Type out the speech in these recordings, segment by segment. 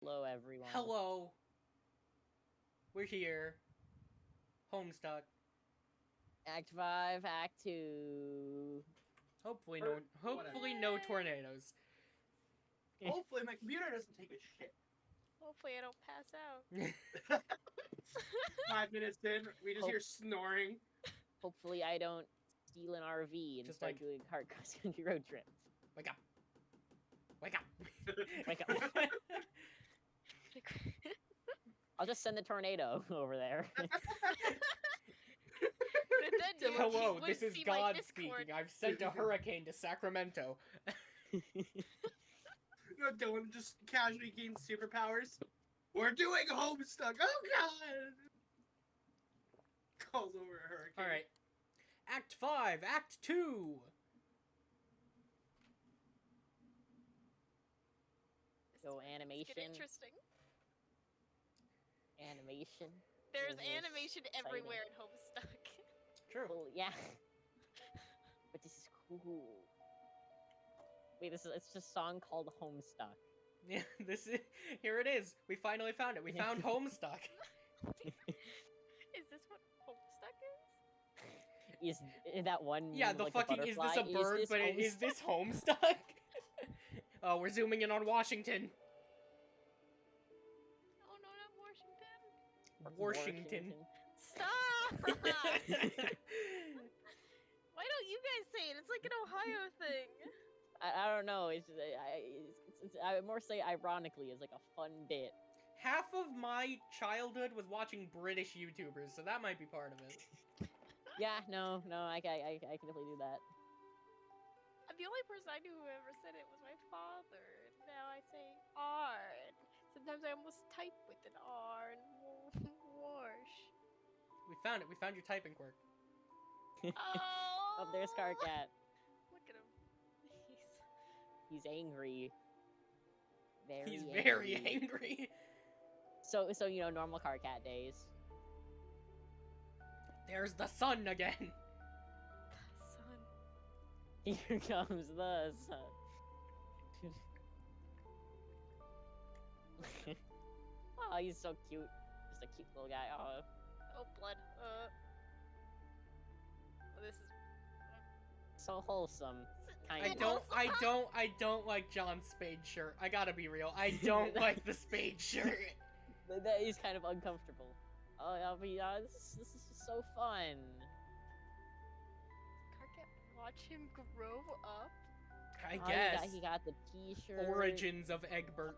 Hello, everyone. Hello. We're here. Homestuck. Act 5, Act 2. Hopefully Whatever. no tornadoes. Hopefully my computer doesn't take a shit. Hopefully I don't pass out. 5 minutes in, we just Hope- hear snoring. Hopefully, I don't steal an RV and Just start like- doing a cross-country road trip. Wake up. Wake up. Wake up. I'll just send the tornado over there. Then you Hello, would this is see my God Discord. speaking. I've sent a hurricane to Sacramento. No, Dylan just casually gains superpowers. We're doing Homestuck. Oh god! Calls over a hurricane. Alright. Act 5, Act 2. So This is animation. getting interesting. Animation. There's This is animation exciting. everywhere in Homestuck. True. Well, yeah. But this is cool. Wait, it's just a song called Homestuck. Yeah, here it is. We finally found it. We found Homestuck. Is this what Homestuck is? Is that one? Yeah, the like, fucking is this a butterfly? bird, but is Homestuck? this Homestuck? Oh, we're zooming in on Washington. Oh no, not Washington. Washington. Stop! Why don't you guys say it? It's like an Ohio thing. I don't know. I would more say ironically is like a fun bit. Half of my childhood was watching British YouTubers, so that might be part of it. Yeah, no, I can definitely do that. The only person I knew who ever said it was my father. And now I say R. And sometimes I almost type with an R and wash. We found it. We found your typing quirk. Oh, Oh, there's Carcat. Look at him. He's angry. He's very angry. So normal Carcat days. There's the sun again. Son. Here comes the sun. Oh, he's so cute. Just a cute little guy. Oh, Oh, blood. This is. so wholesome. Kind of. I don't like John's spade shirt. I gotta be real. I don't like the spade shirt. That is kind of uncomfortable. Oh, this is just so fun. Carcat, watch him grow up. I Oh, guess. he got the T-shirt. Origins of Egbert.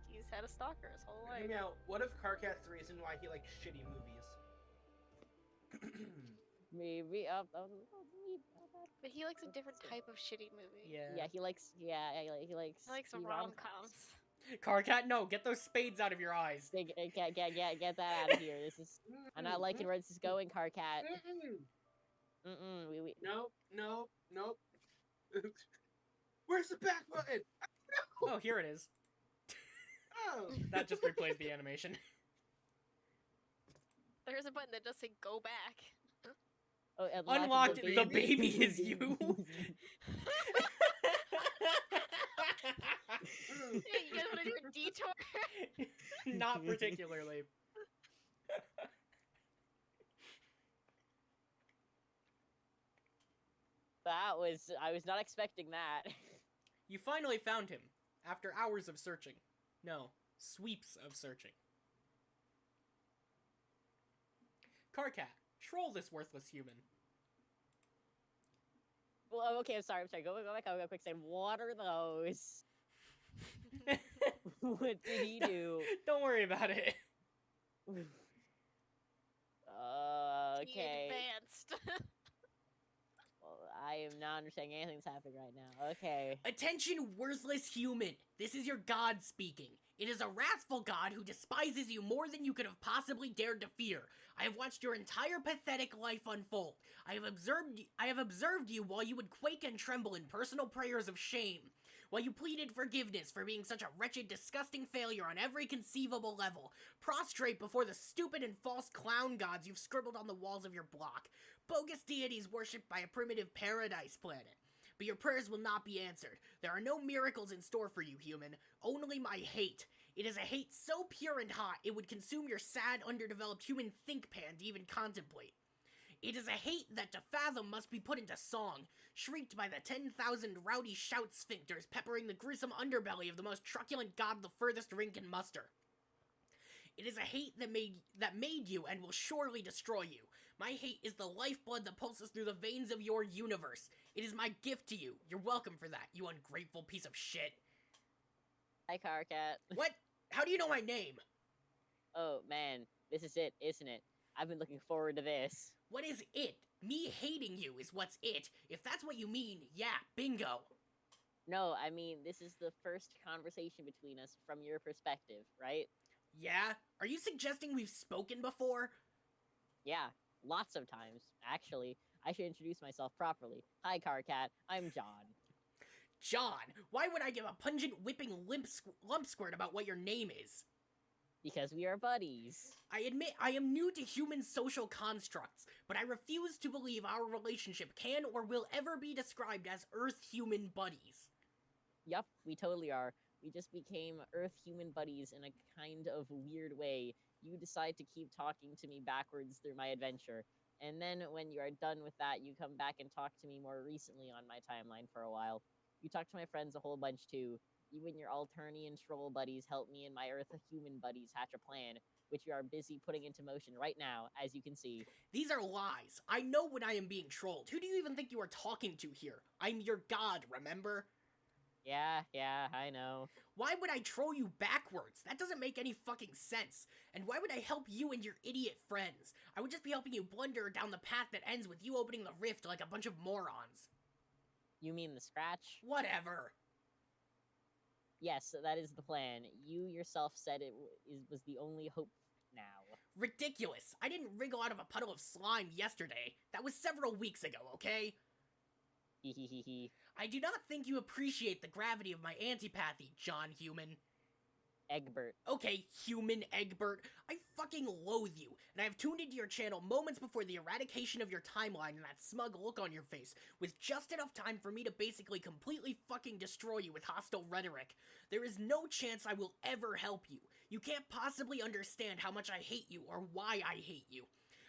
He's had a stalker his whole life. Hear me out. What if Carcat's the reason why he likes shitty movies? Maybe. But he likes a different type of shitty movie. Yeah, he likes. Yeah, he likes. He likes some rom-coms. Carcat, no, get those spades out of your eyes. Get that out of here. This is. I'm not liking where this is going, Carcat. We. Nope. Where's the back button? Oh, here it is. Oh. That just replays the animation. There's a button that does say go back. Oh, Unlocked. The baby is you. Hey, you guys want to do a detour? Not particularly. I was not expecting that. You finally found him after hours of searching. No, sweeps of searching. Carcat, troll this worthless human. Well, okay, I'm sorry. Go back, quick second. What are those? What did he do? Don't worry about it. He Okay. advanced. Well, I am not understanding anything that's happening right now. Okay. Attention, worthless human. This is your god speaking. It is a wrathful god who despises you more than you could have possibly dared to fear. I have watched your entire pathetic life unfold. I have observed you while you would quake and tremble in personal prayers of shame, while you pleaded forgiveness for being such a wretched, disgusting failure on every conceivable level, prostrate before the stupid and false clown gods you've scribbled on the walls of your block, bogus deities worshipped by a primitive paradise planet. but your prayers will not be answered. There are no miracles in store for you, human. Only my hate. It is a hate so pure and hot, it would consume your sad, underdeveloped human think pan to even contemplate. It is a hate that to fathom must be put into song, shrieked by the 10,000 rowdy shout sphincters peppering the gruesome underbelly of the most truculent god the furthest ring can muster. It is a hate that made you and will surely destroy you. My hate is the lifeblood that pulses through the veins of your universe. It is my gift to you. You're welcome for that, you ungrateful piece of shit. Hi, Carcat. What? How do you know my name? Oh, man. This is it, isn't it? I've been looking forward to this. What is it? Me hating you is what's it. If that's what you mean, yeah, bingo. No, I mean, this is the first conversation between us from your perspective, right? Yeah? Are you suggesting we've spoken before? Yeah, lots of times, actually. I should introduce myself properly. Hi, Carcat. I'm John. John, why would I give a pungent whipping lump squirt about what your name is? Because we are buddies. I admit I am new to human social constructs, but I refuse to believe our relationship can or will ever be described as Earth-human buddies. Yup, we totally are. We just became Earth-human buddies in a kind of weird way. You decide to keep talking to me backwards through my adventure. And then when you are done with that, you come back and talk to me more recently on my timeline for a while. You talk to my friends a whole bunch too. You and your Alternian troll buddies help me and my Earth-human buddies hatch a plan, which we are busy putting into motion right now, as you can see. These are lies. I know when I am being trolled. Who do you even think you are talking to here? I'm your god, remember? Yeah, I know. Why would I troll you backwards? That doesn't make any fucking sense. And why would I help you and your idiot friends? I would just be helping you blunder down the path that ends with you opening the rift like a bunch of morons. You mean the scratch? Whatever. Yes, that is the plan. You yourself said it was the only hope now. Ridiculous. I didn't wriggle out of a puddle of slime yesterday. That was several weeks ago, okay? Hehehehe. I do not think you appreciate the gravity of my antipathy, John Human. Egbert. Okay, human Egbert, I fucking loathe you, and I have tuned into your channel moments before the eradication of your timeline and that smug look on your face, with just enough time for me to basically completely fucking destroy you with hostile rhetoric. There is no chance I will ever help you. You can't possibly understand how much I hate you or why I hate you.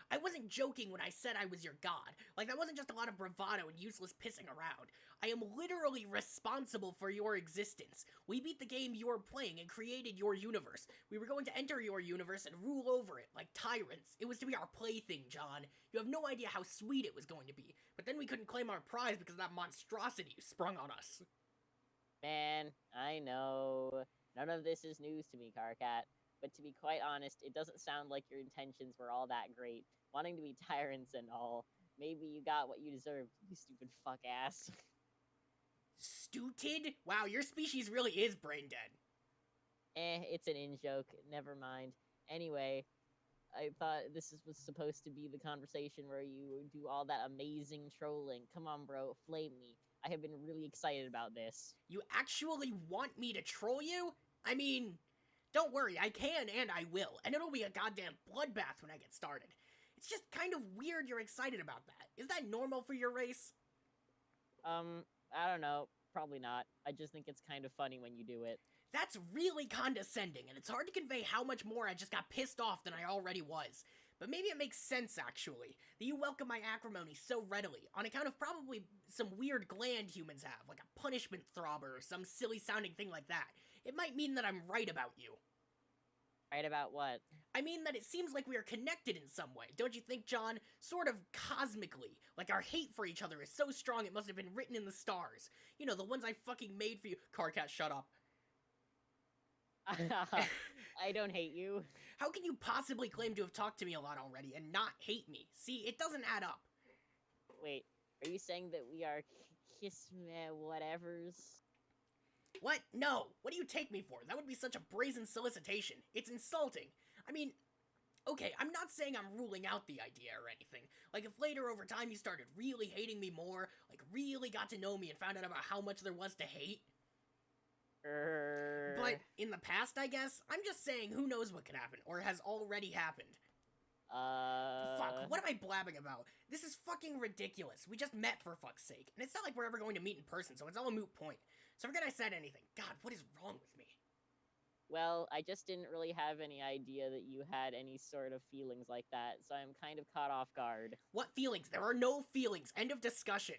I wasn't joking when I said I was your god. Like, that wasn't just a lot of bravado and useless pissing around. I am literally responsible for your existence. We beat the game you were playing and created your universe. We were going to enter your universe and rule over it, like tyrants. It was to be our plaything, John. You have no idea how sweet it was going to be. But then we couldn't claim our prize because of that monstrosity you sprung on us. Man, I know. None of this is news to me, Carcat. But to be quite honest, it doesn't sound like your intentions were all that great. Wanting to be tyrants and all. Maybe you got what you deserved, you stupid fuck ass. Stooted? Wow, your species really is brain dead. It's an in-joke. Never mind. Anyway, I thought this was supposed to be the conversation where you do all that amazing trolling. Come on, bro, flame me. I have been really excited about this. You actually want me to troll you? I mean, don't worry, I can and I will, and it'll be a goddamn bloodbath when I get started. It's just kind of weird you're excited about that. Is that normal for your race? I don't know. Probably not. I just think it's kind of funny when you do it. That's really condescending, and it's hard to convey how much more I just got pissed off than I already was. But maybe it makes sense, actually, that you welcome my acrimony so readily, on account of probably some weird gland humans have, like a punishment throbber or some silly-sounding thing like that. It might mean that I'm right about you. Right about what? I mean that it seems like we are connected in some way, don't you think, John? Sort of cosmically. Like our hate for each other is so strong it must have been written in the stars. You know, the ones I fucking made for you. Carcat, shut up. I don't hate you. How can you possibly claim to have talked to me a lot already and not hate me? See, it doesn't add up. Wait, are you saying that we are kiss me whatevers? What? No. What do you take me for? That would be such a brazen solicitation. It's insulting. I mean, okay, I'm not saying I'm ruling out the idea or anything. Like, if later over time you started really hating me more, like really got to know me and found out about how much there was to hate. But in the past, I guess, I'm just saying who knows what could happen, or has already happened. Fuck, what am I blabbing about? This is fucking ridiculous. We just met for fuck's sake. And it's not like we're ever going to meet in person, so it's all a moot point. So forget I said anything. God, what is wrong with me? Well, I just didn't really have any idea that you had any sort of feelings like that, so I'm kind of caught off guard. What feelings? There are no feelings. End of discussion.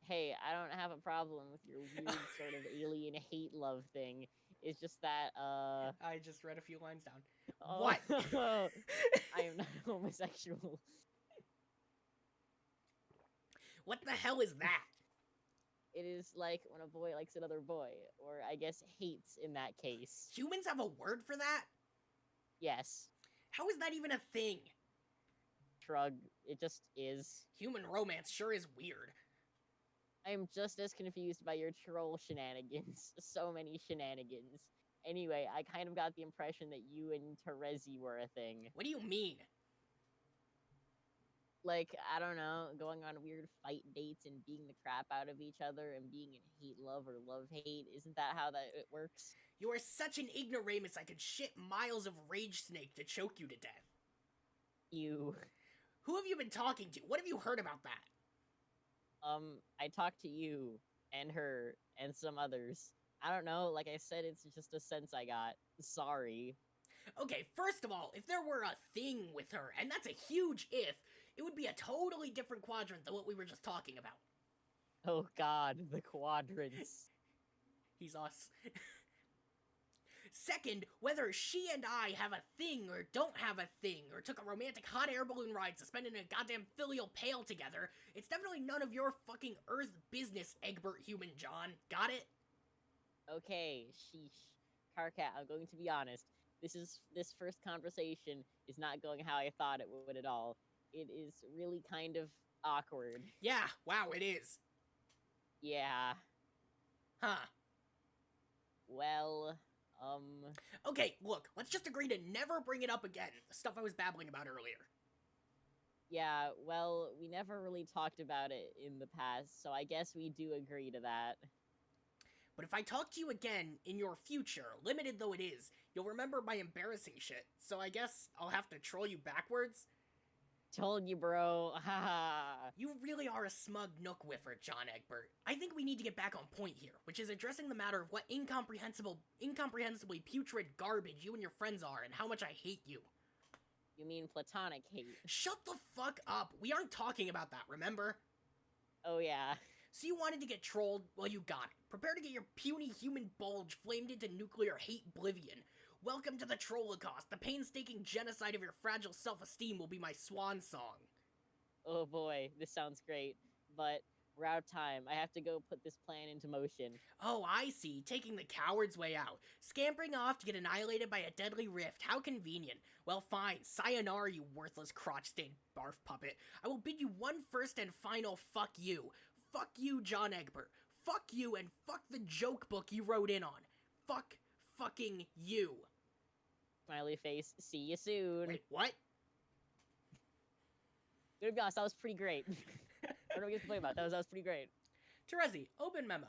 Hey, I don't have a problem with your weird sort of alien hate love thing. It's just that, I just read a few lines down. oh, What? I am not homosexual. What the hell is that? It is like when a boy likes another boy, or I guess hates in that case. Humans have a word for that? Yes. How is that even a thing? Shrug. It just is. Human romance sure is weird. I am just as confused by your troll shenanigans. So many shenanigans. Anyway, I kind of got the impression that you and Terezi were a thing. What do you mean? Like, I don't know, going on weird fight dates and beating the crap out of each other and being in hate love or love hate. Isn't that how that it works? You are such an ignoramus I could shit miles of rage snake to choke you to death. You. Who have you been talking to? What have you heard about that? I talked to you and her and some others. I don't know, like I said, it's just a sense I got. Sorry. Okay, first of all, if there were a thing with her, and that's a huge if, it would be a totally different quadrant than what we were just talking about. Oh god, the quadrants. He's us. Second, whether she and I have a thing or don't have a thing, or took a romantic hot air balloon ride suspended in a goddamn filial pail together, it's definitely none of your fucking Earth business, Egbert Human John. Got it? Okay, sheesh. Carcat, I'm going to be honest. This first conversation is not going how I thought it would at all. It is really kind of awkward. Yeah, wow, it is. Yeah. Huh. Well, Okay, look, let's just agree to never bring it up again. The stuff I was babbling about earlier. yeah, well, we never really talked about it in the past, so I guess we do agree to that. But if I talk to you again in your future, limited though it is, you'll remember my embarrassing shit. So I guess I'll have to troll you backwards? Told you, bro. Haha. You really are a smug nook whiffer, John Egbert. I think we need to get back on point here, which is addressing the matter of what incomprehensibly putrid garbage you and your friends are and how much I hate you. You mean platonic hate? Shut the fuck up! We aren't talking about that, remember? Oh, yeah. So you wanted to get trolled? Well, you got it. Prepare to get your puny human bulge flamed into nuclear hate oblivion. Welcome to the Trollocast. The painstaking genocide of your fragile self-esteem will be my swan song. Oh boy, this sounds great. But we're out of time. I have to go put this plan into motion. Oh, I see. Taking the coward's way out. Scampering off to get annihilated by a deadly rift. How convenient. Well, fine. Sayonara, you worthless crotch-stained barf puppet. I will bid you one first and final fuck you. Fuck you, John Egbert. Fuck you and fuck the joke book you wrote in on. Fuck fucking you. Smiley face. See you soon. Wait, what? To be honest, that was pretty great. I don't know what you complain about. That was pretty great. Terezi, open memo.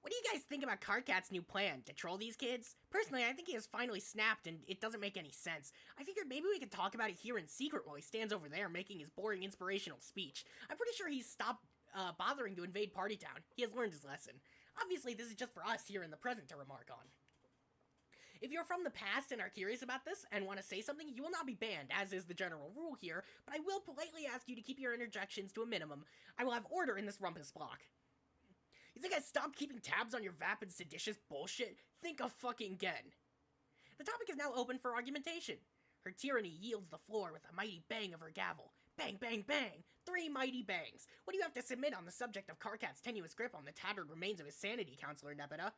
What do you guys think about Carcat's new plan? To troll these kids? Personally, I think he has finally snapped and it doesn't make any sense. I figured maybe we could talk about it here in secret while he stands over there making his boring inspirational speech. I'm pretty sure he's stopped bothering to invade Party Town. He has learned his lesson. Obviously, this is just for us here in the present to remark on. If you're from the past and are curious about this and want to say something, you will not be banned, as is the general rule here, but I will politely ask you to keep your interjections to a minimum. I will have order in this rumpus block. You think I stopped keeping tabs on your vapid seditious bullshit? Think of fucking again. The topic is now open for argumentation. Her tyranny yields the floor with a mighty bang of her gavel. Bang, bang, bang! 3 mighty bangs! What do you have to submit on the subject of Carcat's tenuous grip on the tattered remains of his sanity, Counselor Nepeta?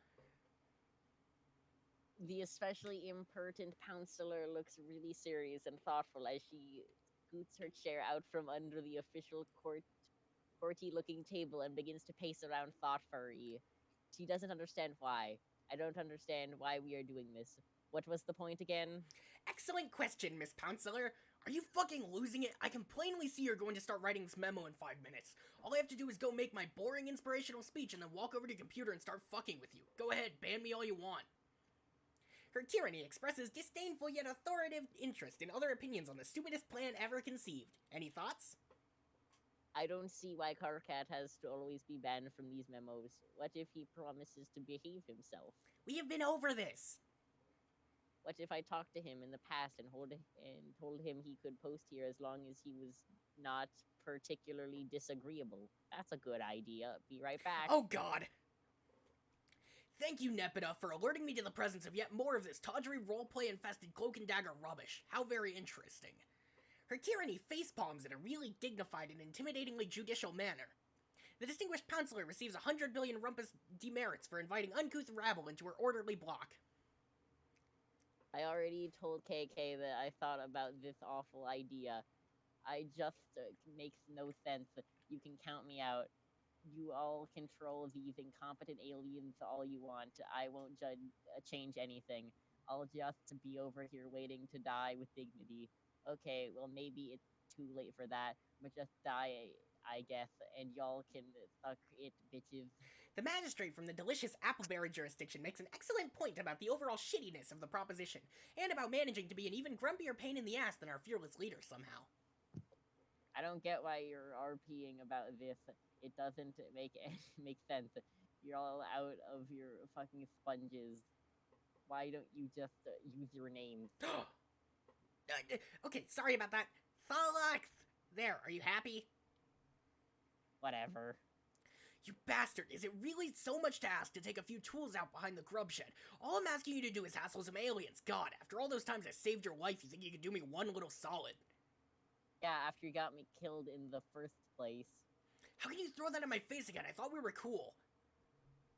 The especially impertinent counselor looks really serious and thoughtful as she scoots her chair out from under the official courty-looking table and begins to pace around thoughtfully. She doesn't understand why. I don't understand why we are doing this. What was the point again? Excellent question, Miss Counselor. Are you fucking losing it? I can plainly see you're going to start writing this memo in 5 minutes. All I have to do is go make my boring inspirational speech and then walk over to your computer and start fucking with you. Go ahead, ban me all you want. Her tyranny expresses disdainful yet authoritative interest in other opinions on the stupidest plan ever conceived. Any thoughts? I don't see why Karkat has to always be banned from these memos. What if he promises to behave himself? We have been over this. What if I talked to him in the past and told him he could post here as long as he was not particularly disagreeable? That's a good idea. Be right back. Oh god! Thank you, Nepeta, for alerting me to the presence of yet more of this tawdry roleplay-infested cloak and dagger rubbish. How very interesting. Her tyranny facepalms in a really dignified and intimidatingly judicial manner. The distinguished counselor receives 100 billion rumpus demerits for inviting uncouth rabble into her orderly block. I already told KK that I thought about this awful idea. I just makes no sense. You can count me out. You all control these incompetent aliens all you want. I won't change anything. I'll just be over here waiting to die with dignity. Okay, well maybe it's too late for that, but just die, I guess, and y'all can suck it, bitches. The magistrate from the delicious Appleberry jurisdiction makes an excellent point about the overall shittiness of the proposition, and about managing to be an even grumpier pain in the ass than our fearless leader somehow. I don't get why you're RPing about this. It doesn't make sense. You're all out of your fucking sponges. Why don't you just use your names? Okay, sorry about that. Thalax! There, are you happy? Whatever. You bastard, is it really so much to ask to take a few tools out behind the grub shed? All I'm asking you to do is hassle some aliens. God, after all those times I saved your life, you think you could do me one little solid? Yeah, after you got me killed in the first place. How can you throw that in my face again? I thought we were cool.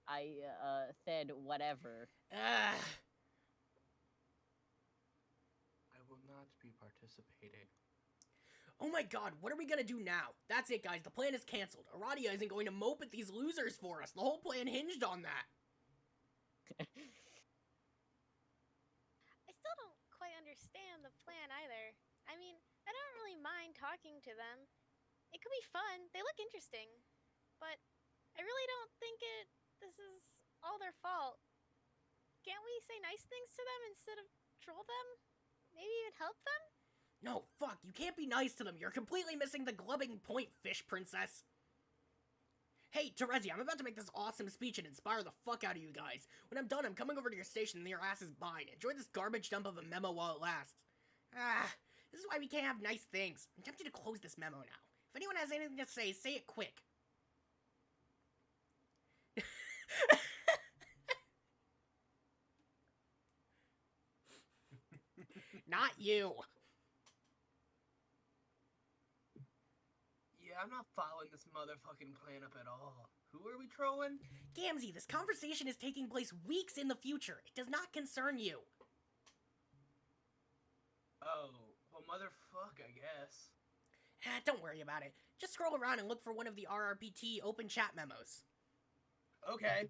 I, said whatever. Ah. I will not be participating. Oh my god, what are we gonna do now? That's it, guys. The plan is cancelled. Aradia isn't going to mope at these losers for us. The whole plan hinged on that. I still don't quite understand the plan either. I mean, I don't really mind talking to them. It could be fun. They look interesting. But I really don't think this is all their fault. Can't we say nice things to them instead of troll them? Maybe even help them? No, fuck, you can't be nice to them. You're completely missing the glubbing point, fish princess. Hey, Terezi, I'm about to make this awesome speech and inspire the fuck out of you guys. When I'm done, I'm coming over to your station and your ass is mine. Enjoy this garbage dump of a memo while it lasts. This is why we can't have nice things. I'm tempted to close this memo now. If anyone has anything to say it quick. Not you. Yeah, I'm not following this motherfucking plan up at all. Who are we trolling? Gamzee, this conversation is taking place weeks in the future. It does not concern you. Oh, well, motherfuck, I guess. Don't worry about it. Just scroll around and look for one of the RRPT open chat memos. Okay.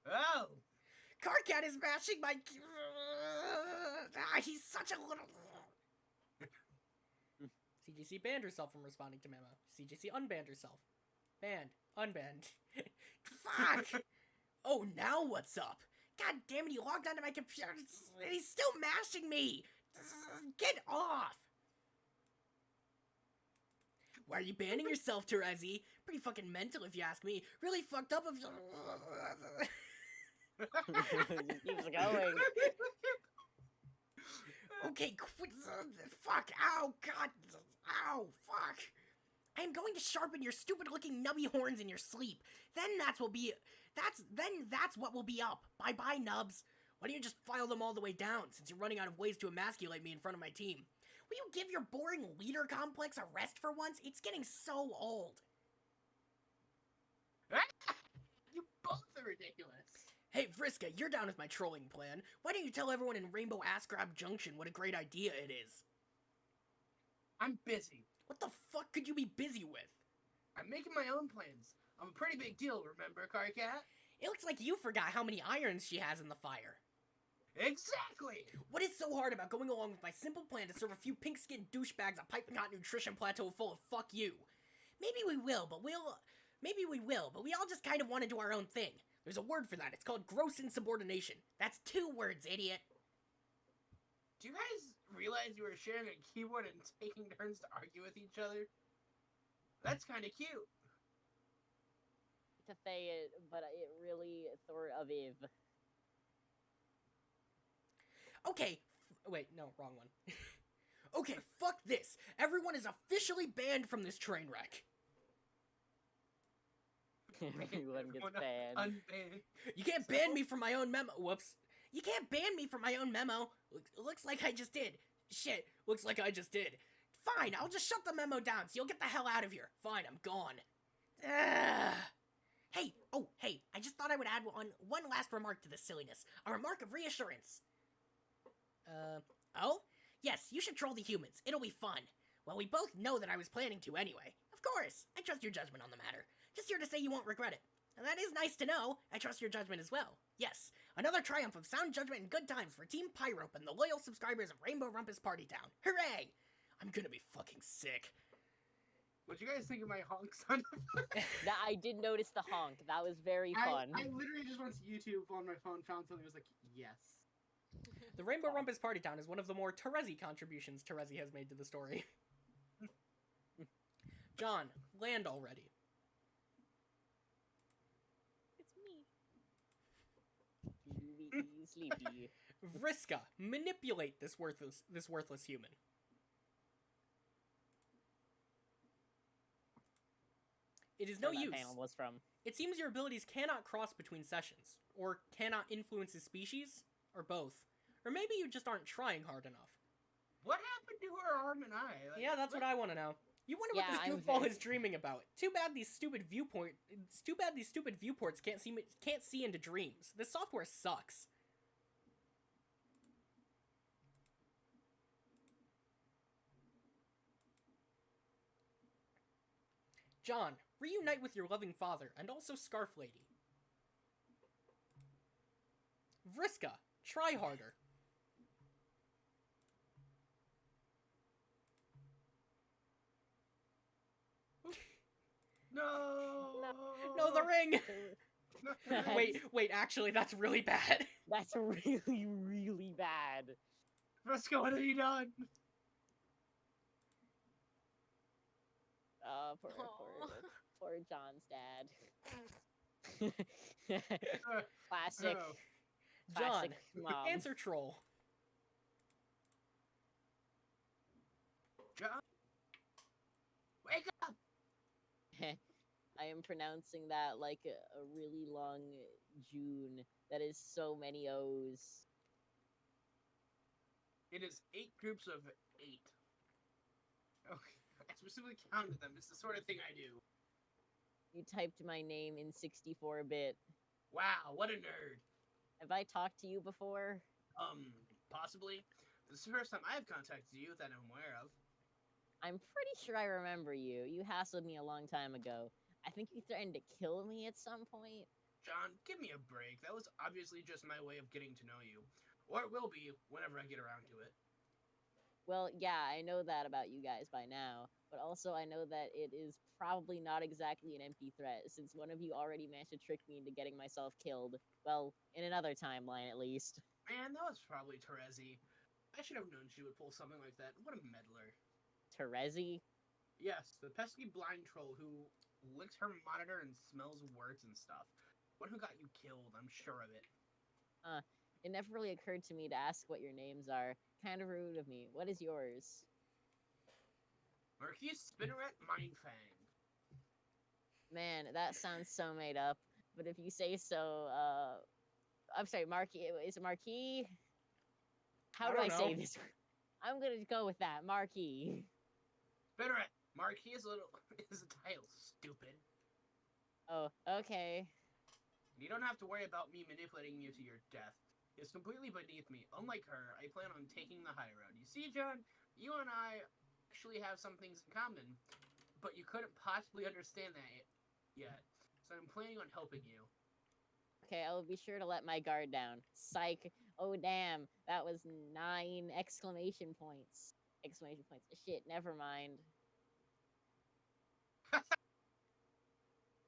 Oh! Karkat is mashing my... he's such a little... CGC banned herself from responding to memo. CGC unbanned herself. Banned. Unbanned. Fuck! Oh, now what's up? God damn it, he logged onto my computer and he's still mashing me! Get off! Why are you banning yourself, Terezi? Pretty fucking mental if you ask me. Really fucked up if... Just keeps going. Okay, quit. Fuck. Ow, God. Ow, fuck. I am going to sharpen your stupid-looking nubby horns in your sleep. Then that's what will be up. Bye-bye, nubs. Why don't you just file them all the way down, since you're running out of ways to emasculate me in front of my team? Will you give your boring leader complex a rest for once? It's getting so old. You both are ridiculous. Hey, Vriska, you're down with my trolling plan. Why don't you tell everyone in Rainbow Ass Grab Junction what a great idea it is? I'm busy. What the fuck could you be busy with? I'm making my own plans. I'm a pretty big deal, remember, Karkat? It looks like you forgot how many irons she has in the fire. Exactly! What is so hard about going along with my simple plan to serve a few pink-skinned douchebags a piping hot nutrition plateau full of fuck you? Maybe we will, but Maybe we will, but we all just kind of want to do our own thing. There's a word for that. It's called gross insubordination. That's 2 words, idiot. Do you guys realize you were sharing a keyboard and taking turns to argue with each other? That's kind of cute. To say it, but it really sort of is. Okay. Wait, no, wrong one. Okay, fuck this. Everyone is officially banned from this train wreck. Everyone gets banned. Unbanned. You can't ban me from my own memo. Whoops. You can't ban me from my own memo. Looks like I just did. Shit, looks like I just did. Fine, I'll just shut the memo down so you'll get the hell out of here. Fine, I'm gone. Ugh. Hey, I just thought I would add one last remark to this silliness. A remark of reassurance. Oh? Yes, you should troll the humans. It'll be fun. Well, we both know that I was planning to anyway. Of course, I trust your judgment on the matter. Just here to say you won't regret it. And that is nice to know. I trust your judgment as well. Yes, another triumph of sound judgment and good times for Team Pyrope and the loyal subscribers of Rainbow Rumpus Party Town. Hooray! I'm gonna be fucking sick. What do you guys think of my honk sound? That I did notice the honk. That was very fun. I literally just went to YouTube on my phone, found something, was like, yes. The Rainbow Rumpus Party Town is one of the more Terezi contributions Terezi has made to the story. John, land already. It's me. Sleepy. Vriska, manipulate this worthless human. It is no Where that use. panel was from. It seems your abilities cannot cross between sessions, or cannot influence his species, or both. Or maybe you just aren't trying hard enough. What happened to her arm and eye? Like, Yeah, that's what I want to know. You wonder what Yeah, this I'm goofball very- is dreaming about. Too bad these stupid viewports can't see into dreams. This software sucks. John, reunite with your loving father and also Scarf Lady. Vriska, try harder. No. No, the ring! No. Wait, actually, that's really bad. That's really, really bad. Fresco, what have you done? Poor John's dad. Classic. Oh. John, Classic mom. answer troll. John? Wake up! I am pronouncing that like a really long June. That is so many O's. It is 8 groups of 8. Okay, I specifically counted them. It's the sort of thing I do. You typed my name in 64-bit. Wow, what a nerd. Have I talked to you before? Possibly. This is the first time I've contacted you that I'm aware of. I'm pretty sure I remember you. You hassled me a long time ago. I think you threatened to kill me at some point. John, give me a break. That was obviously just my way of getting to know you. Or it will be whenever I get around to it. Well, yeah, I know that about you guys by now, but also I know that it is probably not exactly an empty threat, since one of you already managed to trick me into getting myself killed. Well, in another timeline, at least. Man, that was probably Terezi. I should have known she would pull something like that. What a meddler. Terezi? Yes, the pesky blind troll who licks her monitor and smells words and stuff. One who got you killed, I'm sure of it. It never really occurred to me to ask what your names are. Kind of rude of me. What is yours? Marquis Spinneret Mindfang. Man, that sounds so made up. But if you say so, I'm sorry, Marquis. Is it Marquis? How I do I don't say know. this? I'm gonna go with that, Marquis. Spinneret! Marquis is a title, stupid. Oh, okay. You don't have to worry about me manipulating you to your death. It's completely beneath me. Unlike her, I plan on taking the high road. You see, John, you and I actually have some things in common, but you couldn't possibly understand that yet. So I'm planning on helping you. Okay, I will be sure to let my guard down. Psych. Oh, damn. That was 9 exclamation points. Exclamation points. Shit, never mind.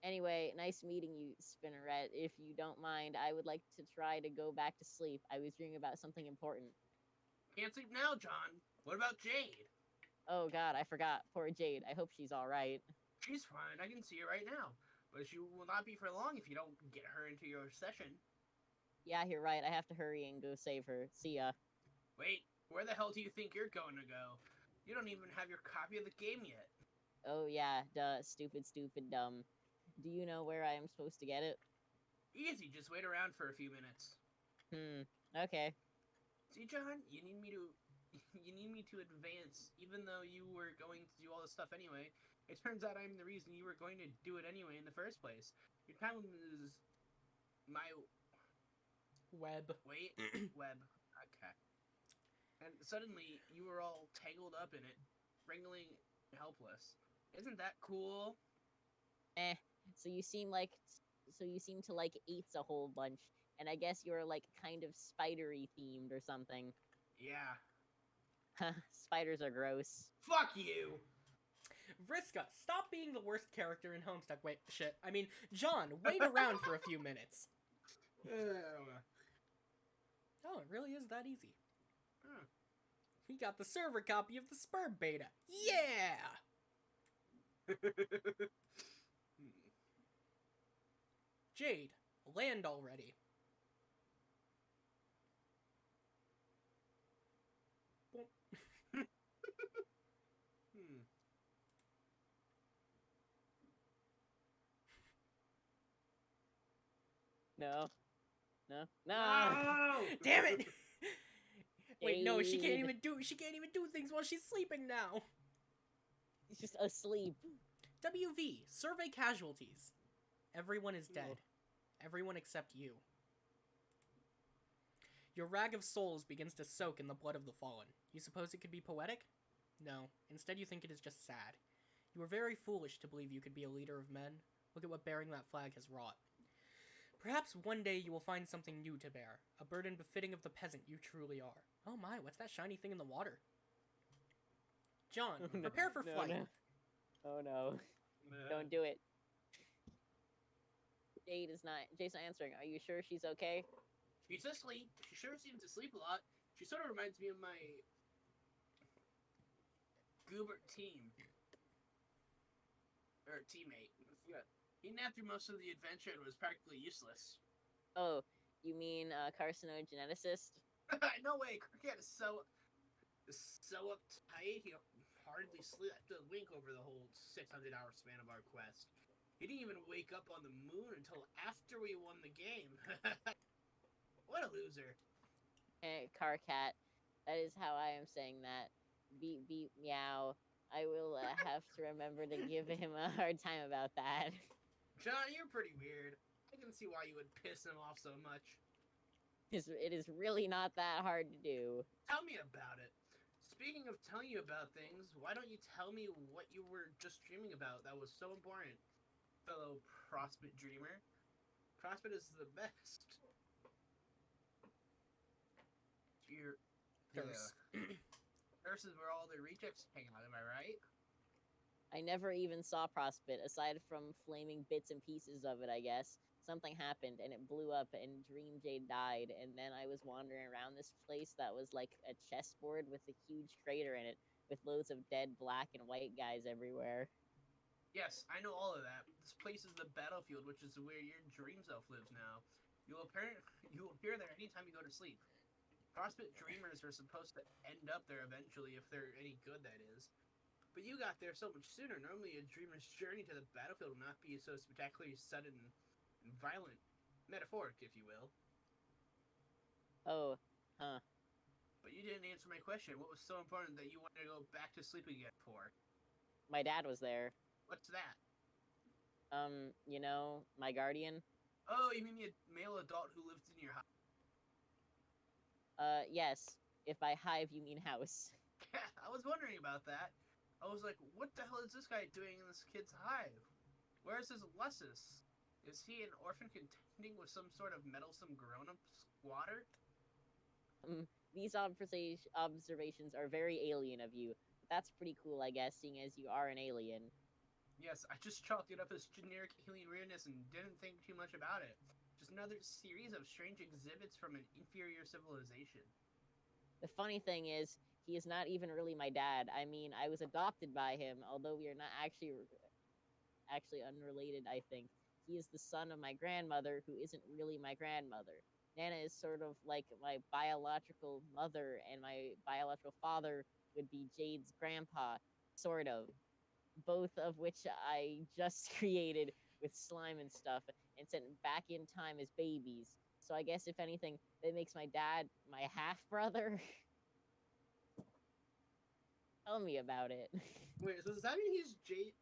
Anyway, nice meeting you, Spinneret. If you don't mind, I would like to try to go back to sleep. I was dreaming about something important. Can't sleep now, John. What about Jade? Oh god, I forgot. Poor Jade. I hope she's alright. She's fine. I can see her right now. But she will not be for long if you don't get her into your session. Yeah, you're right. I have to hurry and go save her. See ya. Wait, where the hell do you think you're going to go? You don't even have your copy of the game yet. Oh yeah, duh. Stupid, stupid, dumb. Do you know where I am supposed to get it? Easy, just wait around for a few minutes. Okay. See, John, you need me to advance, even though you were going to do all this stuff anyway. It turns out I'm the reason you were going to do it anyway in the first place. Your time is my Web. web. Okay. And suddenly you were all tangled up in it, wrangling helpless. Isn't that cool? So you seem to like eats a whole bunch, and I guess you're like kind of spidery themed or something. Yeah. Spiders are gross. Fuck you! Vriska, stop being the worst character in Homestuck. Wait, shit. I mean, John, wait around for a few minutes. Oh, it really is that easy. Huh. He got the server copy of the Spurb beta. Yeah! Jade, land already. No. No. No. No! Damn it! Wait, no, she can't Jade. even do things while she's sleeping now. He's just asleep. WV, survey casualties. Everyone is dead. Everyone except you. Your rag of souls begins to soak in the blood of the fallen. You suppose it could be poetic? No. Instead, you think it is just sad. You were very foolish to believe you could be a leader of men. Look at what bearing that flag has wrought. Perhaps one day you will find something new to bear, a burden befitting of the peasant you truly are. Oh my, what's that shiny thing in the water? John, prepare for flight. No. Oh no. Don't do it. Jade's not answering. Are you sure she's okay? She's asleep. She sure seems to sleep a lot. She sort of reminds me of my Goobert teammate. He napped through most of the adventure and was practically useless. Oh, you mean carcinogeneticist? No way, Cricket is so uptight. He hardly slept a wink over the whole 600-hour span of our quest. He didn't even wake up on the moon until after we won the game. What a loser. Carcat. That is how I am saying that. Beep beep meow. I will have to remember to give him a hard time about that. John, you're pretty weird. I can see why you would piss him off so much. It is really not that hard to do. Tell me about it. Speaking of telling you about things, why don't you tell me what you were just dreaming about that was so important, fellow Prospect Dreamer? Prospect is the best. You're... Nurse is where all the rejects hang out, am I right? I never even saw Prospit, aside from flaming bits and pieces of it, I guess. Something happened, and it blew up, and Dream Jade died, and then I was wandering around this place that was like a chessboard with a huge crater in it, with loads of dead black and white guys everywhere. Yes, I know all of that. This place is the battlefield, which is where your dream self lives now. You will appear there anytime you go to sleep. Prospect dreamers are supposed to end up there eventually, if they're any good, that is. But you got there so much sooner. Normally, a dreamer's journey to the battlefield will not be so spectacularly sudden and violent. Metaphoric, if you will. Oh, huh. But you didn't answer my question. What was so important that you wanted to go back to sleep again for? My dad was there. What's that? You know, my guardian? Oh, you mean the male adult who lives in your house? Yes. If by hive you mean house. I was wondering about that. I was like, what the hell is this guy doing in this kid's hive? Where's his Lessus? Is he an orphan contending with some sort of meddlesome grown-up squatter? These observations are very alien of you. But that's pretty cool, I guess, seeing as you are an alien. Yes, I just chalked it up as generic alien weirdness and didn't think too much about it. Just another series of strange exhibits from an inferior civilization. The funny thing is, he is not even really my dad. I mean, I was adopted by him, although we are not actually unrelated, I think. He is the son of my grandmother, who isn't really my grandmother. Nana is sort of like my biological mother, and my biological father would be Jade's grandpa, sort of. Both of which I just created with slime and stuff and sent back in time as babies. So I guess, if anything, that makes my dad my half brother. Tell me about it. Wait, so does that mean he's Jade?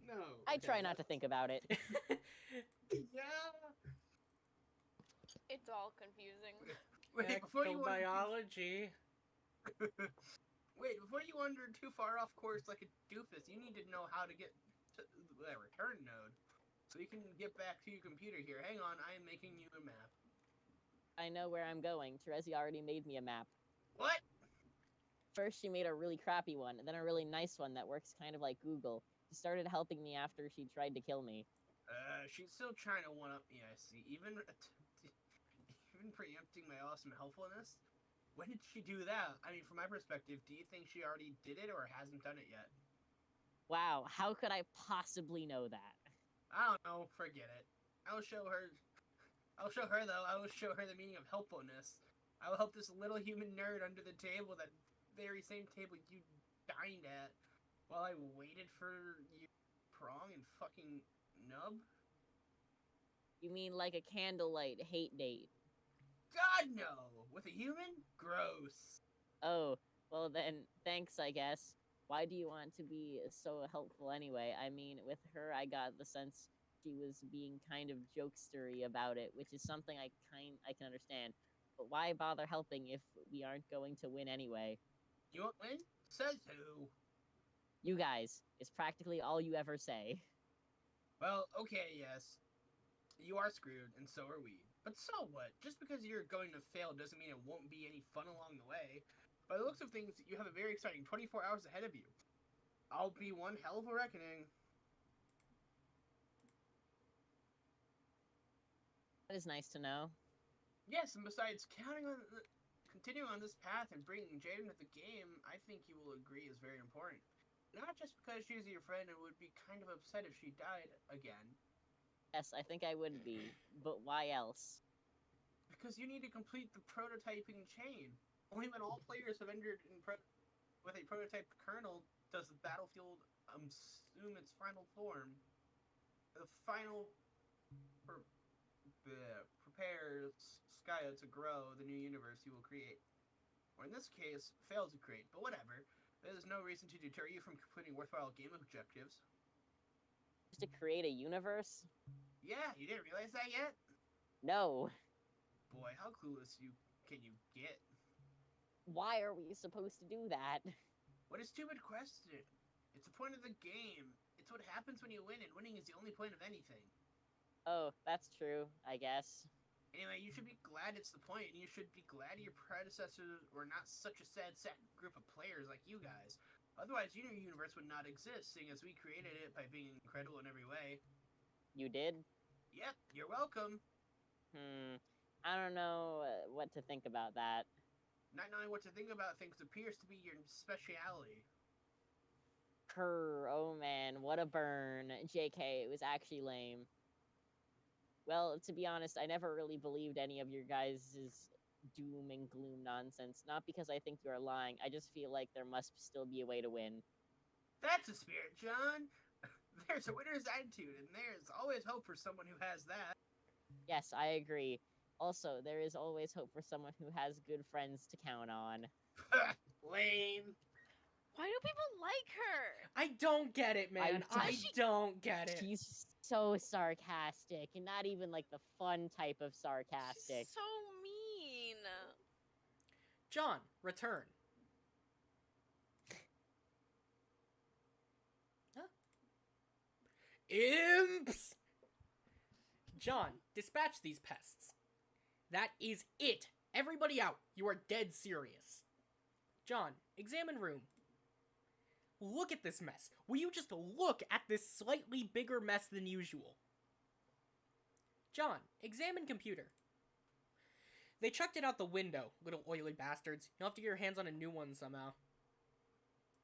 No. I try not to think about it. Yeah. It's all confusing. Wait, before you wander biology. Wait, before you wander too far off course like a doofus, you need to know how to get to the return node. So you can get back to your computer here. Hang on, I am making you a map. I know where I'm going. Terezi already made me a map. What? First, she made a really crappy one, and then a really nice one that works kind of like Google. She started helping me after she tried to kill me. She's still trying to one-up me, I see. Even preempting my awesome helpfulness? When did she do that? I mean, from my perspective, do you think she already did it or hasn't done it yet? Wow, how could I possibly know that? I don't know, forget it. I'll show her though, I will show her the meaning of helpfulness. I will help this little human nerd under the table, that very same table you dined at, while I waited for you prong and fucking nub? You mean like a candlelight hate date? God no! With a human? Gross. Oh, well then, thanks, I guess. Why do you want to be so helpful anyway? I mean, with her, I got the sense she was being kind of jokestery about it, which is something I can understand. But why bother helping if we aren't going to win anyway? You won't win? Says who? You guys, is practically all you ever say. Well, okay, yes. You are screwed, and so are we. But so what? Just because you're going to fail doesn't mean it won't be any fun along the way. By the looks of things, you have a very exciting 24 hours ahead of you. I'll be one hell of a reckoning. That is nice to know. Yes, and besides, continuing on this path and bringing Jaden to the game, I think you will agree is very important. Not just because she's your friend and would be kind of upset if she died again. Yes, I think I would be, but why else? Because you need to complete the prototyping chain. Only when all players have entered with a prototype kernel does the battlefield assume its final form. The final prepares Skya to grow the new universe you will create. Or in this case, fail to create, but whatever. There's no reason to deter you from completing worthwhile game objectives. Just to create a universe? Yeah, you didn't realize that yet? No. Boy, how clueless can you get? Why are we supposed to do that? What a stupid question. It's the point of the game. It's what happens when you win, and winning is the only point of anything. Oh, that's true, I guess. Anyway, you should be glad it's the point, and you should be glad your predecessors were not such a sad sack group of players like you guys. Otherwise, your universe would not exist, seeing as we created it by being incredible in every way. You did? Yep, you're welcome. I don't know what to think about that. Not knowing what to think about things appears to be your speciality. Oh man, what a burn. JK, it was actually lame. Well, to be honest, I never really believed any of your guys' doom and gloom nonsense. Not because I think you are lying, I just feel like there must still be a way to win. That's a spirit, John. There's a winner's attitude, and there's always hope for someone who has that. Yes, I agree. Also, there is always hope for someone who has good friends to count on. Lame. Why do people like her? I don't get it, man. I don't get it. She's so sarcastic, and not even like the fun type of sarcastic. She's so mean. John, return. Huh? Imps! John, dispatch these pests. That is it. Everybody out. You are dead serious. John, examine room. Look at this mess. Will you just look at this slightly bigger mess than usual? John, examine computer. They chucked it out the window, little oily bastards. You'll have to get your hands on a new one somehow.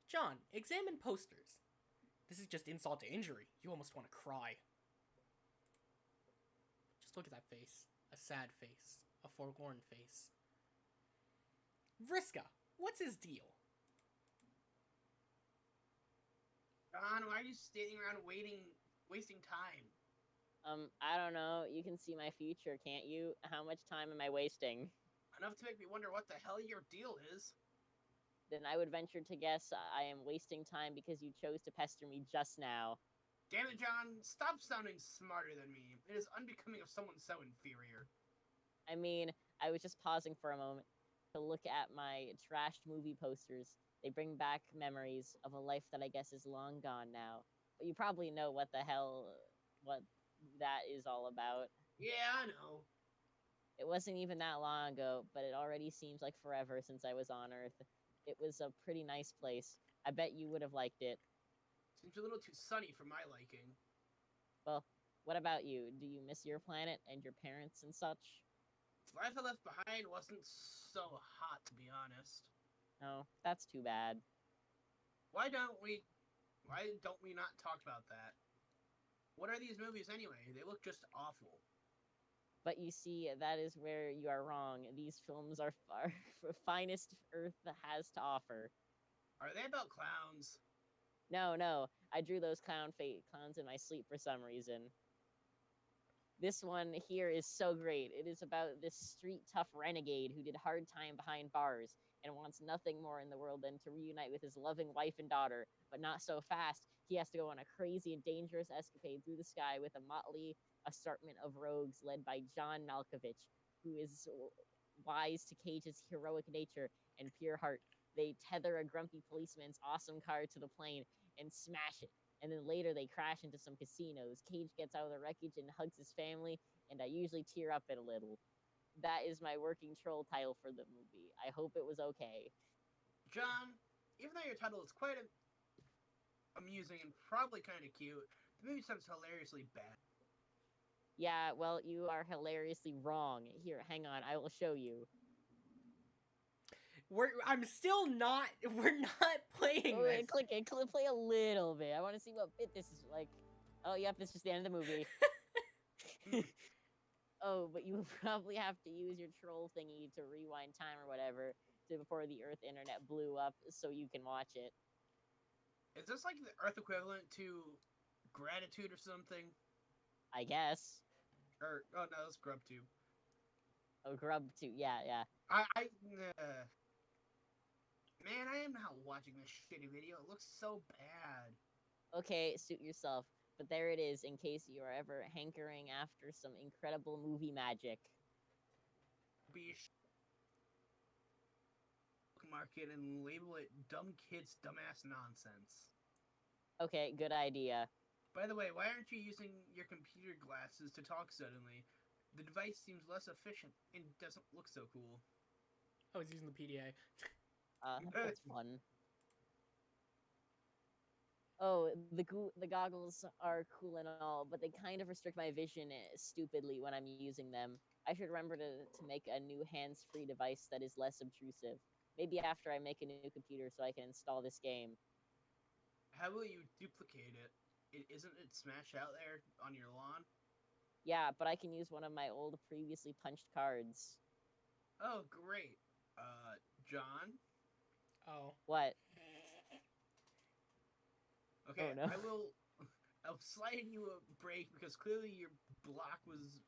John, examine posters. This is just insult to injury. You almost want to cry. Just look at that face. A sad face. A forlorn face. Vriska, what's his deal? John, why are you standing around wasting time? I don't know. You can see my future, can't you? How much time am I wasting? Enough to make me wonder what the hell your deal is. Then I would venture to guess I am wasting time because you chose to pester me just now. Damn it, John, stop sounding smarter than me. It is unbecoming of someone so inferior. I mean, I was just pausing for a moment to look at my trashed movie posters. They bring back memories of a life that I guess is long gone now. But you probably know what that is all about. Yeah, I know. It wasn't even that long ago, but it already seems like forever since I was on Earth. It was a pretty nice place. I bet you would have liked it. Seems a little too sunny for my liking. Well, what about you? Do you miss your planet and your parents and such? The life I left behind wasn't so hot, to be honest. No, that's too bad. Why don't we not talk about that? What are these movies anyway? They look just awful. But you see, that is where you are wrong. These films are far finest Earth has to offer. Are they about clowns? No, I drew those clowns in my sleep for some reason. This one here is so great. It is about this street tough renegade who did hard time behind bars and wants nothing more in the world than to reunite with his loving wife and daughter, but not so fast. He has to go on a crazy and dangerous escapade through the sky with a motley assortment of rogues led by John Malkovich, who is wise to Cage's heroic nature and pure heart. They tether a grumpy policeman's awesome car to the plane and smash it. And then later they crash into some casinos. Cage gets out of the wreckage and hugs his family, and I usually tear up a little. That is my working troll title for the movie. I hope it was okay. John, even though your title is quite amusing and probably kind of cute, the movie sounds hilariously bad. Yeah, well, you are hilariously wrong. Here, hang on, I will show you. I'm still not. We're not playing Oh, this. click it. Play a little bit. I want to see what bit this is like. Oh, yep, this is the end of the movie. Oh, but you probably have to use your troll thingy to rewind time or whatever to before the Earth internet blew up so you can watch it. Is this like the Earth equivalent to gratitude or something? I guess. Or, oh no, that's GrubTube. Oh, GrubTube. Yeah. Man, I am not watching this shitty video. It looks so bad. Okay, suit yourself. But there it is, in case you are ever hankering after some incredible movie magic. Mark it and label it dumb kids dumbass nonsense. Okay, good idea. By the way, why aren't you using your computer glasses to talk suddenly? The device seems less efficient and doesn't look so cool. I was using the PDA. That's fun. Oh, the goggles are cool and all, but they kind of restrict my vision stupidly when I'm using them. I should remember to make a new hands-free device that is less obtrusive. Maybe after I make a new computer so I can install this game. How will you duplicate it? Isn't it smashed out there on your lawn? Yeah, but I can use one of my old previously punched cards. Oh, great. John? Oh. What? Okay, oh, no. I'll slide you a break because clearly your block was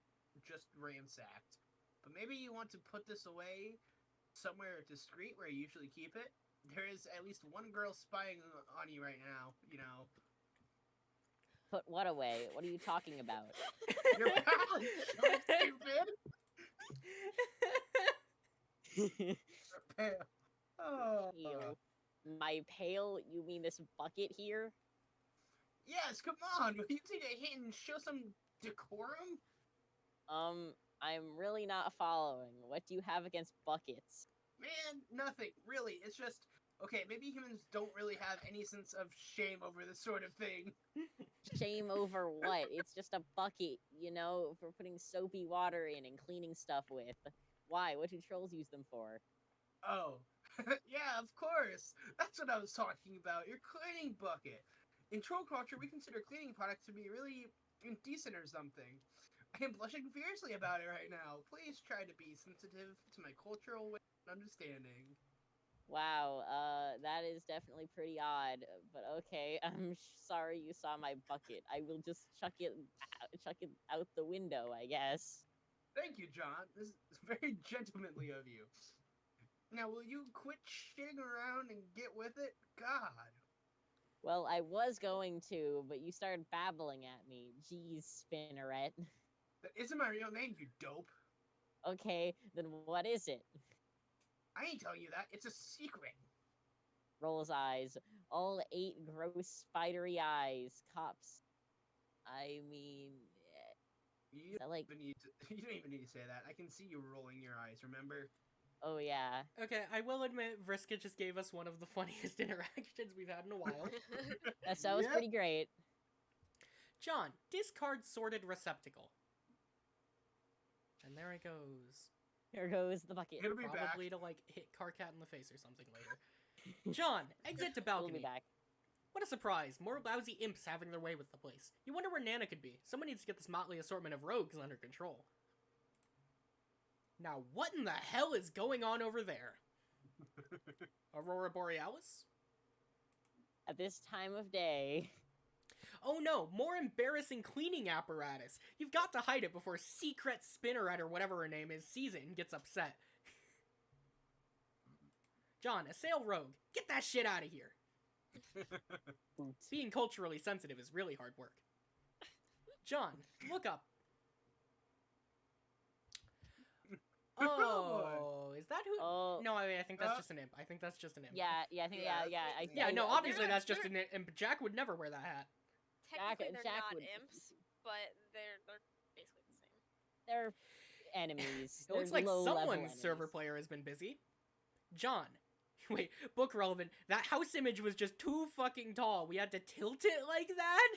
just ransacked. But maybe you want to put this away somewhere discreet where you usually keep it? There is at least one girl spying on you right now, you know. Put what away? What are you talking about? Your pal is so stupid! Oh. Pail. My pail? You mean this bucket here? Yes, come on! You need to hit and show some decorum? I'm really not following. What do you have against buckets? Man, nothing, really. It's just, Okay, maybe humans don't really have any sense of shame over this sort of thing. Shame over what? It's just a bucket, for putting soapy water in and cleaning stuff with. Why? What do trolls use them for? Oh, yeah, of course. That's what I was talking about. Your cleaning bucket. In troll culture, we consider cleaning products to be really indecent or something. I am blushing fiercely about it right now. Please try to be sensitive to my cultural way and understanding. Wow, that is definitely pretty odd, but okay. I'm sorry you saw my bucket. I will just chuck it out the window, I guess. Thank you, John. This is very gentlemanly of you. Now, will you quit shitting around and get with it? God. Well, I was going to, but you started babbling at me. Jeez, Spinneret. That isn't my real name, you dope. Okay, then what is it? I ain't telling you that. It's a secret. Rolls eyes. All 8 gross spidery eyes. Cops. I mean, You is that like... don't even need to, you don't even need to say that. I can see you rolling your eyes, remember? Oh, yeah. Okay, I will admit, Vriska just gave us one of the funniest interactions we've had in a while. That was pretty great. John, discard sorted receptacle. And there it goes. Here goes the bucket. It'll be Probably back. to, like, hit Carcat in the face or something later. John, exit to balcony. We'll be back. What a surprise. More lousy imps having their way with the place. You wonder where Nana could be. Someone needs to get this motley assortment of rogues under control. Now, what in the hell is going on over there? Aurora Borealis? At this time of day. Oh no, more embarrassing cleaning apparatus. You've got to hide it before Secret Spinneret or whatever her name is sees it and gets upset. John, assail rogue. Get that shit out of here. Being culturally sensitive is really hard work. John, look up. Oh, is that who? Oh. No, I think that's just an imp. I think that's just an imp. Yeah, I think, yeah. Yeah, no, obviously that's just they're- an imp. Jack would never wear that hat. Technically, they're Jack not would- imps, but they're basically the same. They're enemies. It looks They're like low-level someone's server enemies. player has been busy. John. Wait, book relevant. That house image was just too fucking tall. We had to tilt it like that?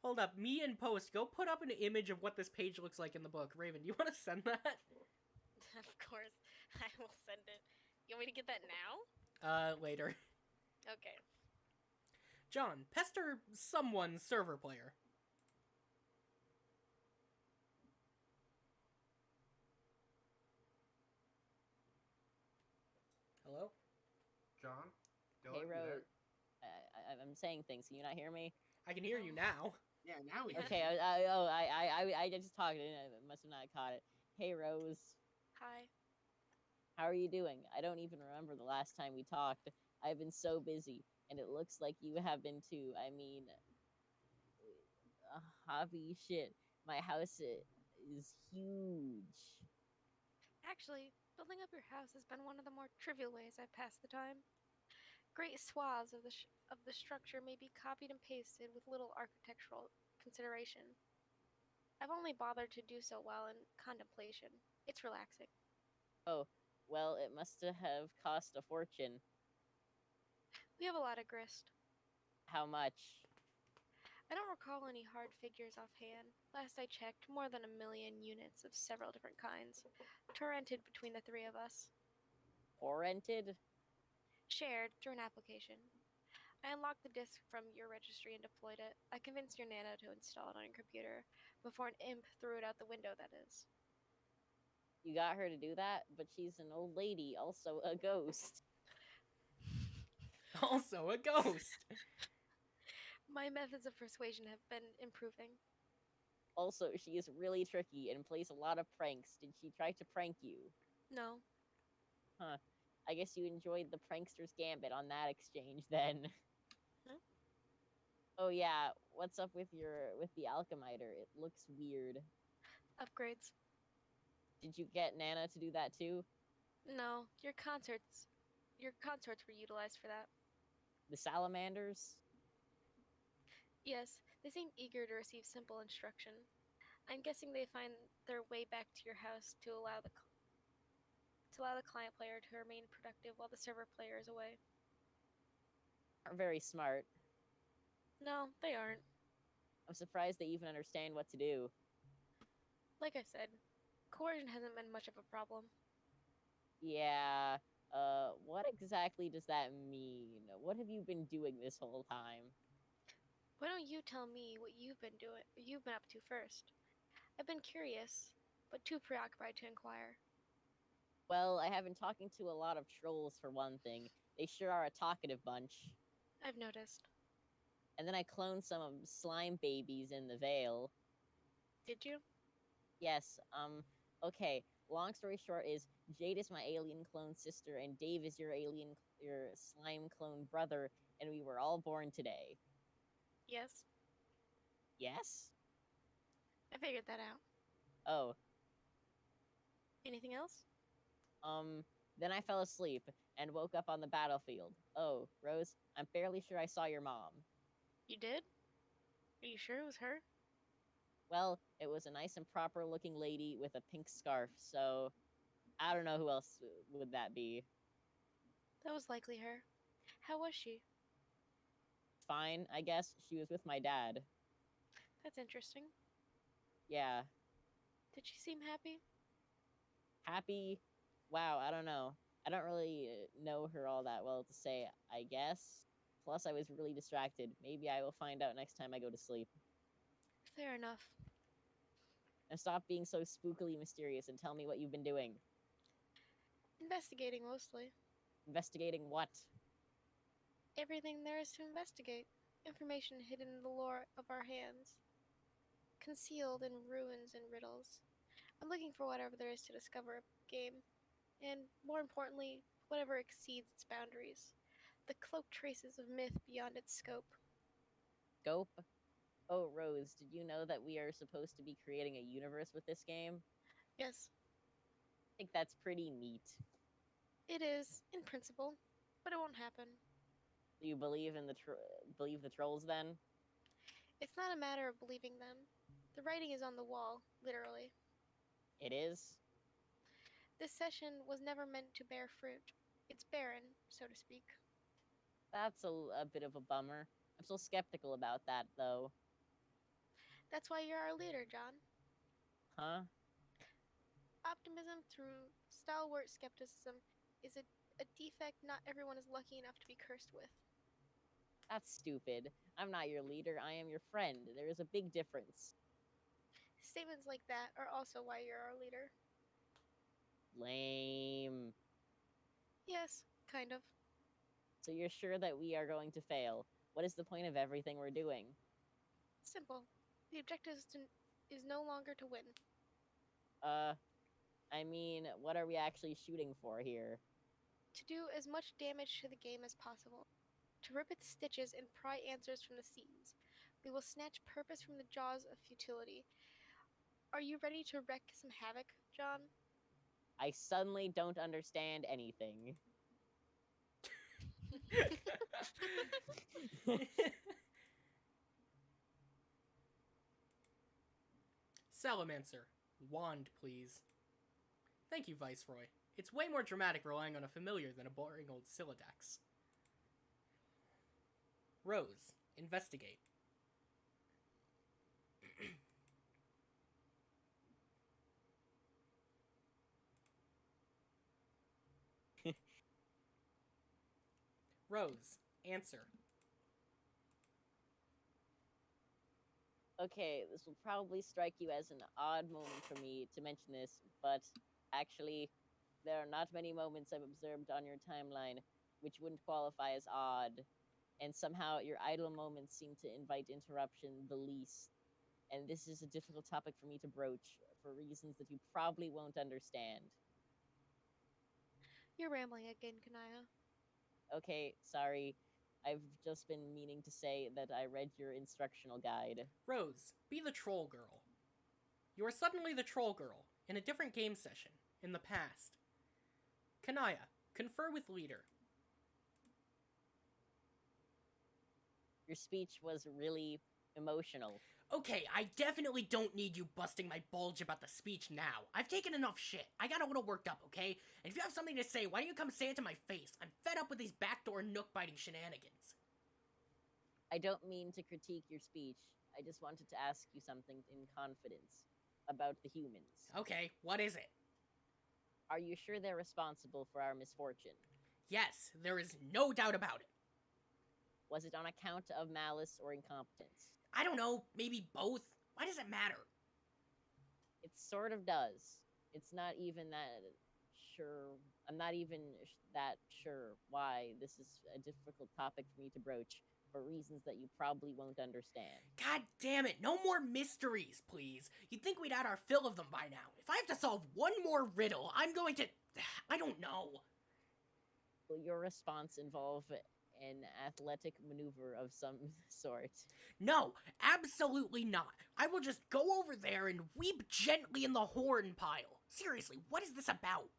Hold up, me and Post, go put up an image of what this page looks like in the book. Raven, do you want to send that? Of course, I will send it. You want me to get that now? Later. Okay. John, pester someone's server player. Hello? John? Hey, Dylan, you Rose. there? I'm saying things. Can you not hear me? I can hear you now. Yeah, now we Okay. I just talked. I must have not caught it. Hey, Rose. Hi. How are you doing? I don't even remember the last time we talked. I've been so busy, and it looks like you have been too. I mean, hobby shit. My house is huge. Actually, building up your house has been one of the more trivial ways I've passed the time. Great swaths of the structure may be copied and pasted with little architectural consideration. I've only bothered to do so while in contemplation. It's relaxing. Oh, well, it must have cost a fortune. We have a lot of grist. How much? I don't recall any hard figures offhand. Last I checked, more than 1,000,000 units of several different kinds, torrented between the 3 of us. Torrented? Shared through an application. I unlocked the disk from your registry and deployed it. I convinced your Nana to install it on your computer before an imp threw it out the window, that is. You got her to do that, but she's an old lady, also a ghost. Also a ghost. My methods of persuasion have been improving. Also, she is really tricky and plays a lot of pranks. Did she try to prank you? No. Huh. I guess you enjoyed the prankster's gambit on that exchange then. Huh? Oh yeah, what's up with the alchemiter? It looks weird. Upgrades. Did you get Nana to do that too? No. Your consorts were utilized for that. The salamanders? Yes, they seem eager to receive simple instruction. I'm guessing they find their way back to your house to allow to allow the client player to remain productive while the server player is away. Aren't very smart. No, they aren't. I'm surprised they even understand what to do. Like I said, coercion hasn't been much of a problem. Yeah, what exactly does that mean? What have you been doing this whole time? Why don't you tell me what you've been up to first? I've been curious, but too preoccupied to inquire. Well, I have been talking to a lot of trolls for one thing. They sure are a talkative bunch. I've noticed. And then I cloned some slime babies in the Vale. Did you? Yes, okay. Long story short is Jade is my alien clone sister and Dave is your slime clone brother, and we were all born today. Yes. Yes? I figured that out. Oh, Anything else? then I fell asleep and woke up on the battlefield. Oh, Rose, I'm fairly sure I saw your mom. You did? Are you sure it was her? Well, it was a nice and proper looking lady with a pink scarf, so I don't know who else would that be. That was likely her. How was she? Fine, I guess. She was with my dad. That's interesting. Yeah. Did she seem happy? Happy? Wow, I don't know. I don't really know her all that well to say, I guess. Plus, I was really distracted. Maybe I will find out next time I go to sleep. Fair enough. And stop being so spookily mysterious and tell me what you've been doing. Investigating mostly. Investigating what? Everything there is to investigate. Information hidden in the lore of our hands. Concealed in ruins and riddles. I'm looking for whatever there is to discover a game. And, more importantly, whatever exceeds its boundaries. The cloaked traces of myth beyond its scope. Scope? Oh, Rose, did you know that we are supposed to be creating a universe with this game? Yes, I think that's pretty neat. it is, in principle, but it won't happen. Do you believe in believe the trolls then? It's not a matter of believing them. The writing is on the wall, literally. It is? This session was never meant to bear fruit. It's barren, so to speak. That's a bit of a bummer. I'm still skeptical about that, though. That's why you're our leader, John. Huh? Optimism through stalwart skepticism is a defect not everyone is lucky enough to be cursed with. That's stupid. I'm not your leader, I am your friend. There is a big difference. Statements like that are also why you're our leader. Lame. Yes, kind of. So you're sure that we are going to fail? What is the point of everything we're doing? Simple. The objective is no longer to win. I mean, what are we actually shooting for here? To do as much damage to the game as possible. To rip its stitches and pry answers from the seams. We will snatch purpose from the jaws of futility. Are you ready to wreak some havoc, John? I suddenly don't understand anything. Salamancer, wand, please. Thank you, Viceroy. It's way more dramatic relying on a familiar than a boring old Siladex. Rose, investigate. Rose, answer. Okay, this will probably strike you as an odd moment for me to mention this, but actually, there are not many moments I've observed on your timeline which wouldn't qualify as odd, and somehow your idle moments seem to invite interruption the least. And this is a difficult topic for me to broach for reasons that you probably won't understand. You're rambling again, Kanaya. Okay, sorry. I've just been meaning to say that I read your instructional guide. Rose, be the troll girl. You are suddenly the troll girl, in a different game session, in the past. Kanaya, confer with leader. Your speech was really emotional. Okay, I definitely don't need you busting my bulge about the speech now. I've taken enough shit. I got a little worked up, okay? And if you have something to say, why don't you come say it to my face? I'm fed up with these backdoor nook-biting shenanigans. I don't mean to critique your speech. I just wanted to ask you something in confidence about the humans. Okay, what is it? Are you sure they're responsible for our misfortune? Yes, there is no doubt about it. Was it on account of malice or incompetence? I don't know, maybe both? Why does it matter? It sort of does. It's not even that sure. I'm not even that sure why this is a difficult topic for me to broach for reasons that you probably won't understand. God damn it, no more mysteries, please. You'd think we'd had our fill of them by now. If I have to solve one more riddle, I'm going to... I don't know. Will your response involve an athletic maneuver of some sort? No, absolutely not. I will just go over there and weep gently in the horn pile. Seriously, what is this about?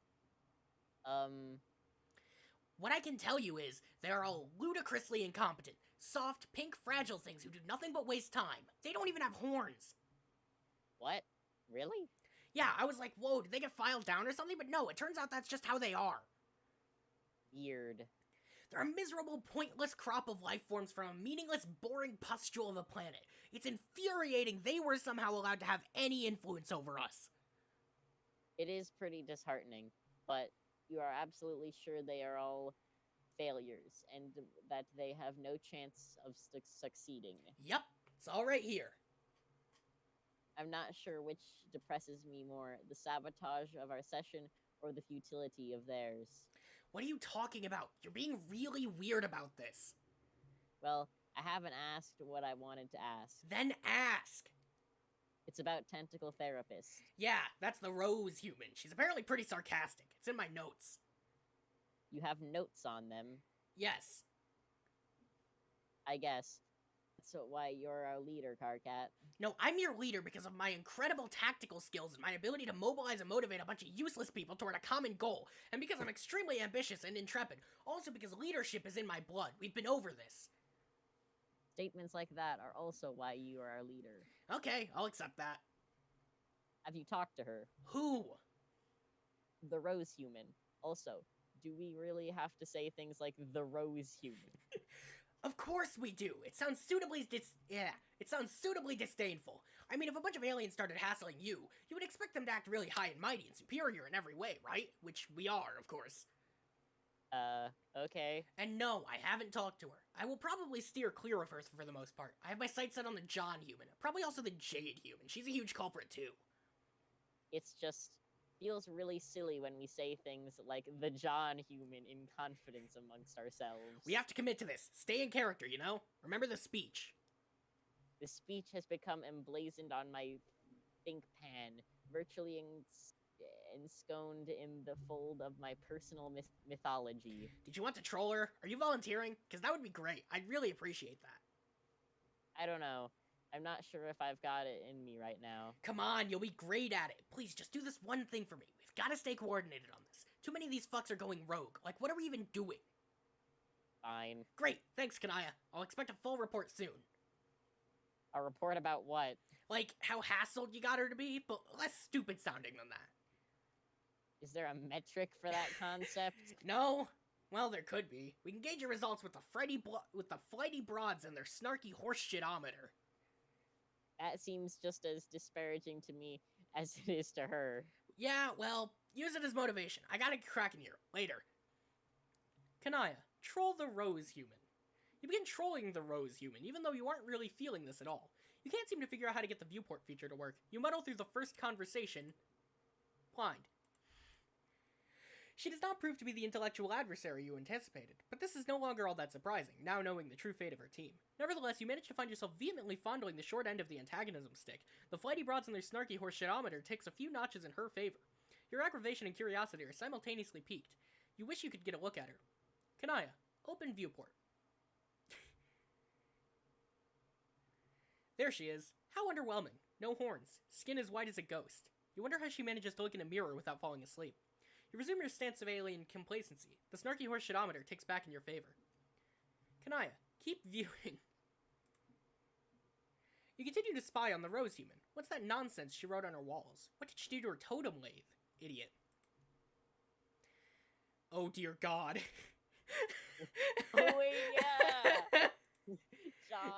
What I can tell you is, they are all ludicrously incompetent. Soft, pink, fragile things who do nothing but waste time. They don't even have horns. What? Really? Yeah, I was like, whoa, did they get filed down or something? But no, it turns out that's just how they are. Weird. They're a miserable, pointless crop of life forms from a meaningless, boring pustule of a planet. It's infuriating they were somehow allowed to have any influence over us. It is pretty disheartening, but you are absolutely sure they are all failures and that they have no chance of succeeding. Yep, it's all right here. I'm not sure which depresses me more, the sabotage of our session or the futility of theirs. What are you talking about? You're being really weird about this. Well, I haven't asked what I wanted to ask. Then ask. It's about tentacle therapists. Yeah, that's the Rose human. She's apparently pretty sarcastic. It's in my notes. You have notes on them, Yes. I guess. That's why you're our leader, Carcat. No, I'm your leader because of my incredible tactical skills and my ability to mobilize and motivate a bunch of useless people toward a common goal, and because I'm extremely ambitious and intrepid. Also because leadership is in my blood. We've been over this. Statements like that are also why you are our leader. Okay, I'll accept that. Have you talked to her? Who? The Rose human. Also, do we really have to say things like the Rose human? Of course we do. It sounds suitably disdainful. I mean, if a bunch of aliens started hassling you, you would expect them to act really high and mighty and superior in every way, right? Which we are, of course. Okay. And no, I haven't talked to her. I will probably steer clear of her for the most part. I have my sights set on the John human, probably also the Jade human. She's a huge culprit too. It's just feels really silly when we say things like the John human in confidence amongst ourselves. We have to commit to this. Stay in character, you know? Remember the speech. The speech has become emblazoned on my think pan, virtually ensconced in the fold of my personal mythology. Did you want to troll her? Are you volunteering? Because that would be great. I'd really appreciate that. I don't know. I'm not sure if I've got it in me right now. Come on, you'll be great at it. Please, just do this one thing for me. We've got to stay coordinated on this. Too many of these fucks are going rogue. Like, what are we even doing? Fine. Great, thanks, Kanaya. I'll expect a full report soon. A report about what? Like, how hassled you got her to be, but less stupid sounding than that. Is there a metric for that concept? No? Well, there could be. We can gauge your results with the flighty broads and their snarky horseshitometer. That seems just as disparaging to me as it is to her. Yeah, well, use it as motivation. I gotta get cracking here. Later. Kanaya, troll the Rose human. You begin trolling the Rose human, even though you aren't really feeling this at all. You can't seem to figure out how to get the viewport feature to work. You muddle through the first conversation. Blind. She does not prove to be the intellectual adversary you anticipated, but this is no longer all that surprising, now knowing the true fate of her team. Nevertheless, you manage to find yourself vehemently fondling the short end of the antagonism stick. The flighty broads and their snarky horseshitometer takes a few notches in her favor. Your aggravation and curiosity are simultaneously piqued. You wish you could get a look at her. Kanaya, open viewport. There she is. How underwhelming. No horns. Skin as white as a ghost. You wonder how she manages to look in a mirror without falling asleep. You resume your stance of alien complacency. The snarky horseshitometer takes back in your favor. Kanaya, keep viewing. You continue to spy on the Rose Human. What's that nonsense she wrote on her walls? What did she do to her totem lathe? Idiot. Oh dear God. Oh, yeah! John.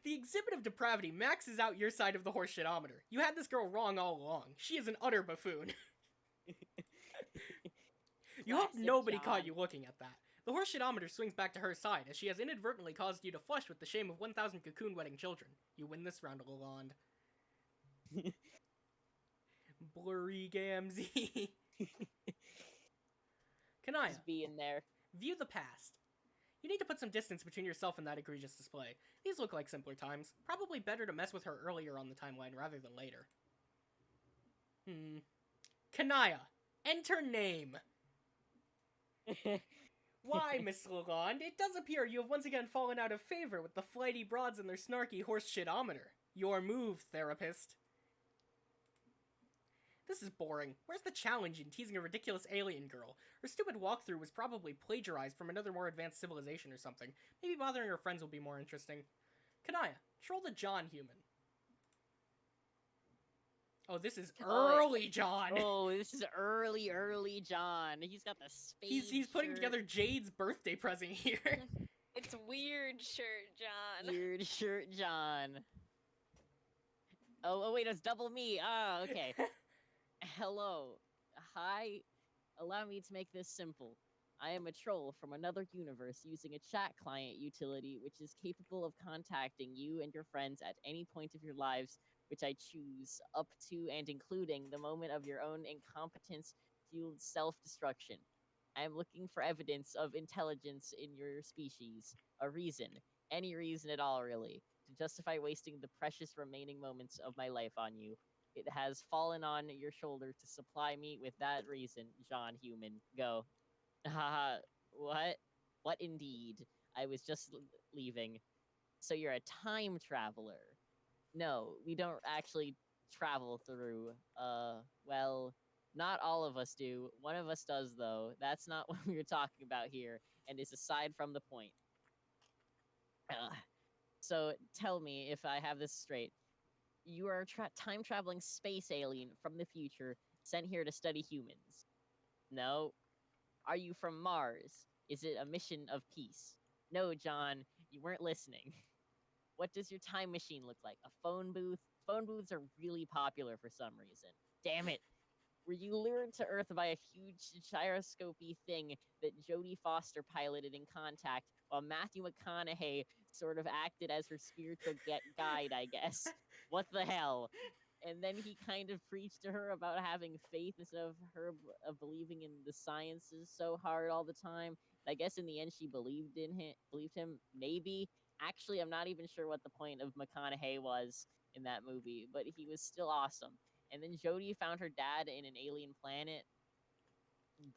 The exhibit of depravity maxes out your side of the horseshitometer. You had this girl wrong all along. She is an utter buffoon. You hope Classic nobody John. caught you looking at that. The horseshitometer swings back to her side as she has inadvertently caused you to flush with the shame of 1,000 cocoon-wedding children. You win this round, Lalonde. Blurry Gamzee. Kanaya, Just be in there. view the past. You need to put some distance between yourself and that egregious display. These look like simpler times. Probably better to mess with her earlier on the timeline rather than later. Kanaya, enter name. Why, Miss Lalonde, it does appear you have once again fallen out of favor with the flighty broads and their snarky horseshitometer. Your move, therapist. This is boring. Where's the challenge in teasing a ridiculous alien girl? Her stupid walkthrough was probably plagiarized from another more advanced civilization or something. Maybe bothering her friends will be more interesting. Kanaya, troll the John human. Oh, this is early John! Oh, this is early John. He's got the space. He's putting shirt. together Jade's birthday present here. It's weird shirt, John. Weird shirt, John. Oh, wait, it's double me. Ah, okay. Hello. Hi. Allow me to make this simple. I am a troll from another universe using a chat client utility which is capable of contacting you and your friends at any point of your lives which I choose, up to and including the moment of your own incompetence-fueled self-destruction. I am looking for evidence of intelligence in your species. A reason. Any reason at all, really. To justify wasting the precious remaining moments of my life on you. It has fallen on your shoulder to supply me with that reason, John Human. Go. Haha, what? What indeed? I was just leaving. So you're a time traveler. No, we don't actually travel through. Well, not all of us do. One of us does, though. That's not what we were talking about here, and is aside from the point. So tell me if I have this straight. You are a time-traveling space alien from the future sent here to study humans. No. Are you from Mars? Is it a mission of peace? No, John, you weren't listening. What does your time machine look like? A phone booth? Phone booths are really popular for some reason. Damn it. Were you lured to Earth by a huge gyroscopy thing that Jodie Foster piloted in Contact while Matthew McConaughey sort of acted as her spiritual guide, I guess? What the hell? And then he kind of preached to her about having faith instead of her believing in the sciences so hard all the time. I guess in the end she believed him, maybe. Actually, I'm not even sure what the point of McConaughey was in that movie, but he was still awesome. And then Jodie found her dad in an alien planet,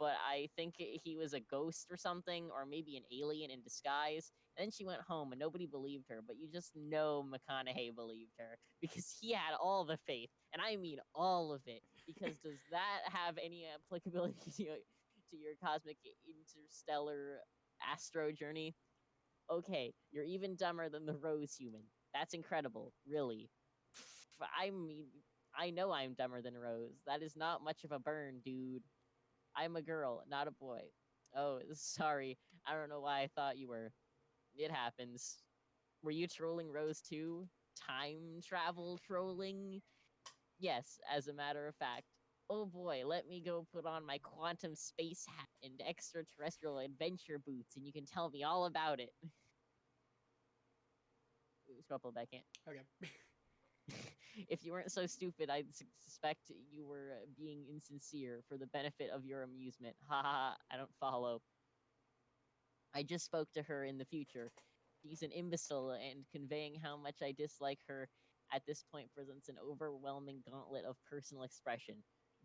but I think he was a ghost or something, or maybe an alien in disguise. And then she went home and nobody believed her, but you just know McConaughey believed her because he had all the faith, and I mean all of it. Because does that have any applicability to your cosmic interstellar astro journey? Okay, you're even dumber than the Rose Human. That's incredible, really. I mean, I know I'm dumber than Rose. That is not much of a burn, dude. I'm a girl, not a boy. Oh, sorry. I don't know why I thought you were. It happens. Were you trolling Rose too? Time travel trolling? Yes, as a matter of fact. Oh boy, let me go put on my quantum space hat and extraterrestrial adventure boots and you can tell me all about it. Scrupple back in. Okay. If you weren't so stupid, I'd suspect you were being insincere for the benefit of your amusement. Ha ha, I don't follow. I just spoke to her in the future. She's an imbecile, and conveying how much I dislike her at this point presents an overwhelming gauntlet of personal expression.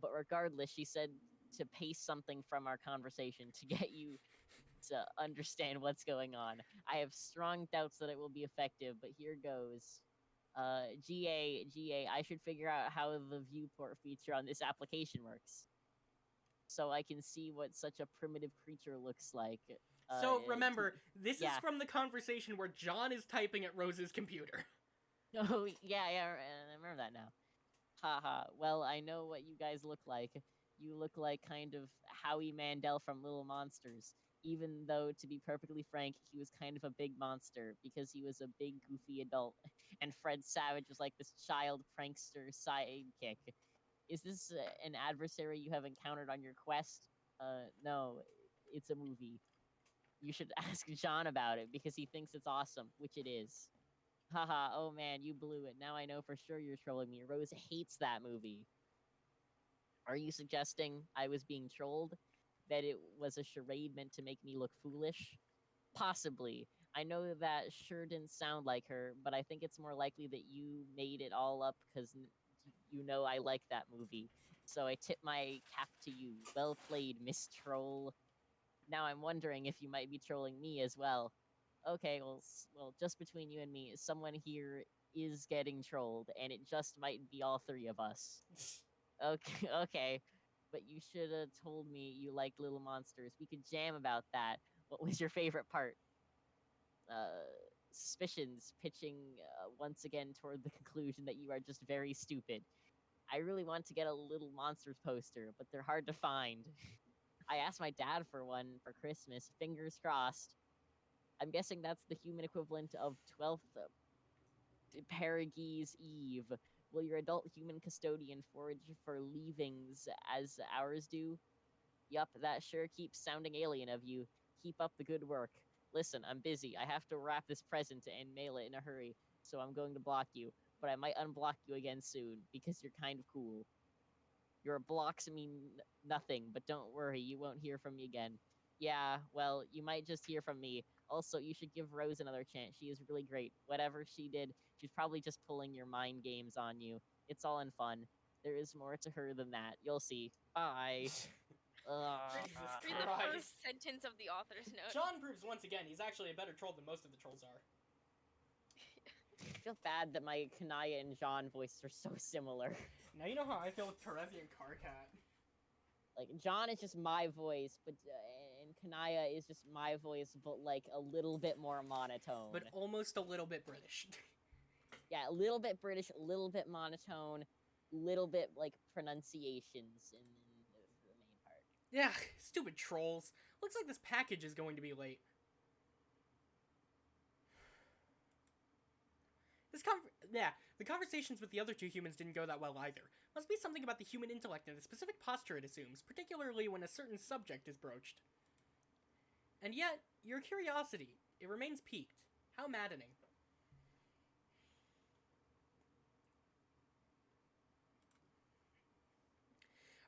But regardless, she said to paste something from our conversation to get you to understand what's going on. I have strong doubts that it will be effective, but here goes. GA, I should figure out how the viewport feature on this application works. So I can see what such a primitive creature looks like. So remember, this is from the conversation where John is typing at Rose's computer. Oh, yeah, I remember that now. Haha. Well, I know what you guys look like. You look like kind of Howie Mandel from Little Monsters. Even though, to be perfectly frank, he was kind of a big monster because he was a big, goofy adult, and Fred Savage was like this child prankster sidekick. Is this an adversary you have encountered on your quest? No, it's a movie. You should ask John about it because he thinks it's awesome, which it is. Haha, oh man, you blew it. Now I know for sure you're trolling me. Rose hates that movie. Are you suggesting I was being trolled? That it was a charade meant to make me look foolish? Possibly. I know that sure didn't sound like her, but I think it's more likely that you made it all up because you know I like that movie. So I tip my cap to you. Well played, Miss Troll. Now I'm wondering if you might be trolling me as well. Okay, well, just between you and me, someone here is getting trolled, and it just might be all three of us. Okay, okay, but you should have told me you liked Little Monsters. We could jam about that. What was your favorite part? Uh, Suspicions pitching once again toward the conclusion that you are just very stupid. I really want to get a Little Monsters poster, but they're hard to find. I asked my dad for one for Christmas. Fingers crossed. I'm guessing that's the human equivalent of 12th Paragees Eve. Will your adult human custodian forage for leavings as ours do? Yup, that sure keeps sounding alien of you. Keep up the good work. Listen, I'm busy. I have to wrap this present and mail it in a hurry, so I'm going to block you. But I might unblock you again soon, because you're kind of cool. Your blocks mean nothing, but don't worry, you won't hear from me again. Yeah, well, you might just hear from me. Also, you should give Rose another chance. She is really great. Whatever she did, she's probably just pulling your mind games on you. It's all in fun. There is more to her than that. You'll see. Bye. Jesus Read the Christ. first sentence of the author's note. John proves once again he's actually a better troll than most of the trolls are. I feel bad that my Kanaya and John voices are so similar. Now you know how I feel with Terezi and Carcat. Like, John is just my voice, but and Kanaya is just my voice, but like a little bit more monotone. But almost a little bit British. Yeah, a little bit British, a little bit monotone, little bit like pronunciations in the main part. Yeah, stupid trolls. Looks like this package is going to be late. The conversations with the other two humans didn't go that well either. Must be something about the human intellect and the specific posture it assumes, particularly when a certain subject is broached. And yet, your curiosity, it remains piqued. How maddening.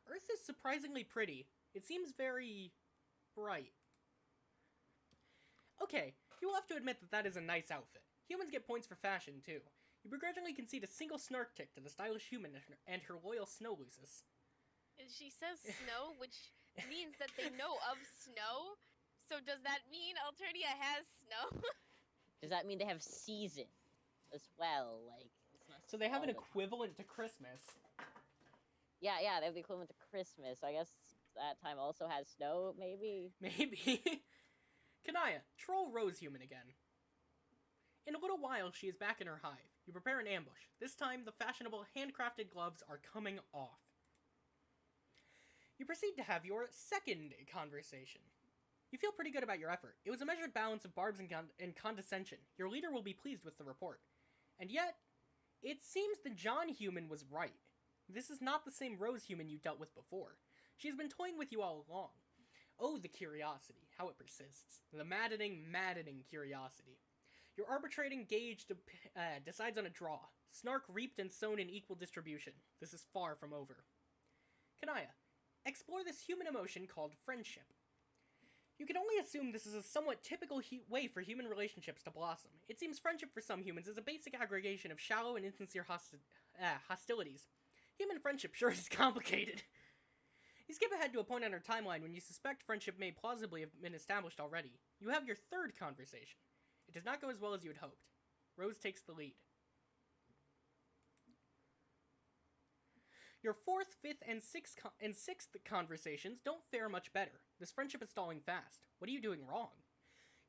Earth is surprisingly pretty. It seems very bright. Okay, you will have to admit that that is a nice outfit. Humans get points for fashion, too. You begrudgingly concede a single snark tick to the stylish human and her loyal snow lusus. She says snow, which means that they know of snow. So does that mean Alternia has snow? Does that mean they have season as well? Like, it's not So they have an all the- equivalent to Christmas. Yeah, they have the equivalent to Christmas. So I guess that time also has snow, maybe? Maybe. Kanaya, troll Rose human again. In a little while, she is back in her hive. You prepare an ambush. This time, the fashionable handcrafted gloves are coming off. You proceed to have your second conversation. You feel pretty good about your effort. It was a measured balance of barbs and condescension. Your leader will be pleased with the report. And yet, it seems the John human was right. This is not the same Rose human you dealt with before. She has been toying with you all along. Oh, the curiosity, how it persists. The maddening, maddening curiosity. Your arbitrating gauge decides on a draw. Snark reaped and sown in equal distribution. This is far from over. Kanaya, explore this human emotion called friendship. You can only assume this is a somewhat typical way for human relationships to blossom. It seems friendship for some humans is a basic aggregation of shallow and insincere hostilities. Human friendship sure is complicated. You skip ahead to a point on our timeline when you suspect friendship may plausibly have been established already. You have your third conversation. It does not go as well as you had hoped. Rose takes the lead. Your fourth, fifth, and sixth conversations don't fare much better. This friendship is stalling fast. What are you doing wrong?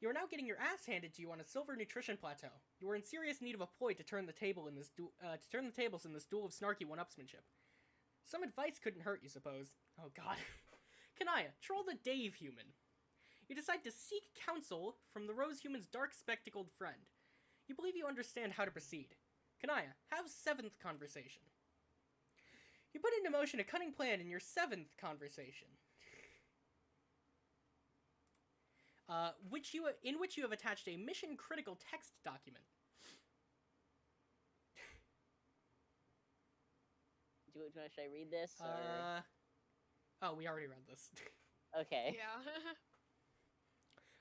You are now getting your ass handed to you on a silver nutrition plateau. You are in serious need of a ploy to turn the tables in this duel of snarky one-upsmanship. Some advice couldn't hurt, you suppose. Oh god. Kanaya, troll the Dave human. You decide to seek counsel from the Rose human's dark spectacled friend. You believe you understand how to proceed. Kanaya, have 7th conversation. You put into motion a cunning plan in your 7th conversation. In which you have attached a mission-critical text document. Should I read this? Or... Oh, we already read this. Okay. Yeah.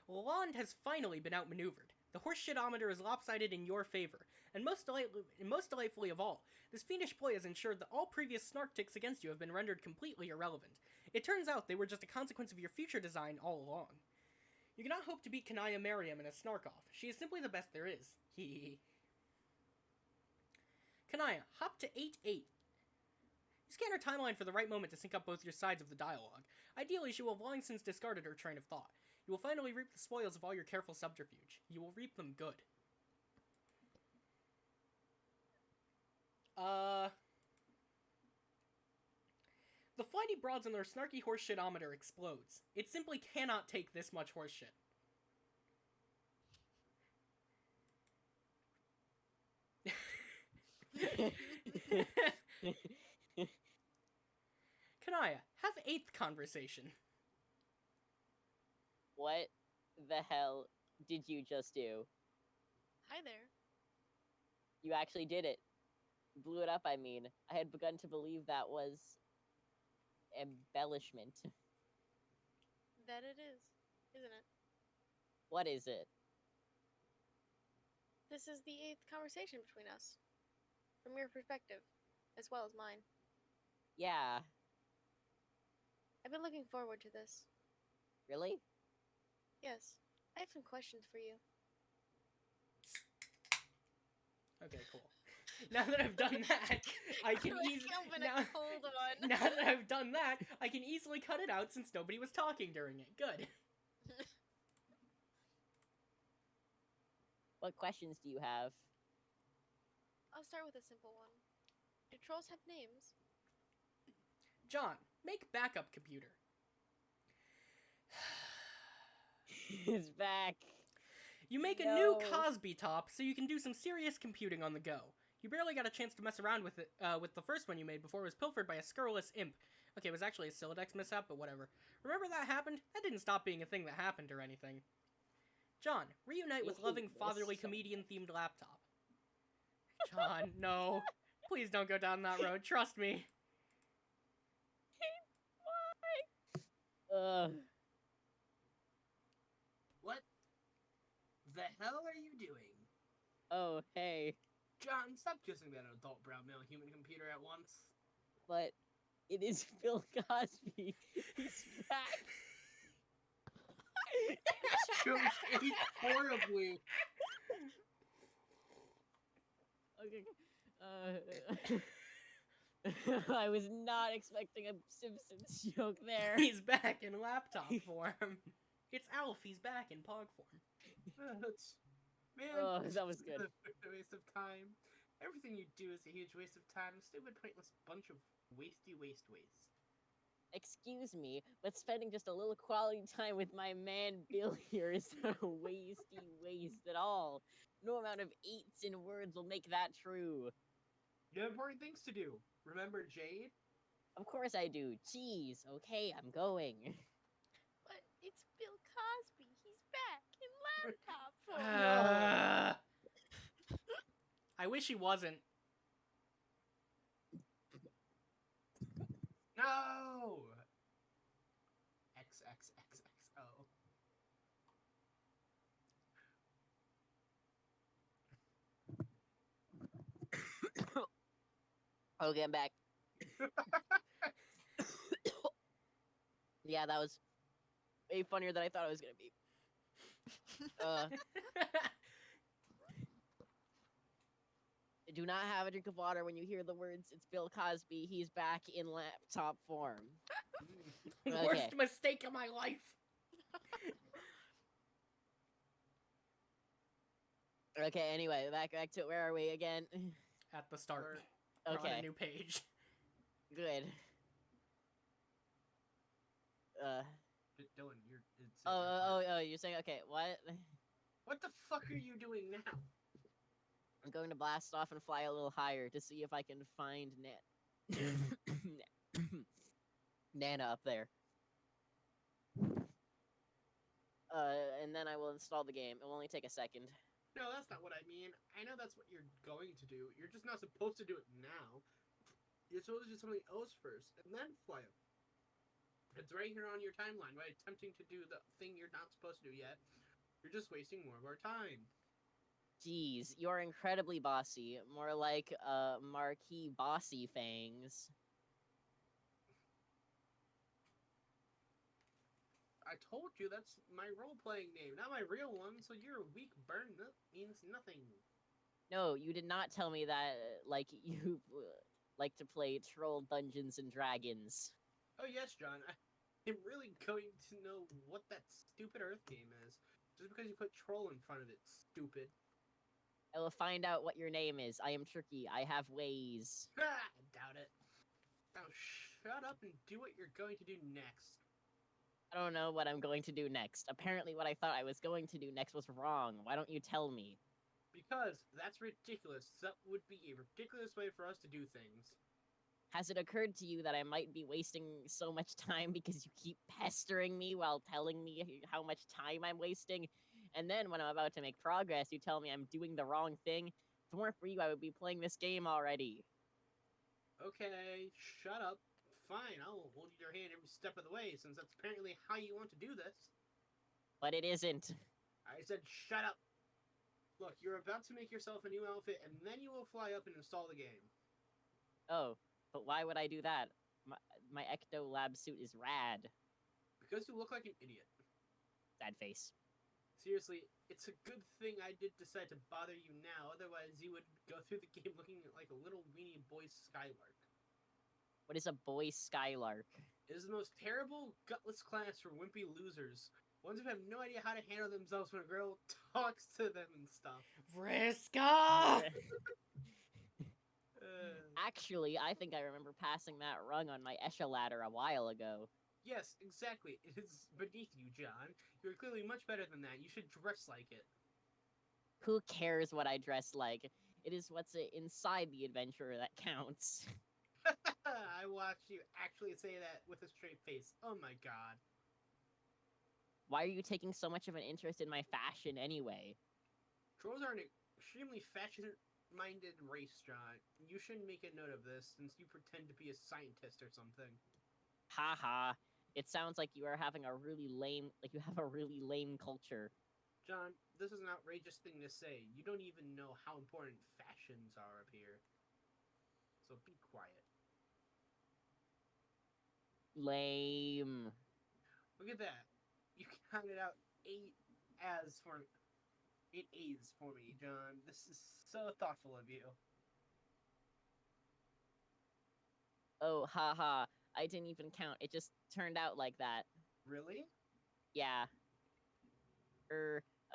Lalonde has finally been outmaneuvered. The horseshitometer is lopsided in your favor, and most delightfully of all, this fiendish ploy has ensured that all previous snark ticks against you have been rendered completely irrelevant. It turns out they were just a consequence of your future design all along. You cannot hope to beat Kanaya Merriam in a snark-off. She is simply the best there is. Hee. Kanaya, hop to 8-8. You scan her timeline for the right moment to sync up both your sides of the dialogue. Ideally, she will have long since discarded her train of thought. You will finally reap the spoils of all your careful subterfuge. You will reap them good. The flighty broads on their snarky horseshitometer explodes. It simply cannot take this much horseshit. Kanaya, have 8th conversation. What the hell did you just do? Hi there. You actually did it. Blew it up, I mean. I had begun to believe that was embellishment. That it is, isn't it? What is it? This is the 8th conversation between us. From your perspective, as well as mine. Yeah. I've been looking forward to this. Really? Yes. I have some questions for you. Okay, cool. Now that I've done that, I can easily now that I've done that, I can easily cut it out since nobody was talking during it. Good. What questions do you have? I'll start with a simple one. Do trolls have names? John, make backup computer. He's back. You make a new Cosby top so you can do some serious computing on the go. You barely got a chance to mess around with it with the first one you made before it was pilfered by a scurrilous imp. Okay, it was actually a Silodex mishap, but whatever. Remember that happened? That didn't stop being a thing that happened or anything. John, reunite with loving fatherly comedian-themed laptop. John, no. Please don't go down that road. Trust me. Why? What the hell are you doing? Oh, hey. John, stop kissing that adult brown male human computer at once. But it is Bill Cosby. He's back. He's horribly. Okay. I was not expecting a Simpsons joke there. He's back in laptop form. It's Alf, he's back in Pog form. Man, Oh, that was good. A waste of time. Everything you do is a huge waste of time. Stupid, pointless bunch of waste. Excuse me, but spending just a little quality time with my man Bill here is not a waste at all. No amount of 8s in words will make that true. You have important things to do. Remember Jade? Of course I do. Jeez, okay, I'm going. But it's Bill Cosby. He's back in laptop form. I wish he wasn't. No! XXXXO. Okay, I'm back. Yeah, that was way funnier than I thought it was gonna be. Do not have a drink of water when you hear the words, it's Bill Cosby, he's back in laptop form. Okay. Worst mistake of my life. Okay, anyway, back to where are we again? At the start. Or- We're on a Okay, new page. good. Dylan, you're. It's You're saying okay? What? What the fuck are you doing now? I'm going to blast off and fly a little higher to see if I can find Nana up there. And then I will install the game. It will only take a second. No, that's not what I mean. I know that's what you're going to do. You're just not supposed to do it now. You're supposed to do something else first, and then fly up. It's right here on your timeline. By attempting to do the thing you're not supposed to do yet, you're just wasting more of our time. Jeez, you're incredibly bossy. More like marquee bossy fangs. I told you that's my role-playing name, not my real one, so you're a weak burn. That means nothing. No, you did not tell me that. Like you like to play troll Dungeons and Dragons. Oh yes, John. I'm really going to know what that stupid Earth game is. Just because you put troll in front of it, stupid. I will find out what your name is. I am tricky. I have ways. Ah, doubt it. Now shut up and do what you're going to do next. I don't know what I'm going to do next. Apparently what I thought I was going to do next was wrong. Why don't you tell me? Because that's ridiculous. That would be a ridiculous way for us to do things. Has it occurred to you that I might be wasting so much time because you keep pestering me while telling me how much time I'm wasting? And then when I'm about to make progress, you tell me I'm doing the wrong thing? If it weren't for you, I would be playing this game already. Okay, shut up. Fine, I'll hold your hand every step of the way, since that's apparently how you want to do this. But it isn't. I said shut up. Look, you're about to make yourself a new outfit, and then you will fly up and install the game. Oh, but why would I do that? My Ecto Lab suit is rad. Because you look like an idiot. Sad face. Seriously, it's a good thing I did decide to bother you now, otherwise you would go through the game looking like a little weenie boy Skylark. What is a boy Skylark? It is the most terrible, gutless class for wimpy losers. Ones who have no idea how to handle themselves when a girl talks to them and stuff. Vriska! Actually, I think I remember passing that rung on my Esha ladder a while ago. Yes, exactly. It is beneath you, John. You're clearly much better than that. You should dress like it. Who cares what I dress like? It is what's inside the adventure that counts. I watched you actually say that with a straight face. Oh my god. Why are you taking so much of an interest in my fashion anyway? Trolls are an extremely fashion-minded race, John. You shouldn't make a note of this, since you pretend to be a scientist or something. Haha. It sounds like you are having a really lame, you have a really lame culture. John, this is an outrageous thing to say. You don't even know how important fashions are up here. So be quiet. Lame. Look at that. You counted out 8 A's for 8 A's for me, John. This is so thoughtful of you. Oh, haha. I didn't even count. It just turned out like that. Really? Yeah.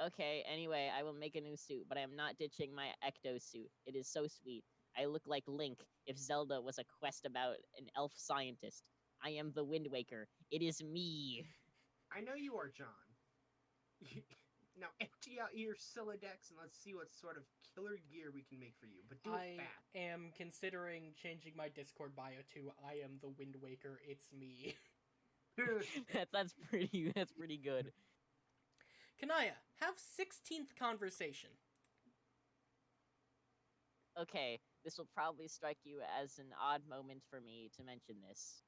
Okay, anyway, I will make a new suit, but I am not ditching my Ecto suit. It is so sweet. I look like Link if Zelda was a quest about an elf scientist. I am the Wind Waker. It is me. I know you are, John. Now empty out your Silodex and let's see what sort of killer gear we can make for you. But do it I fast. am considering changing my Discord bio to I am the Wind Waker, it's me. that's pretty good. Kanaya, have 16th conversation. Okay, this will probably strike you as an odd moment for me to mention this.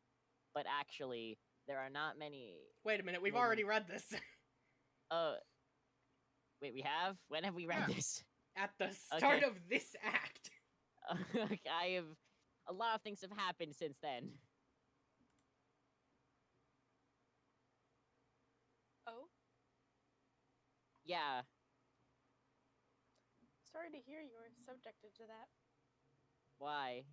But actually, there are not many... Wait a minute, we've already read this. Wait, we have? When have we read this? At the start Okay. of this act. A lot of things have happened since then. Oh, Yeah. sorry to hear you were subjected to that. Why?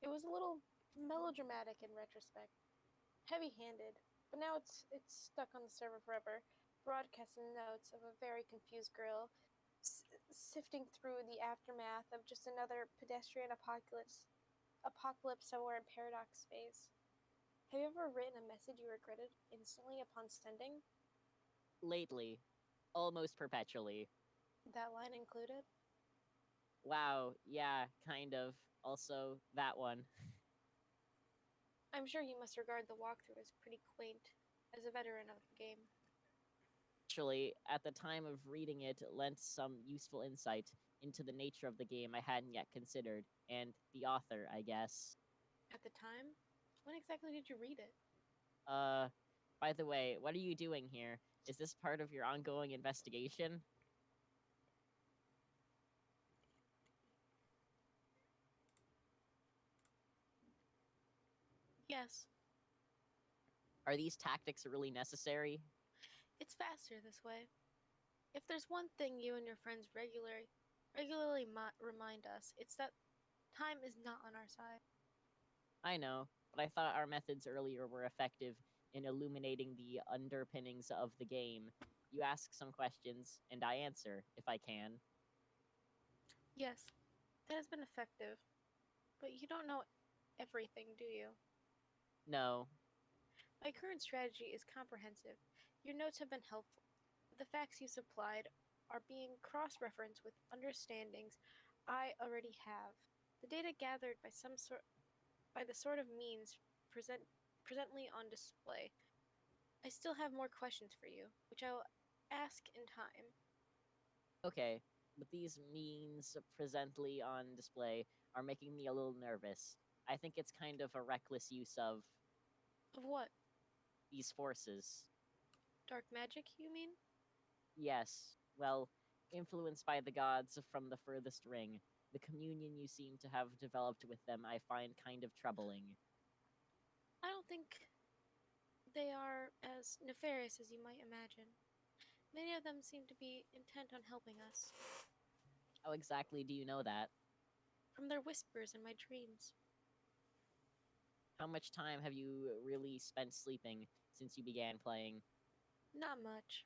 It was a little melodramatic in retrospect, heavy-handed, but now it's stuck on the server forever, broadcasting notes of a very confused girl sifting through the aftermath of just another pedestrian apocalypse somewhere in Paradox Space. Have you ever written a message you regretted instantly upon sending? Lately, almost perpetually. That line included? Wow, yeah, kind of. Also, that one. I'm sure you must regard the walkthrough as pretty quaint, as a veteran of the game. Actually, at the time of reading it, lent some useful insight into the nature of the game I hadn't yet considered, and the author, I guess. At the time? When exactly did you read it? Uh, by the way, what are you doing here? Is this part of your ongoing investigation? Yes, Are these tactics really necessary? it's faster this way. If there's one thing you and your friends regularly remind us, it's that time is not on our side. I know, but I thought our methods earlier were effective in illuminating the underpinnings of the game. You ask some questions, and I answer, if I can. Yes, that has been effective, but you don't know everything, do you? No. My current strategy is comprehensive. Your notes have been helpful. The facts you supplied are being cross referenced with understandings I already have. The data gathered by the sort of means presently on display. I still have more questions for you, which I will ask in time. Okay, but these means presently on display are making me a little nervous. I think it's kind of a reckless use of Of what? these forces. Dark magic, you mean? Yes, well, influenced by the gods from the furthest ring, the communion you seem to have developed with them I find kind of troubling. I don't think they are as nefarious as you might imagine. Many of them seem to be intent on helping us. How exactly do you know that? From their whispers in my dreams. How much time have you really spent sleeping since you began playing? Not much,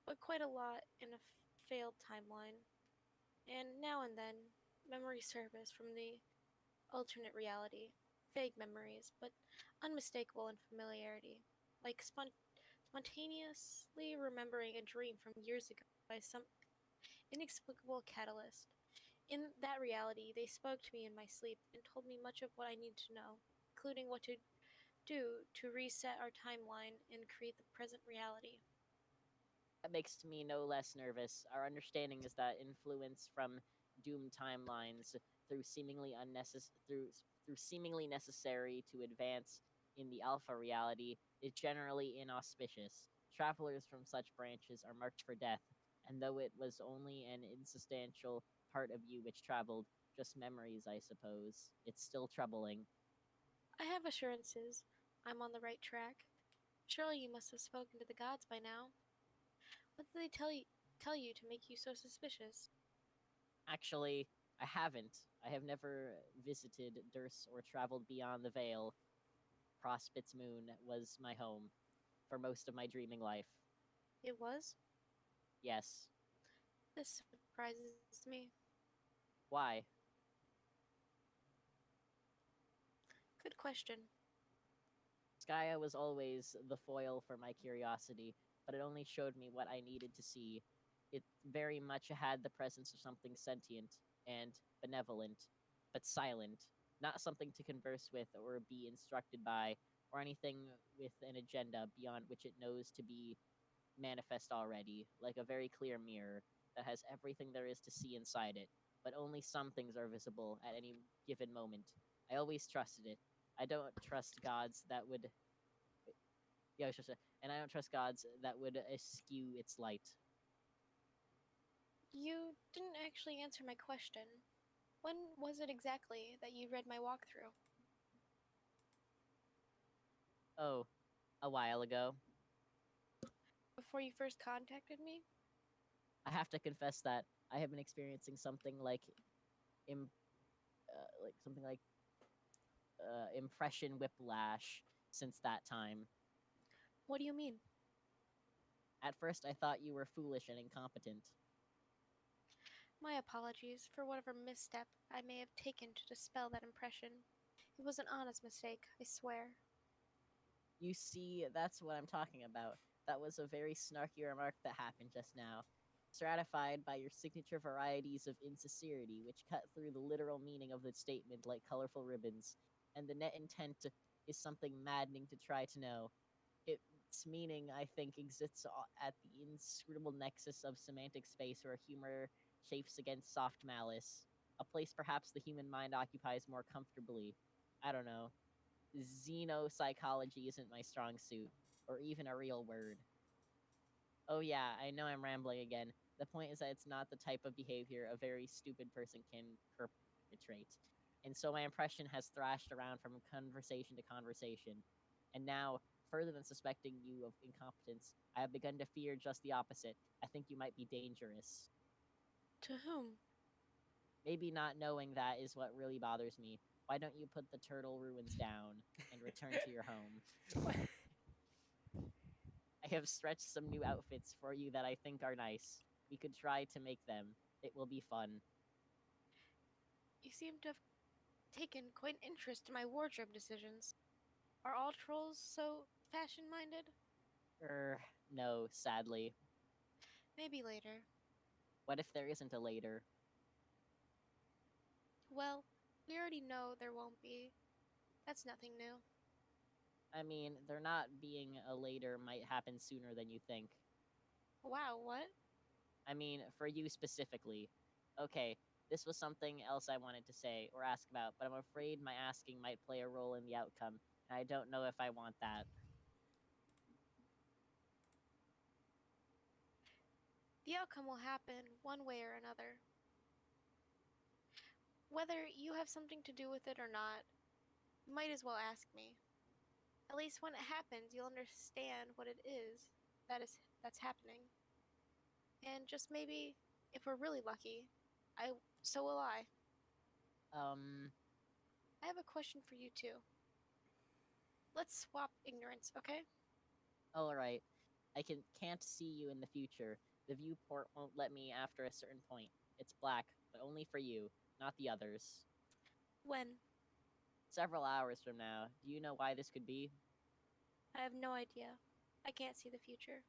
but quite a lot in a failed timeline. And now and then, memory surface from the alternate reality. Vague memories, but unmistakable in familiarity. Like spontaneously remembering a dream from years ago by some inexplicable catalyst. In that reality, they spoke to me in my sleep and told me much of what I need to know, including what to do to reset our timeline and create the present reality. That makes me no less nervous. Our understanding is that influence from doomed timelines through seemingly necessary to advance in the alpha reality is generally inauspicious. Travelers from such branches are marked for death, and though it was only an insubstantial part of you which traveled, just memories, I suppose, it's still troubling. I have assurances I'm on the right track. Surely you must have spoken to the gods by now. What did they tell you to make you so suspicious? Actually, I haven't. I have never visited Durst or traveled beyond the Veil. Prospit's Moon was my home for most of my dreaming life. It was? Yes. This surprises me. Why? Good question. Skaya was always the foil for my curiosity, but it only showed me what I needed to see. It very much had the presence of something sentient and benevolent, but silent, not something to converse with or be instructed by, or anything with an agenda beyond which it knows to be manifest already, like a very clear mirror that has everything there is to see inside it, but only some things are visible at any given moment. I always trusted it. I don't trust gods that would. Yeah, I was just and I don't trust gods that would eschew its light. You didn't actually answer my question. When was it exactly that you read my walkthrough? Oh, a while ago. Before you first contacted me? I have to confess that I have been experiencing something like, Im- something like impression whiplash since that time. What do you mean? At first, I thought you were foolish and incompetent. My apologies for whatever misstep I may have taken to dispel that impression. It was an honest mistake, I swear. You see, that's what I'm talking about. That was a very snarky remark that happened just now, stratified by your signature varieties of insincerity, which cut through the literal meaning of the statement like colorful ribbons. And the net intent is something maddening to try to know. Its meaning, I think, exists at the inscrutable nexus of semantic space where humor chafes against soft malice, a place perhaps the human mind occupies more comfortably. I don't know. Xenopsychology isn't my strong suit, or even a real word. Oh, yeah, I know I'm rambling again. The point is that it's not the type of behavior a very stupid person can perpetrate. And so my impression has thrashed around from conversation to conversation. And now, further than suspecting you of incompetence, I have begun to fear just the opposite. I think you might be dangerous. To whom? Maybe not knowing that is what really bothers me. Why don't you put the turtle ruins down and return to your home? I have stretched some new outfits for you that I think are nice. We could try to make them. It will be fun. You seem to have taken quite an interest in my wardrobe decisions. Are all trolls so fashion minded? No, sadly. Maybe later. What if there isn't a later? Well, we already know there won't be. That's nothing new. I mean, there not being a later might happen sooner than you think. Wow, what? I mean, for you specifically. Okay, this was something else I wanted to say or ask about, but I'm afraid my asking might play a role in the outcome, and I don't know if I want that. The outcome will happen one way or another. Whether you have something to do with it or not, you might as well ask me. At least when it happens, you'll understand what it is that's happening. And just maybe, if we're really lucky, so will I. Um, I have a question for you too. Let's swap ignorance, okay? alright. Can't see you in the future. The viewport won't let me after a certain point. It's black, but only for you, not the others. When? Several hours from now. Do you know why this could be? I have no idea. I can't see the future.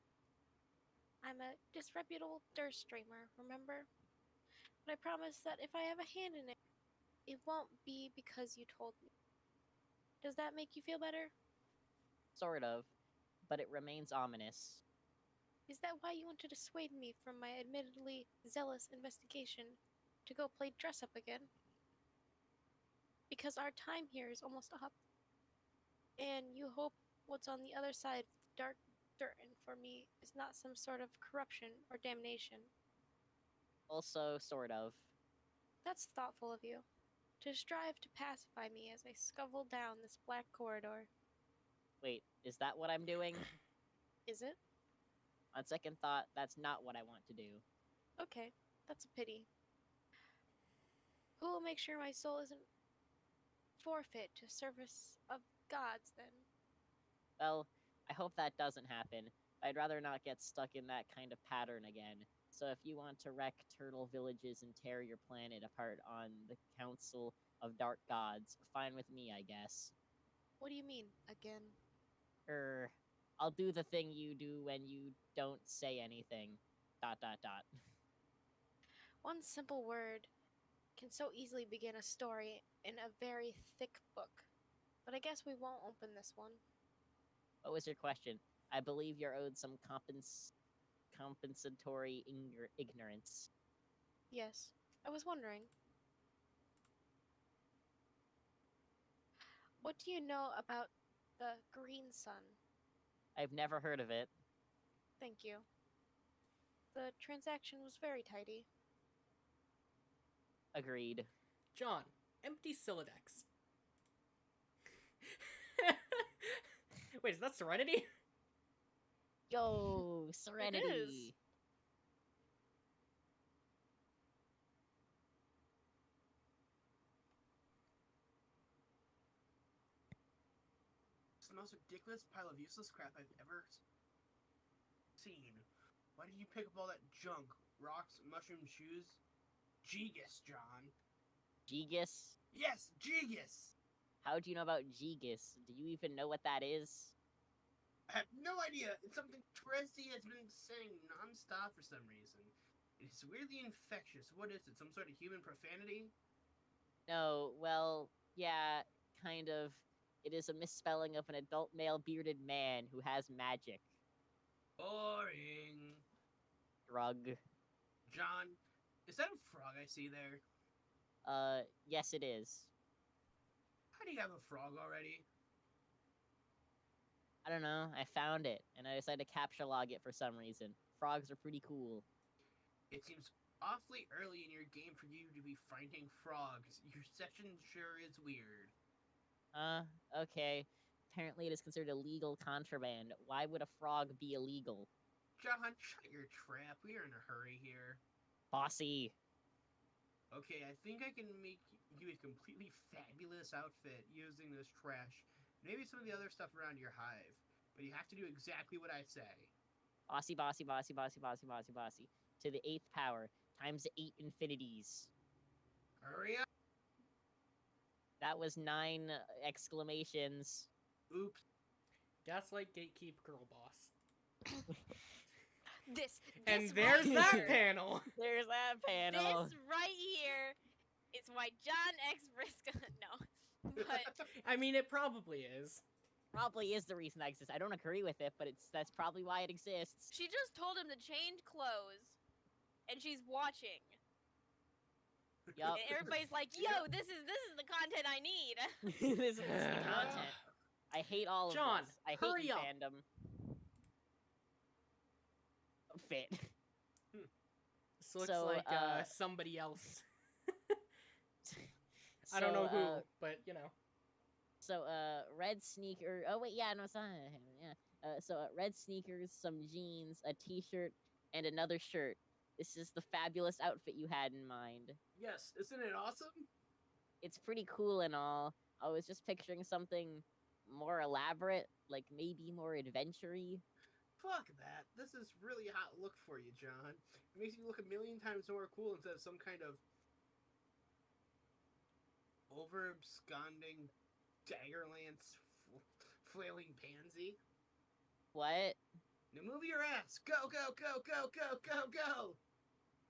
I'm a disreputable thirst streamer, remember? But I promise that if I have a hand in it, it won't be because you told me. Does that make you feel better? Sort of, but it remains ominous. Is that why you want to dissuade me from my admittedly zealous investigation to go play dress up again? Because our time here is almost up. And you hope what's on the other side of the dark curtain for me is not some sort of corruption or damnation. Also, sort of. That's thoughtful of you. To strive to pacify me as I scuffle down this black corridor. Wait, is that what I'm doing? Is it? On second thought, that's not what I want to do. Okay, that's a pity. Who will make sure my soul isn't forfeit to service of gods then? Well, I hope that doesn't happen. I'd rather not get stuck in that kind of pattern again. So if you want to wreck turtle villages and tear your planet apart on the Council of Dark Gods, fine with me, I guess. What do you mean, again? I'll do the thing you do when you don't say anything. ... One simple word can so easily begin a story in a very thick book. But I guess we won't open this one. What was your question? I believe you're owed some compensatory ignorance. Yes, I was wondering. What do you know about the green sun? I've never heard of it. Thank you. The transaction was very tidy. Agreed. John, empty Sylladex. Wait, is that Serenity? Yo, Serenity! It's the most ridiculous pile of useless crap I've ever seen. Why did you pick up all that junk? Rocks, mushroom shoes? Gigas, John. Gigas? Yes, Gigas! How do you know about Gigas? Do you even know what that is? I have no idea. It's something Trezzy has been saying nonstop for some reason. It's weirdly infectious. What is it? Some sort of human profanity? No, well, yeah, kind of. It is a misspelling of an adult male bearded man who has magic. Boring. Drug. John, is that a frog I see there? Yes it is. How do you have a frog already? I don't know, I found it, and I decided to capture log it for some reason. Frogs are pretty cool. It seems awfully early in your game for you to be finding frogs. Your session sure is weird. Okay. Apparently it is considered illegal contraband. Why would a frog be illegal? John, shut your trap. We are in a hurry here. Bossy. Okay, I think I can make you a completely fabulous outfit using this trash. Maybe some of the other stuff around your hive. But you have to do exactly what I say. Bossy, bossy, bossy, bossy, bossy, bossy, bossy. To the 8th power, times 8 infinities. Hurry up! That was 9 exclamations. Oops. Gaslight Gatekeep Girl Boss. This And right there's that here, panel. There's that panel. This right here is why John X Briscoe. No, but I mean, it probably is. Probably is the reason that exists. I don't agree with it, but that's probably why it exists. she just told him to change clothes, and she's watching. Yup. And everybody's like, "Yo, this is the content I need." This is the content. I hate all of John, this. I hate hurry you, up. fandom. Fit. This looks So, like somebody else. I don't So, know who, but you know. So, red sneaker. Oh wait, yeah, no, it's not him. Yeah. Red sneakers, some jeans, a t-shirt, and another shirt. This is the fabulous outfit you had in mind. Yes, isn't it awesome? It's pretty cool and all. I was just picturing something more elaborate, like maybe more adventure-y. Fuck that. This is really hot look for you, John. It makes you look a million times more cool instead of some kind of over-absconding Daggerlance flailing pansy. What? Now move your ass! Go, go, go, go, go, go, go!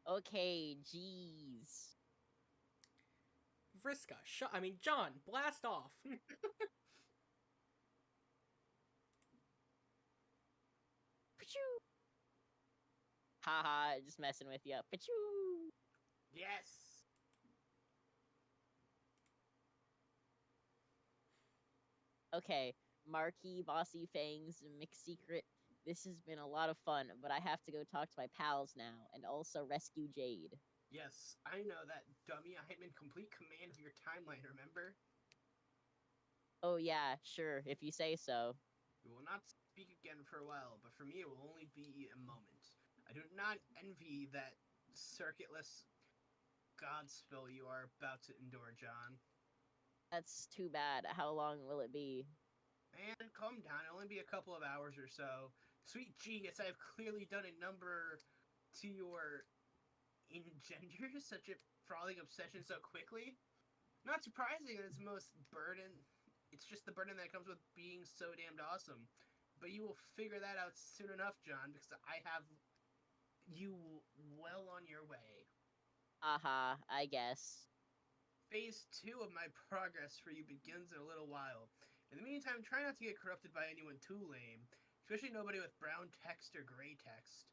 Okay, jeez. Vriska, John, blast off. Pachoo! Haha, just messing with you. Pachoo! Yes! Okay, Marquee, Bossy, Fangs, Mixed Secret. This has been a lot of fun, but I have to go talk to my pals now, and also rescue Jade. Yes, I know that, dummy. I am in complete command of your timeline, remember? Oh yeah, sure, if you say so. We will not speak again for a while, but for me it will only be a moment. I do not envy that circuitless godspell you are about to endure, John. That's too bad. How long will it be? Man, calm down. It'll only be a couple of hours or so. Sweet Gigas, I have clearly done a number to your engender such a frothing obsession so quickly. Not surprising that it's most burden. It's just the burden that comes with being so damned awesome. But you will figure that out soon enough, John, because I have you well on your way. Aha, I guess. Phase 2 of my progress for you begins in a little while. In the meantime, try not to get corrupted by anyone too lame, especially nobody with brown text or gray text,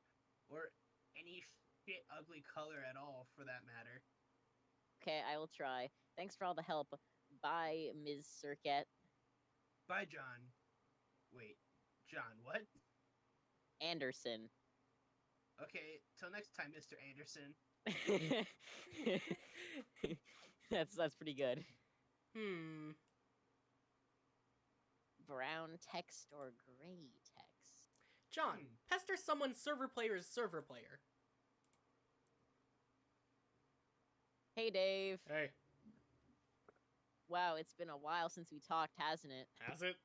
or any shit ugly color at all, for that matter. Okay, I will try. Thanks for all the help. Bye, Ms. Circuit. Bye, John. Wait, John, what? Anderson. Okay, till next time, Mr. Anderson. That's pretty good. Brown text or gray text? John, pester someone's server player's server player. Hey, Dave. Hey. Wow, it's been a while since we talked, hasn't it? Has it?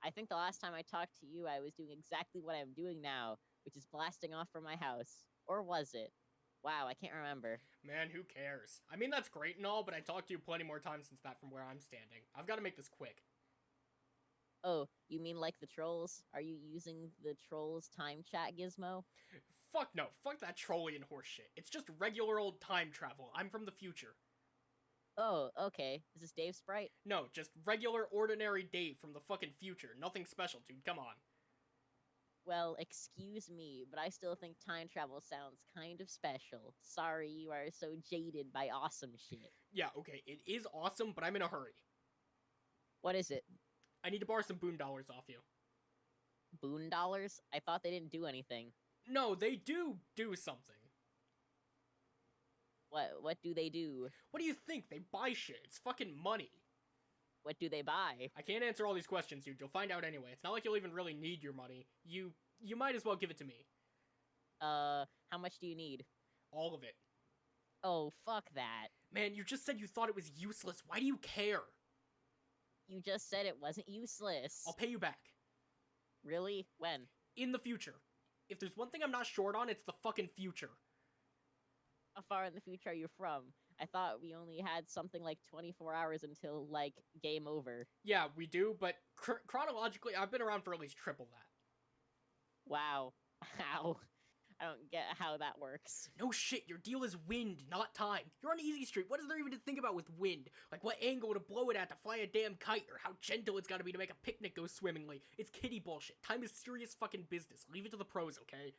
I think the last time I talked to you, I was doing exactly what I'm doing now, which is blasting off from my house. Or was it? Wow, I can't remember. Man, who cares? I mean, that's great and all, but I talked to you plenty more times since that from where I'm standing. I've got to make this quick. Oh, you mean like the trolls? Are you using the trolls time chat gizmo? Fuck no, fuck that trollian horseshit. It's just regular old time travel. I'm from the future. Oh, okay. Is this Dave Sprite? No, just regular ordinary Dave from the fucking future. Nothing special, dude. Come on. Well, excuse me, but I still think time travel sounds kind of special. Sorry you are so jaded by awesome shit. Yeah, okay, it is awesome, but I'm in a hurry. What is it? I need to borrow some boon dollars off you. Boon dollars? I thought they didn't do anything. No, they do something. What do they do? What do you think? They buy shit. It's fucking money. What do they buy? I can't answer all these questions, dude. You'll find out anyway. It's not like you'll even really need your money. You might as well give it to me. How much do you need? All of it. Oh, fuck that. Man, you just said you thought it was useless. Why do you care? You just said it wasn't useless. I'll pay you back. Really? When? In the future. If there's one thing I'm not short on, it's the fucking future. How far in the future are you from? I thought we only had something like 24 hours until, like, game over. Yeah, we do, but chronologically, I've been around for at least triple that. Wow. How? I don't get how that works. No shit, your deal is wind, not time. You're on Easy Street. What is there even to think about with wind? Like what angle to blow it at to fly a damn kite, or how gentle it's gotta be to make a picnic go swimmingly. It's kiddie bullshit. Time is serious fucking business. Leave it to the pros, okay?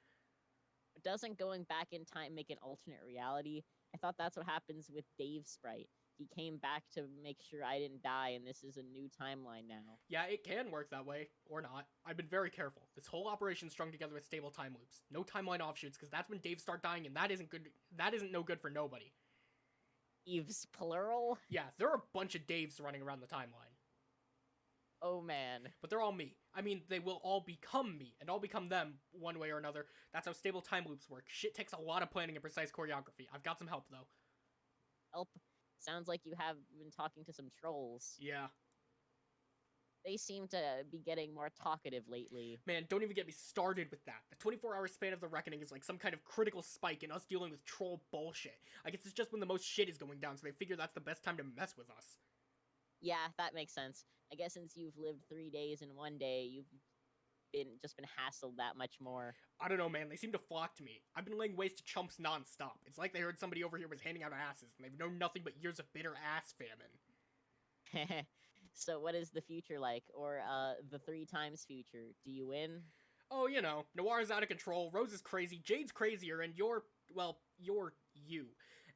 Doesn't going back in time make an alternate reality? I thought that's what happens with Dave Sprite. He came back to make sure I didn't die, and this is a new timeline now. Yeah, it can work that way, or not. I've been very careful. This whole operation's strung together with stable time loops. No timeline offshoots, because that's when Daves start dying, and that isn't good. That isn't no good for nobody. Eves plural? Yeah, there are a bunch of Daves running around the timeline. Oh man. But they're all me. I mean, they will all become me, and I'll become them one way or another. That's how stable time loops work. Shit takes a lot of planning and precise choreography. I've got some help, though. Help? Sounds like you have been talking to some trolls. Yeah. They seem to be getting more talkative lately. Man, don't even get me started with that. The 24-hour span of the reckoning is like some kind of critical spike in us dealing with troll bullshit. I guess it's just when the most shit is going down, so they figure that's the best time to mess with us. Yeah, that makes sense. I guess since you've lived 3 days in one day, you've just been hassled that much more. I don't know, man. They seem to flock to me. I've been laying waste to chumps nonstop. It's like they heard somebody over here was handing out asses, and they've known nothing but years of bitter ass famine. So what is the future like? Or, the 3 times future? Do you win? Oh, you know, Noir's out of control, Rose is crazy, Jade's crazier, and you're you.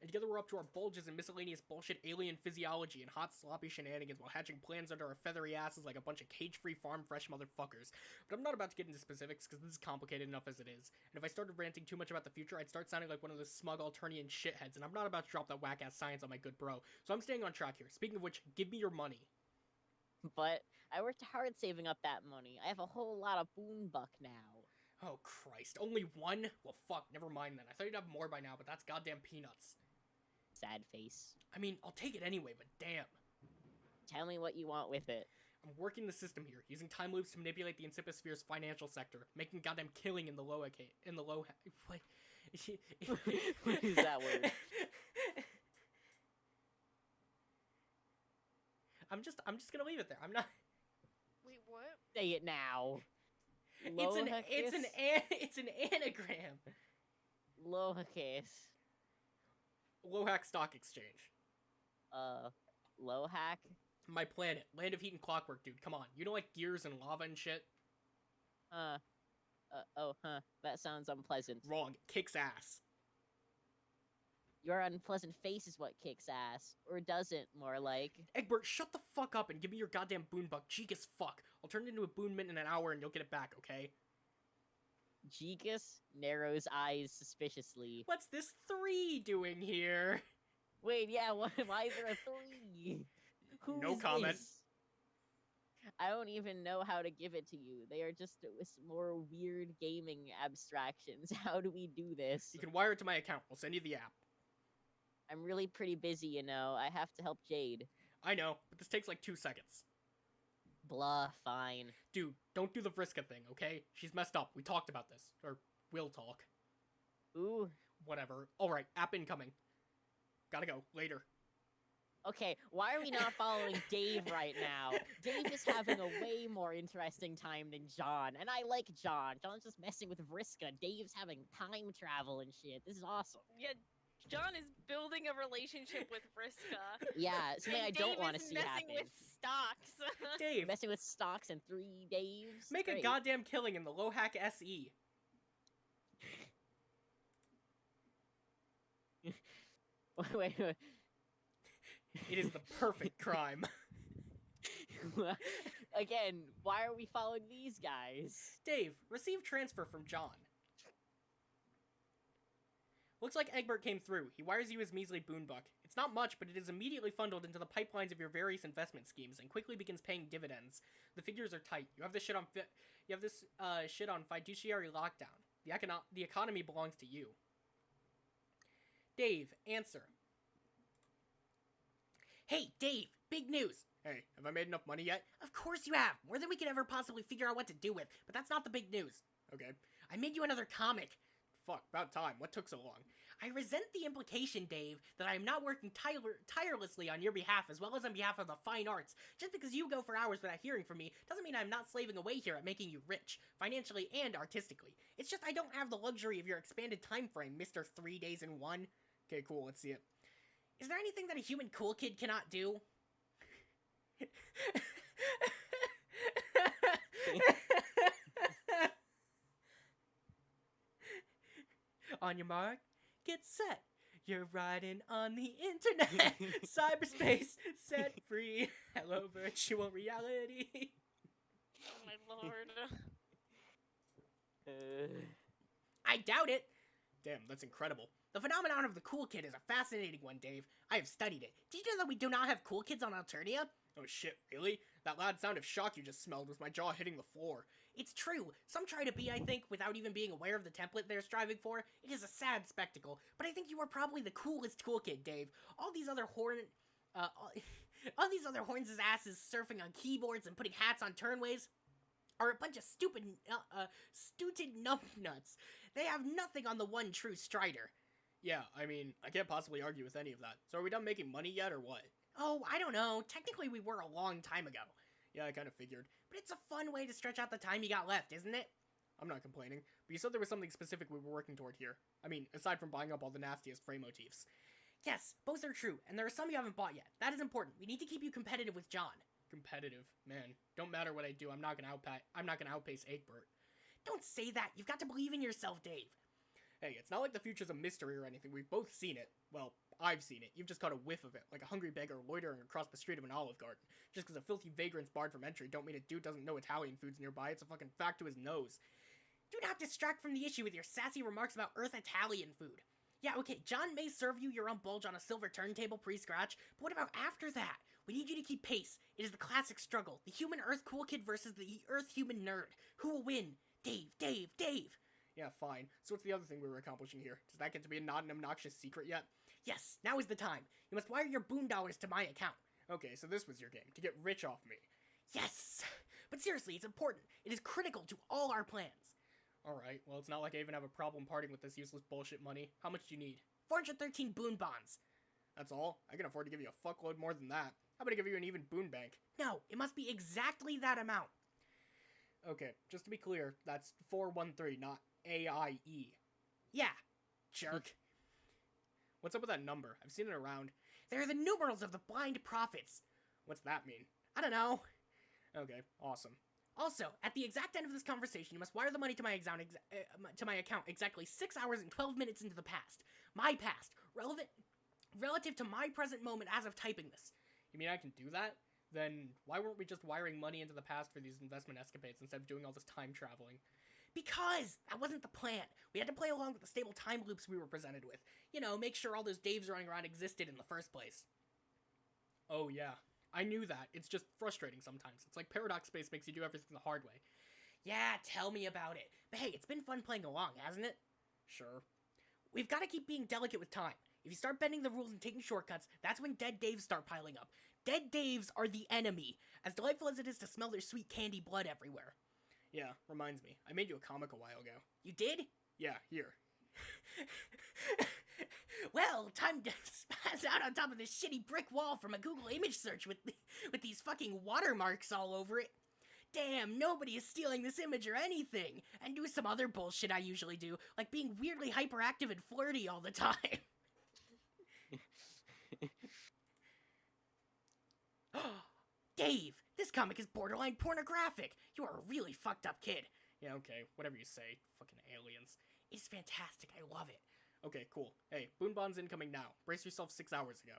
And together we're up to our bulges and miscellaneous bullshit alien physiology and hot sloppy shenanigans while hatching plans under our feathery asses like a bunch of cage-free farm-fresh motherfuckers. But I'm not about to get into specifics because this is complicated enough as it is. And if I started ranting too much about the future, I'd start sounding like one of those smug Alternian shitheads, and I'm not about to drop that whack-ass science on my good bro. So I'm staying on track here. Speaking of which, give me your money. But I worked hard saving up that money. I have a whole lot of boon buck now. Oh, Christ. Only one? Well, fuck. Never mind then. I thought you'd have more by now, but that's goddamn peanuts. Sad face. I mean, I'll take it anyway, but damn. Tell me what you want with it. I'm working the system here, using time loops to manipulate the Insipisphere's financial sector, making goddamn killing in the what? What is that word? I'm just gonna leave it there. I'm not. Wait, what? Say it now. It's an anagram. Lohakis. Lohak Stock Exchange. Lohak? My planet, land of heat and clockwork, dude. Come on, you know like gears and lava and shit. That sounds unpleasant. Wrong. It kicks ass. Your unpleasant face is what kicks ass. Or doesn't, more like. Egbert, shut the fuck up and give me your goddamn boon buck. Cheek as fuck. I'll turn it into a boon mint in an hour and you'll get it back, okay? Jeekus narrows eyes suspiciously. What's this 3 doing here? Wait, yeah, why is there a 3? Who No is comment. this? I don't even know how to give it to you. They are just more weird gaming abstractions. How do we do this? You can wire it to my account. We'll send you the app. I'm really pretty busy, you know. I have to help Jade. I know, but this takes like 2 seconds. Blah, fine. Dude, don't do the Vriska thing, okay? She's messed up. We talked about this. Or will talk. Ooh. whatever. Alright, app incoming. Gotta go. Later. Okay, why are we not following Dave right now? Dave is having a way more interesting time than John, and I like John. John's just messing with Vriska. Dave's having time travel and shit. This is awesome. Yeah, John is building a relationship with Vriska. Yeah, something I And don't Dave want to is see messing happen. with stocks. Dave, Messing with stocks and 3 Daves. make a Great. goddamn killing in the Lohack SE. Wait. It is the perfect crime. Again, why are we following these guys? Dave, receive transfer from John. Looks like Egbert came through. He wires you his measly boonbuck. It's not much, but it is immediately funneled into the pipelines of your various investment schemes and quickly begins paying dividends. The figures are tight. You have this shit on fiduciary lockdown. The economy belongs to you. Dave, answer. Hey, Dave, big news. Hey, have I made enough money yet? Of course you have. More than we could ever possibly figure out what to do with, but that's not the big news. Okay. I made you another comic. Fuck, about time. What took so long? I resent the implication, Dave, that I am not working tirelessly on your behalf as well as on behalf of the fine arts. Just because you go for hours without hearing from me doesn't mean I'm not slaving away here at making you rich, financially and artistically. It's just I don't have the luxury of your expanded time frame, Mr. 3 days in 1. Okay, cool, let's see it. Is there anything that a human cool kid cannot do? On your mark, get set. You're riding on the internet. Cyberspace set free. Hello, virtual reality. Oh my lord. I doubt it. Damn, that's incredible. The phenomenon of the cool kid is a fascinating one, Dave. I have studied it. Did you know that we do not have cool kids on Alternia? Oh shit, really? That loud sound of shock you just smelled was my jaw hitting the floor. It's true. Some try to be, I think, without even being aware of the template they're striving for. It is a sad spectacle, but I think you are probably the coolest cool kid, Dave. All these other horns' asses surfing on keyboards and putting hats on turnways are a bunch of stupid numbnuts. They have nothing on the one true Strider. Yeah, I mean, I can't possibly argue with any of that. So are we done making money yet, or what? Oh, I don't know. Technically, we were a long time ago. Yeah, I kind of figured. But it's a fun way to stretch out the time you got left, isn't it? I'm not complaining, but you said there was something specific we were working toward here. I mean, aside from buying up all the nastiest frame motifs. Yes, both are true, and there are some you haven't bought yet. That is important. We need to keep you competitive with John. Competitive? Man, don't matter what I do, I'm not gonna outpace Egbert. Don't say that. You've got to believe in yourself, Dave. Hey, it's not like the future's a mystery or anything. We've both seen it. Well, I've seen it. You've just caught a whiff of it, like a hungry beggar loitering across the street of an Olive Garden. Just because a filthy vagrant's barred from entry don't mean a dude doesn't know Italian food's nearby. It's a fucking fact to his nose. Do not distract from the issue with your sassy remarks about Earth Italian food. Yeah, okay, John may serve you your own bulge on a silver turntable pre-scratch, but what about after that? We need you to keep pace. It is the classic struggle. The human Earth cool kid versus the Earth human nerd. Who will win? Dave, Dave, Dave! Yeah, fine. So what's the other thing we were accomplishing here? Does that get to be not an obnoxious secret yet? Yes, now is the time. You must wire your boon dollars to my account. Okay, so this was your game, to get rich off me. Yes! But seriously, it's important. It is critical to all our plans. Alright, well, it's not like I even have a problem parting with this useless bullshit money. How much do you need? 413 boon bonds. That's all? I can afford to give you a fuckload more than that. How about I give you an even boon bank? No, it must be exactly that amount. Okay, just to be clear, that's 413, not AIE. Yeah, jerk. What's up with that number? I've seen it around. They're the numerals of the blind prophets. What's that mean? I don't know. Okay, awesome. Also, at the exact end of this conversation, you must wire the money to my account exactly 6 hours and 12 minutes into the past. My past, relative to my present moment as of typing this. You mean I can do that? Then why weren't we just wiring money into the past for these investment escapades instead of doing all this time traveling? Because that wasn't the plan. We had to play along with the stable time loops we were presented with. You know, make sure all those Daves running around existed in the first place. Oh yeah, I knew that. It's just frustrating sometimes. It's like Paradox Space makes you do everything the hard way. Yeah, tell me about it. But hey, it's been fun playing along, hasn't it? Sure. We've got to keep being delicate with time. If you start bending the rules and taking shortcuts, that's when dead Daves start piling up. Dead Daves are the enemy, as delightful as it is to smell their sweet candy blood everywhere. Yeah, reminds me. I made you a comic a while ago. You did? Yeah, here. Well, time to spaz out on top of this shitty brick wall from a Google image search with these fucking watermarks all over it. Damn, nobody is stealing this image or anything. And do some other bullshit I usually do, like being weirdly hyperactive and flirty all the time. Dave, this comic is borderline pornographic. You are a really fucked up kid. Yeah, okay, whatever you say. Fucking aliens. It's fantastic. I love it. Okay, cool. Hey, Boonbon's incoming now. Brace yourself 6 hours ago.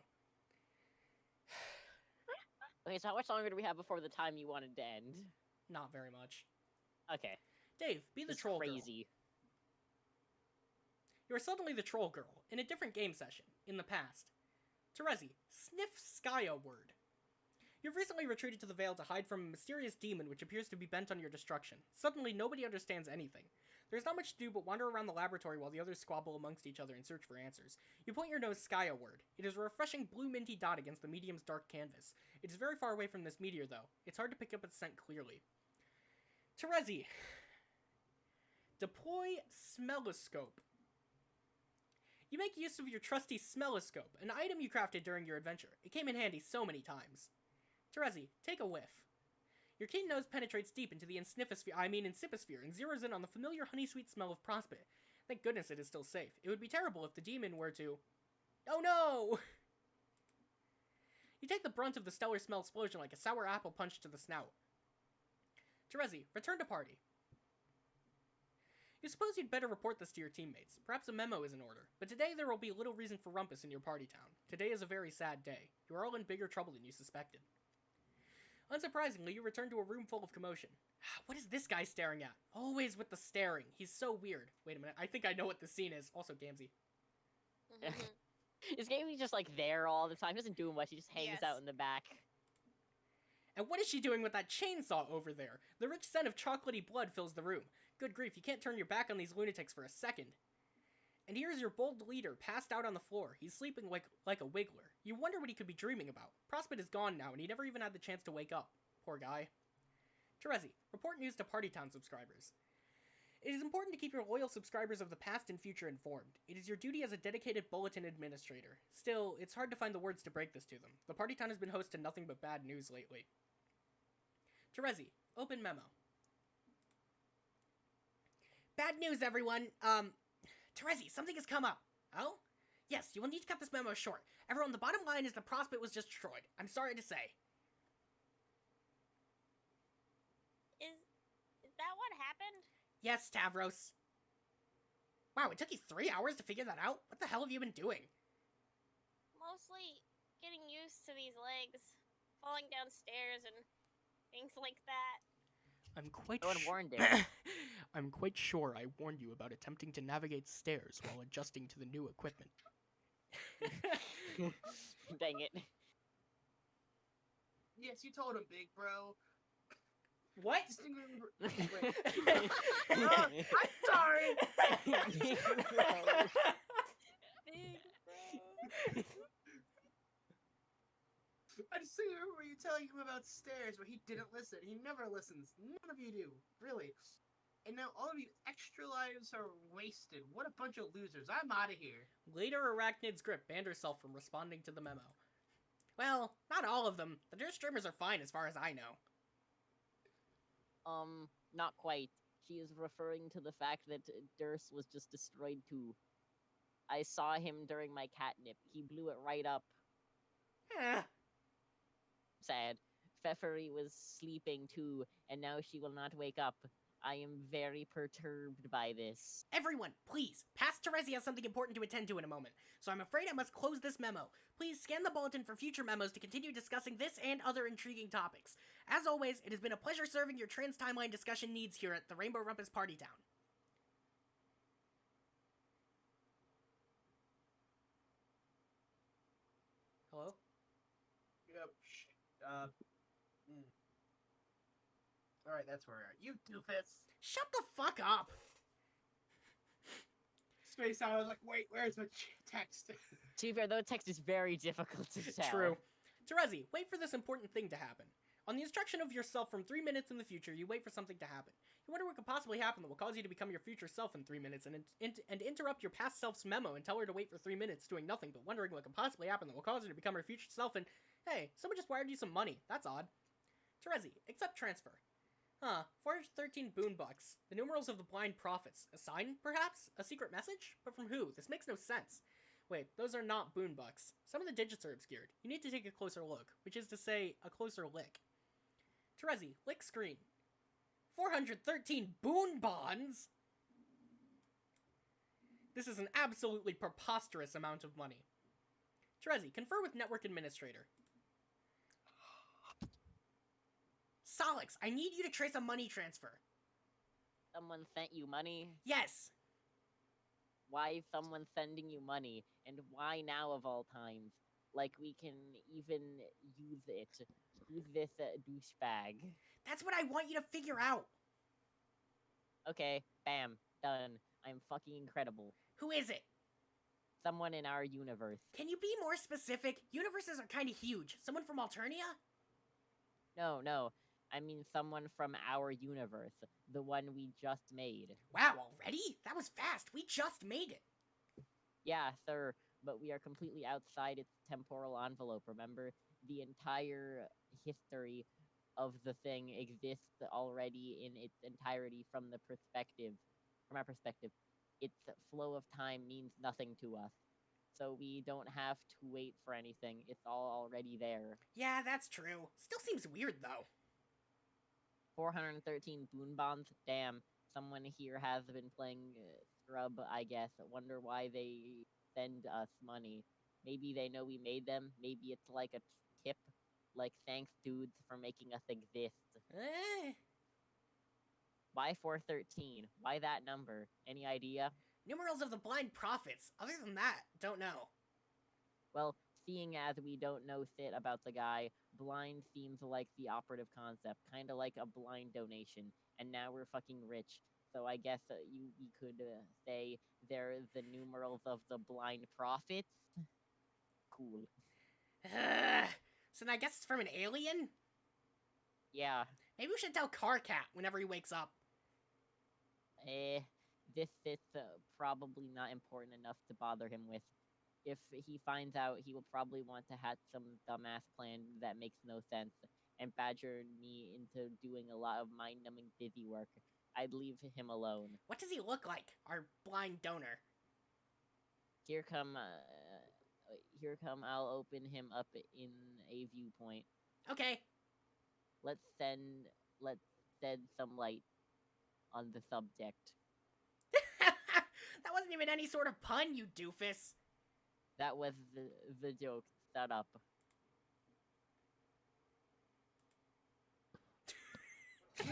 Okay, so how much longer do we have before the time you wanted to end? Not very much. Okay. Dave, be the This is troll girl. crazy. You are suddenly the troll girl, in a different game session, in the past. Terezi, sniff Skya word. You've recently retreated to the Vale to hide from a mysterious demon which appears to be bent on your destruction. Suddenly, nobody understands anything. There's not much to do but wander around the laboratory while the others squabble amongst each other and search for answers. You point your nose Skya word. It is a refreshing blue minty dot against the medium's dark canvas. It is very far away from this meteor, though. It's hard to pick up its scent clearly. Terezi, deploy Smelloscope. You make use of your trusty Smelloscope, an item you crafted during your adventure. It came in handy so many times. Terezi, take a whiff. Your keen nose penetrates deep into the insiposphere and zeroes in on the familiar honey-sweet smell of Prospit. Thank goodness it is still safe. It would be terrible if the demon were to... Oh no! You take the brunt of the stellar smell explosion like a sour apple punched to the snout. Terezi, return to party. You suppose you'd better report this to your teammates. Perhaps a memo is in order. But today there will be little reason for rumpus in your party town. Today is a very sad day. You are all in bigger trouble than you suspected. Unsurprisingly, you return to a room full of commotion. What is this guy staring at? Always with the staring. He's so weird. Wait a minute, I think I know what the scene is. Also, Gamzee. Is Gamey just like there all the time? He doesn't do much. He just hangs Yes. out in the back. And what is she doing with that chainsaw over there? The rich scent of chocolatey blood fills the room. Good grief, you can't turn your back on these lunatics for a second. And here's your bold leader, passed out on the floor. He's sleeping like a wiggler. You wonder what he could be dreaming about. Prospit is gone now, and he never even had the chance to wake up. Poor guy. Terezi, report news to Partytown subscribers. It is important to keep your loyal subscribers of the past and future informed. It is your duty as a dedicated bulletin administrator. Still, it's hard to find the words to break this to them. The Partytown has been host to nothing but bad news lately. Terezi, open memo. Bad news, everyone. Terezi, something has come up. Oh? Yes, you will need to cut this memo short. Everyone, the bottom line is the Prospit was just destroyed. I'm sorry to say. Is that what happened? Yes, Tavros. Wow, it took you 3 hours to figure that out? What the hell have you been doing? Mostly getting used to these legs, falling downstairs and things like that. I'm quite No one warned him. I'm quite sure I warned you about attempting to navigate stairs while adjusting to the new equipment. Dang it. Yes, you told him, big bro. What? Wait. I'm sorry. Big bro. I just remember you telling him about stairs, but he didn't listen. He never listens. None of you do, really. And now all of you extra lives are wasted. What a bunch of losers. I'm out of here. Later, Arachnid's grip banned herself from responding to the memo. Well, not all of them. The Durst streamers are fine as far as I know. Not quite. She is referring to the fact that Durst was just destroyed too. I saw him during my catnip. He blew it right up. Sad. Pfeffery was sleeping too, and now she will not wake up. I am very perturbed by this. Everyone, please, Past Terezi has something important to attend to in a moment, so I'm afraid I must close this memo. Please scan the bulletin for future memos to continue discussing this and other intriguing topics. As always, it has been a pleasure serving your trans-timeline discussion needs here at the Rainbow Rumpus Party Town. Hello? Yep. Alright, that's where we are. You doofus. Shut the fuck up! Space out. I was like, wait, where's my text? To be fair, though, text is very difficult to tell. True. Terezi, wait for this important thing to happen. On the instruction of yourself from 3 minutes in the future, you wait for something to happen. You wonder what could possibly happen that will cause you to become your future self in 3 minutes and interrupt your past self's memo and tell her to wait for 3 minutes doing nothing but wondering what could possibly happen that will cause her to become her future self and, hey, someone just wired you some money. That's odd. Terezi, accept transfer. 413 boon bucks. The numerals of the blind prophets. A sign, perhaps? A secret message? But from who? This makes no sense. Wait, those are not boon bucks. Some of the digits are obscured. You need to take a closer look, which is to say, a closer lick. Terezi, lick screen. 413 boon bonds? This is an absolutely preposterous amount of money. Terezi, confer with network administrator. Solix, I need you to trace a money transfer. Someone sent you money? Yes. Why is someone sending you money? And why now of all times? Like we can even use it. Who's this douchebag? That's what I want you to figure out. Okay, bam, done. I'm fucking incredible. Who is it? Someone in our universe. Can you be more specific? Universes are kind of huge. Someone from Alternia? No. I mean someone from our universe. The one we just made. Wow, already? That was fast. We just made it. Yeah, sir, but we are completely outside its temporal envelope, remember? The entire history of the thing exists already in its entirety from our perspective. Its flow of time means nothing to us. So we don't have to wait for anything. It's all already there. Yeah, that's true. Still seems weird, though. 413 boon bonds? Damn, someone here has been playing Scrub, I guess. Wonder why they send us money. Maybe they know we made them. Maybe it's like a tip. Like, thanks, dudes, for making us exist. Why 413? Why that number? Any idea? Numerals of the blind prophets. Other than that, don't know. Well, seeing as we don't know shit about the guy, blind seems like the operative concept. Kind of like a blind donation. And now we're fucking rich. So I guess we could say they're the numerals of the blind prophets? Cool. So I guess it's from an alien? Yeah. Maybe we should tell Carcat whenever he wakes up. This is probably not important enough to bother him with. If he finds out, he will probably want to hatch some dumbass plan that makes no sense and badger me into doing a lot of mind-numbing busy work. I'd leave him alone. What does he look like, our blind donor? Here come, I'll open him up in a viewpoint. Okay. Let's shed some light on the subject. That wasn't even any sort of pun, you doofus. That was the joke. Shut up. It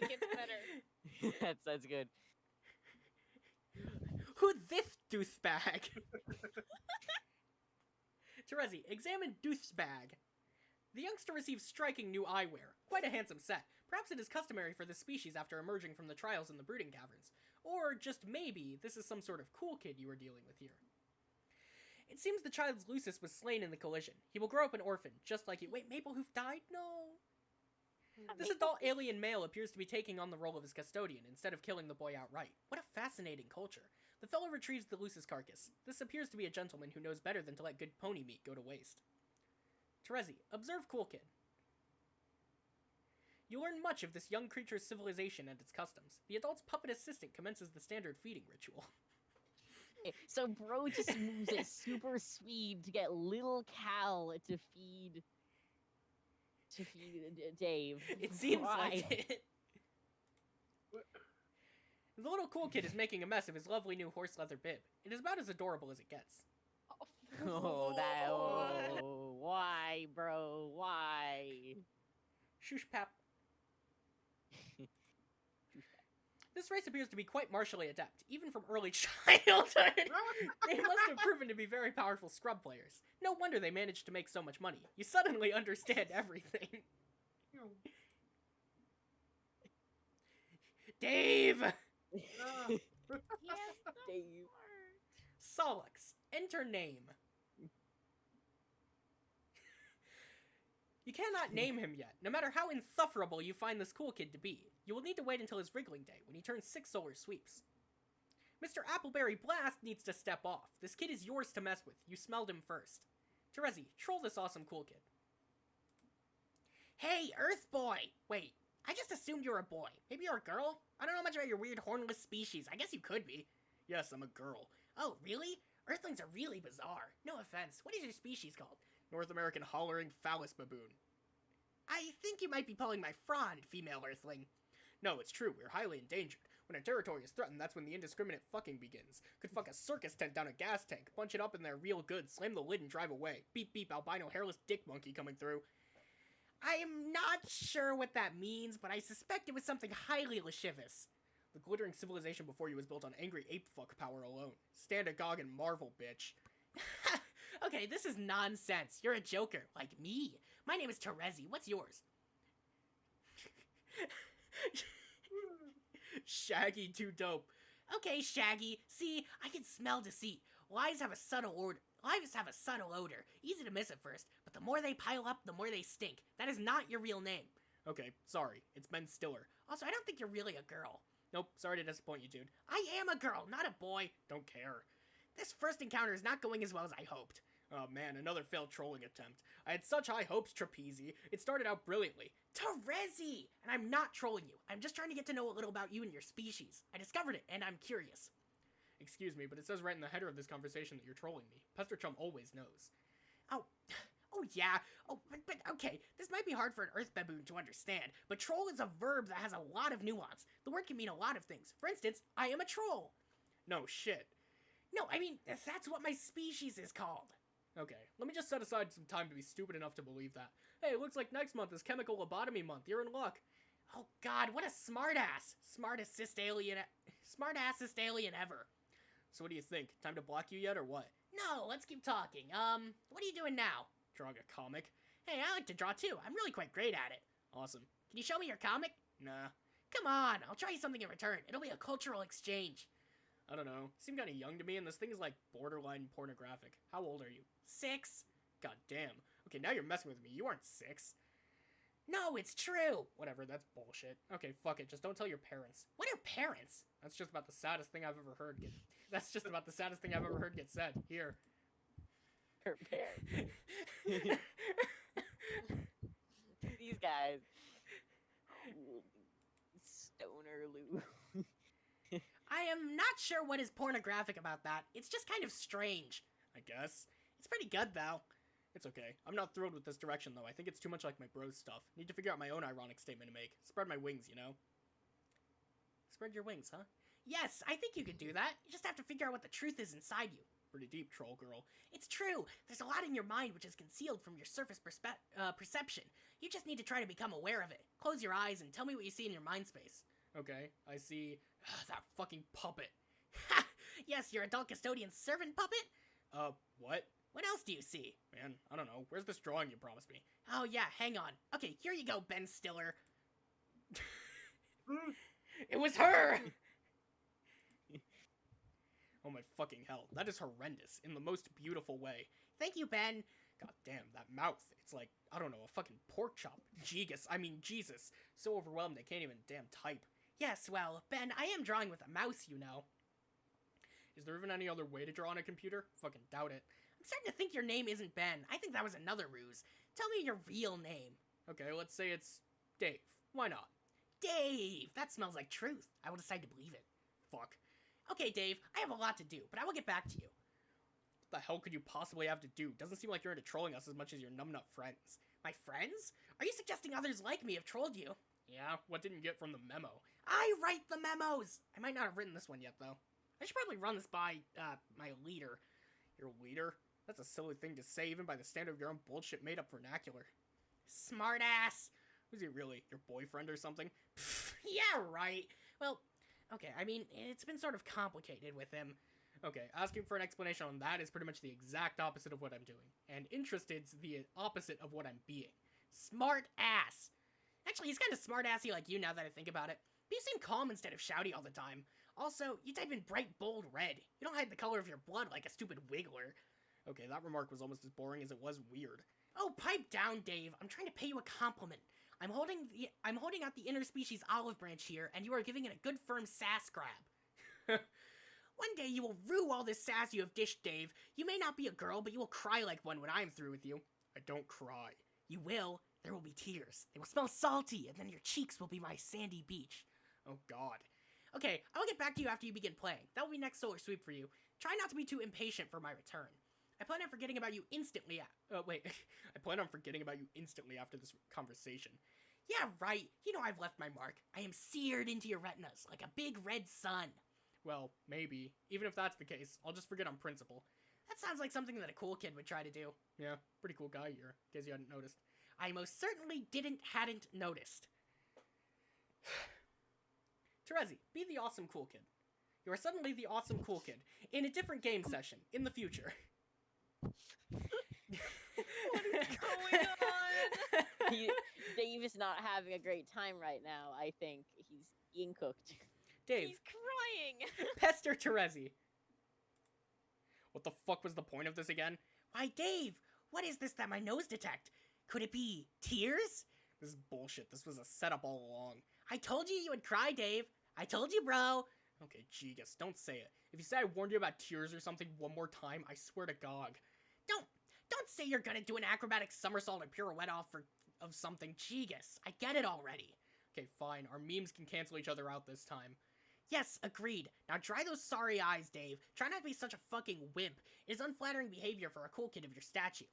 gets better. That's good. Who this douchebag? Terezi, examine douchebag. The youngster receives striking new eyewear. Quite a handsome set. Perhaps it is customary for this species after emerging from the trials in the brooding caverns. Or just maybe this is some sort of cool kid you are dealing with here. It seems the child's Lucis was slain in the collision. He will grow up an orphan, just like you. Wait, Maplehoof died? No. This adult alien male appears to be taking on the role of his custodian instead of killing the boy outright. What a fascinating culture. The fellow retrieves the Lucis carcass. This appears to be a gentleman who knows better than to let good pony meat go to waste. Terezi, observe Cool Kid. You learn much of this young creature's civilization and its customs. The adult's puppet assistant commences the standard feeding ritual. So bro just moves it super speed to get little Cal to feed Dave. It seems Why? like it. The little Cool Kid is making a mess of his lovely new horse leather bib. It is about as adorable as it gets. Why, bro? Why? Shush pap. This race appears to be quite martially adept, even from early childhood. They must have proven to be very powerful scrub players. No wonder they managed to make so much money. You suddenly understand everything. Dave! Yes, Dave. Solix, enter name. You cannot name him yet, no matter how insufferable you find this cool kid to be. You will need to wait until his wriggling day, when he turns 6 solar sweeps. Mr. Appleberry Blast needs to step off. This kid is yours to mess with. You smelled him first. Terezi, troll this awesome cool kid. Hey, Earth Boy! Wait, I just assumed you were a boy. Maybe you're a girl? I don't know much about your weird hornless species. I guess you could be. Yes, I'm a girl. Oh, really? Earthlings are really bizarre. No offense. What is your species called? North American hollering phallus baboon. I think you might be pulling my frond, female Earthling. No, it's true. We're highly endangered. When our territory is threatened, that's when the indiscriminate fucking begins. Could fuck a circus tent down a gas tank, punch it up in there real good, slam the lid and drive away. Beep beep, albino hairless dick monkey coming through. I am not sure what that means, but I suspect it was something highly lascivious. The glittering civilization before you was built on angry ape fuck power alone. Stand agog and marvel, bitch. Okay, this is nonsense. You're a joker, like me. My name is Terezi. What's yours? Shaggy, too dope. Okay, Shaggy. See, I can smell deceit. Lies have a subtle odor. Easy to miss at first, but the more they pile up, the more they stink. That is not your real name. Okay, sorry. It's Ben Stiller. Also, I don't think you're really a girl. Nope, sorry to disappoint you, dude. I am a girl, not a boy. Don't care. This first encounter is not going as well as I hoped. Oh man, another failed trolling attempt. I had such high hopes, Trapezy. It started out brilliantly. Terezi! And I'm not trolling you. I'm just trying to get to know a little about you and your species. I discovered it, and I'm curious. Excuse me, but it says right in the header of this conversation that you're trolling me. Pester Chum always knows. Oh yeah. Oh, but okay, this might be hard for an Earth baboon to understand, but troll is a verb that has a lot of nuance. The word can mean a lot of things. For instance, I am a troll. No shit. No, I mean, that's what my species is called. Okay, let me just set aside some time to be stupid enough to believe that. Hey, it looks like next month is chemical lobotomy month. You're in luck. Oh god, what a smartass. Smartassist alien ever. So what do you think? Time to block you yet or what? No, let's keep talking. What are you doing now? Drawing a comic. Hey, I like to draw too. I'm really quite great at it. Awesome. Can you show me your comic? Nah. Come on, I'll try you something in return. It'll be a cultural exchange. I don't know. You seem kind of young to me, and this thing is like borderline pornographic. How old are you? 6. God damn. Okay, now you're messing with me. You aren't 6. No, it's true. Whatever, that's bullshit. Okay, fuck it. Just don't tell your parents. What are parents? That's just about the saddest thing I've ever heard get said. Here. Her parents. These guys. Stoner Lou. I am not sure what is pornographic about that. It's just kind of strange. I guess. It's pretty good, though. It's okay. I'm not thrilled with this direction, though. I think it's too much like my bros stuff. Need to figure out my own ironic statement to make. Spread my wings, you know? Spread your wings, huh? Yes, I think you can do that. You just have to figure out what the truth is inside you. Pretty deep, troll girl. It's true. There's a lot in your mind which is concealed from your surface perception. You just need to try to become aware of it. Close your eyes and tell me what you see in your mind space. Okay, I see that fucking puppet. Ha! Yes, your adult custodian servant puppet? What? What else do you see? Man, I don't know. Where's this drawing you promised me? Oh yeah, hang on. Okay, here you go, Ben Stiller. It was her! Oh my fucking hell. That is horrendous, in the most beautiful way. Thank you, Ben. God damn, that mouth. It's like, I don't know, a fucking pork chop. Jesus. So overwhelmed I can't even damn type. Yes, well, Ben, I am drawing with a mouse, you know. Is there even any other way to draw on a computer? Fucking doubt it. I'm starting to think your name isn't Ben. I think that was another ruse. Tell me your real name. Okay, let's say it's Dave. Why not? Dave! That smells like truth. I will decide to believe it. Fuck. Okay, Dave, I have a lot to do, but I will get back to you. What the hell could you possibly have to do? Doesn't seem like you're into trolling us as much as your numbnut friends. My friends? Are you suggesting others like me have trolled you? Yeah, what didn't you get from the memo? I write the memos! I might not have written this one yet, though. I should probably run this by, my leader. Your leader? That's a silly thing to say, even by the standard of your own bullshit made-up vernacular. Smartass! Who's he really? Your boyfriend or something? Pfft, yeah, right. Well, okay, I mean, it's been sort of complicated with him. Okay, asking for an explanation on that is pretty much the exact opposite of what I'm doing. And interested's the opposite of what I'm being. Smart ass! Actually, he's kind of smart-assy like you now that I think about it. But you seem calm instead of shouty all the time. Also, you type in bright, bold red. You don't hide the color of your blood like a stupid wiggler. Okay, that remark was almost as boring as it was weird. Oh, pipe down, Dave. I'm trying to pay you a compliment. I'm holding out the interspecies olive branch here, and you are giving it a good firm sass grab. One day you will rue all this sass you have dished, Dave. You may not be a girl, but you will cry like one when I am through with you. I don't cry. You will. There will be tears. They will smell salty, and then your cheeks will be my sandy beach. Oh, God. Okay, I will get back to you after you begin playing. That will be next solar sweep for you. Try not to be too impatient for my return. I plan on forgetting about you instantly. I plan on forgetting about you instantly after this conversation. Yeah, right. You know I've left my mark. I am seared into your retinas like a big red sun. Well, maybe. Even if that's the case, I'll just forget on principle. That sounds like something that a cool kid would try to do. Yeah, pretty cool guy here, in case you hadn't noticed. I most certainly hadn't noticed. Terezi, be the awesome cool kid. You are suddenly the awesome cool kid in a different game session in the future. What is going on? Dave is not having a great time right now. I think he's being cooked. Dave, He's crying. pester Terezi. What the fuck was the point of this again? Why, Dave, what is this that my nose detect? Could it be tears? This is bullshit. This was a setup all along. I told you would cry, Dave. I told you, bro. Okay, Gigas, don't say it. If you say I warned you about tears or something one more time, I swear to God. Don't say you're gonna do an acrobatic somersault and pirouette of something. Gigas, I get it already. Okay, fine. Our memes can cancel each other out this time. Yes, agreed. Now dry those sorry eyes, Dave. Try not to be such a fucking wimp. It is unflattering behavior for a cool kid of your stature.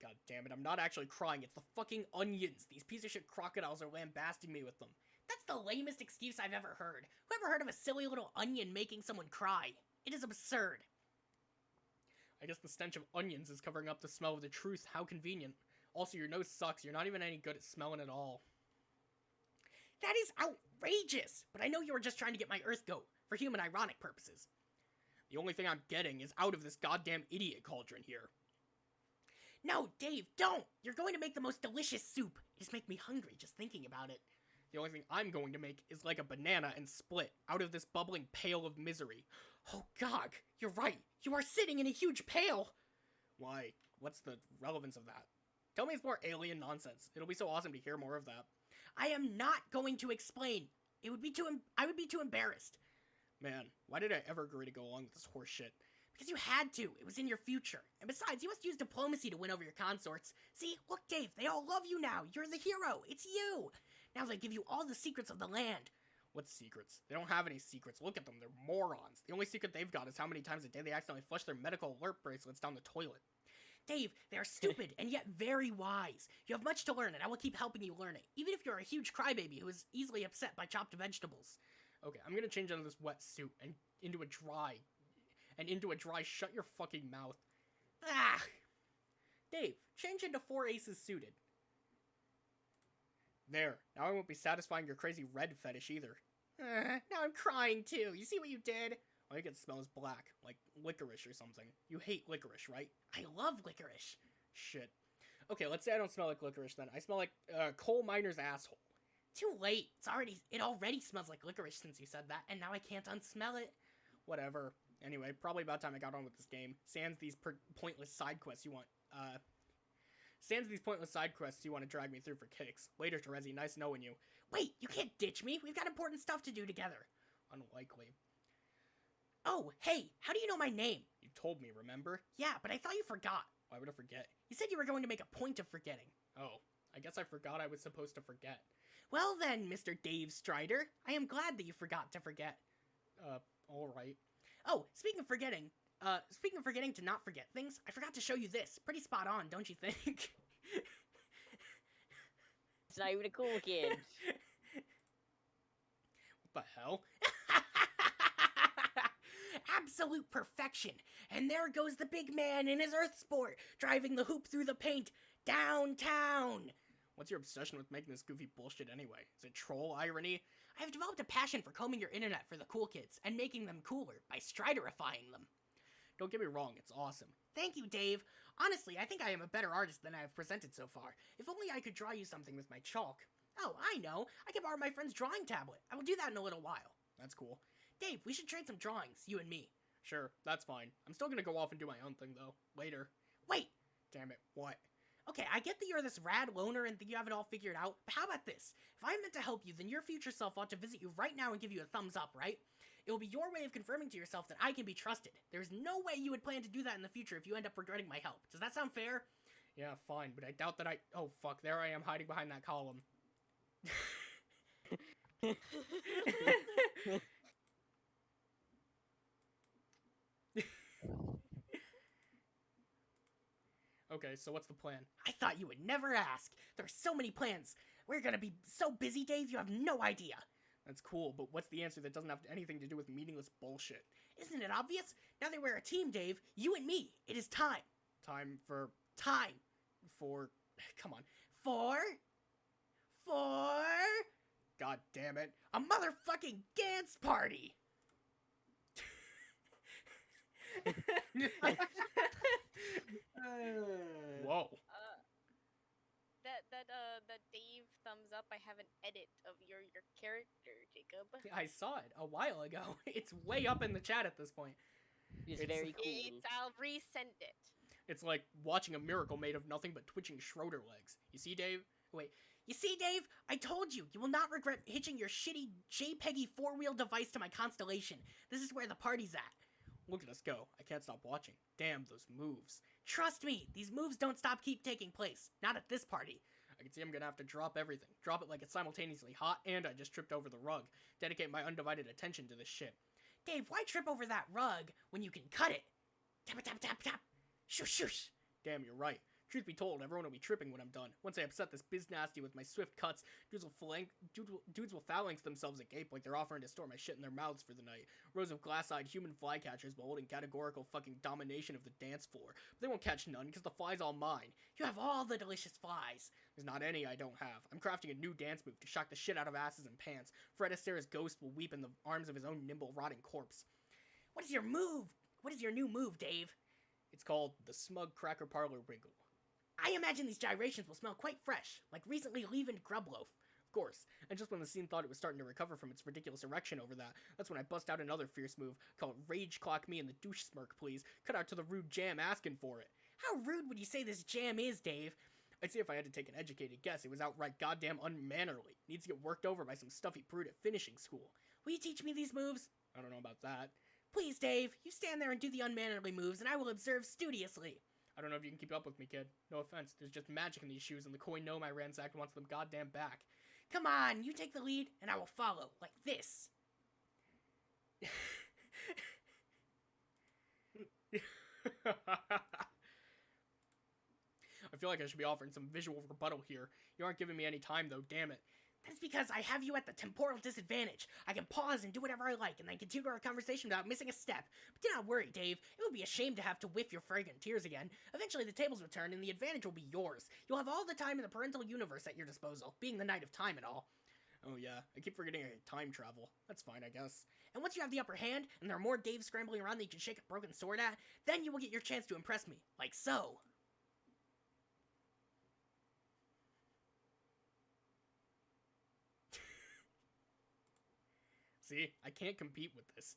God damn it, I'm not actually crying. It's the fucking onions. These piece of shit crocodiles are lambasting me with them. That's the lamest excuse I've ever heard. Who ever heard of a silly little onion making someone cry? It is absurd. I guess the stench of onions is covering up the smell of the truth. How convenient. Also, your nose sucks. You're not even any good at smelling at all. That is outrageous! But I know you were just trying to get my Earth goat, for human ironic purposes. The only thing I'm getting is out of this goddamn idiot cauldron here. No, Dave, don't! You're going to make the most delicious soup. It just makes me hungry just thinking about it. The only thing I'm going to make is like a banana and split out of this bubbling pail of misery. Oh, God, you're right. You are sitting in a huge pail. Why? What's the relevance of that? Tell me it's more alien nonsense. It'll be so awesome to hear more of that. I am not going to explain. I would be too embarrassed. Man, why did I ever agree to go along with this horse shit? Because you had to. It was in your future. And besides, you must use diplomacy to win over your consorts. See, look, Dave, they all love you now. You're the hero. It's you. Now they give you all the secrets of the land. What secrets? They don't have any secrets. Look at them. They're morons. The only secret they've got is how many times a day they accidentally flush their medical alert bracelets down the toilet. Dave, they are stupid and yet very wise. You have much to learn, and I will keep helping you learn it, even if you're a huge crybaby who is easily upset by chopped vegetables. Okay, I'm gonna change out of this wet suit and into a dry shut your fucking mouth. Ah! Dave, change into 4 aces suited. There, now I won't be satisfying your crazy red fetish either. Now I'm crying too. You see what you did? All you can smell is black, like licorice or something. You hate licorice, right? I love licorice. Shit. Okay, let's say I don't smell like licorice then. I smell like coal miner's asshole. Too late. It already smells like licorice since you said that, and now I can't unsmell it. Whatever. Anyway, probably about time I got on with this game. Sans these pointless side quests you want to drag me through for kicks. Later, Terezi, nice knowing you. Wait, you can't ditch me. We've got important stuff to do together. Unlikely. Oh, hey, how do you know my name? You told me, remember? Yeah, but I thought you forgot. Why would I forget? You said you were going to make a point of forgetting. Oh, I guess I forgot I was supposed to forget. Well then, Mr. Dave Strider, I am glad that you forgot to forget. Alright. Oh, speaking of forgetting to not forget things, I forgot to show you this. Pretty spot on, don't you think? It's not even a cool kid. What the hell? Absolute perfection. And there goes the big man in his Earth sport, driving the hoop through the paint downtown. What's your obsession with making this goofy bullshit anyway? Is it troll irony? I have developed a passion for combing your internet for the cool kids and making them cooler by Striderifying them. Don't get me wrong, it's awesome. Thank you, Dave. Honestly, I think I am a better artist than I have presented so far. If only I could draw you something with my chalk. Oh, I know. I can borrow my friend's drawing tablet. I will do that in a little while. That's cool. Dave, we should trade some drawings, you and me. Sure, that's fine. I'm still gonna go off and do my own thing, though. Later. Wait! damn it, what? Okay, I get that you're this rad loner and think you have it all figured out, but how about this? If I'm meant to help you, then your future self ought to visit you right now and give you a thumbs up, right? It will be your way of confirming to yourself that I can be trusted. There's no way you would plan to do that in the future if you end up regretting my help. Does that sound fair? Yeah, fine, but I doubt that oh fuck, there I am hiding behind that column. Okay, so what's the plan? I thought you would never ask. There are so many plans. We're gonna be so busy, Dave, you have no idea. That's cool, but what's the answer that doesn't have anything to do with meaningless bullshit? Isn't it obvious? Now that we're a team, Dave, you and me, it is time. Time for... Time. For... Come on. For... God damn it. A motherfucking dance party! Whoa. That Dave thumbs up. I have an edit of your character, Jacob. I saw it a while ago. It's way up in the chat at this point. It's very cool. I'll resend it. It's like watching a miracle made of nothing but twitching Schroeder legs. You see, Dave? Wait. You see, Dave? I told you. You will not regret hitching your shitty JPEGy 4-wheel device to my constellation. This is where the party's at. Look at us go. I can't stop watching. Damn, those moves. Trust me, these moves don't keep taking place. Not at this party. I can see I'm gonna have to drop everything. Drop it like it's simultaneously hot and I just tripped over the rug. Dedicate my undivided attention to this shit. Dave, why trip over that rug when you can cut it? Tap, tap, tap, tap. Shush, shush. Damn, you're right. Truth be told, everyone will be tripping when I'm done. Once I upset this biz nasty with my swift cuts, dudes will phalanx themselves agape like they're offering to store my shit in their mouths for the night. Rows of glass-eyed human flycatchers will hold in categorical fucking domination of the dance floor. But they won't catch none, because the fly's all mine. You have all the delicious flies. There's not any I don't have. I'm crafting a new dance move to shock the shit out of asses and pants. Fred Astaire's ghost will weep in the arms of his own nimble, rotting corpse. What is your move? What is your new move, Dave? It's called the Smug Cracker Parlor Wiggle. I imagine these gyrations will smell quite fresh, like recently leavened grub loaf. Of course, and just when the scene thought it was starting to recover from its ridiculous erection over that's when I bust out another fierce move called Rage Clock Me in the Douche Smirk, please. Cut out to the rude jam asking for it. How rude would you say this jam is, Dave? I'd say if I had to take an educated guess, it was outright goddamn unmannerly. Needs to get worked over by some stuffy prude at finishing school. Will you teach me these moves? I don't know about that. Please, Dave, you stand there and do the unmannerly moves, and I will observe studiously. I don't know if you can keep up with me, kid. No offense, there's just magic in these shoes, and the coy gnome I ransacked wants them goddamn back. Come on, you take the lead, and I will follow, like this. I feel like I should be offering some visual rebuttal here. You aren't giving me any time, though, damn it. That's because I have you at the temporal disadvantage. I can pause and do whatever I like, and then continue our conversation without missing a step. But do not worry, Dave. It would be a shame to have to whiff your fragrant tears again. Eventually the tables will turn, and the advantage will be yours. You'll have all the time in the parental universe at your disposal, being the Knight of Time and all. Oh yeah, I keep forgetting I can time travel. That's fine, I guess. And once you have the upper hand, and there are more Daves scrambling around that you can shake a broken sword at, then you will get your chance to impress me. Like so. See, I can't compete with this.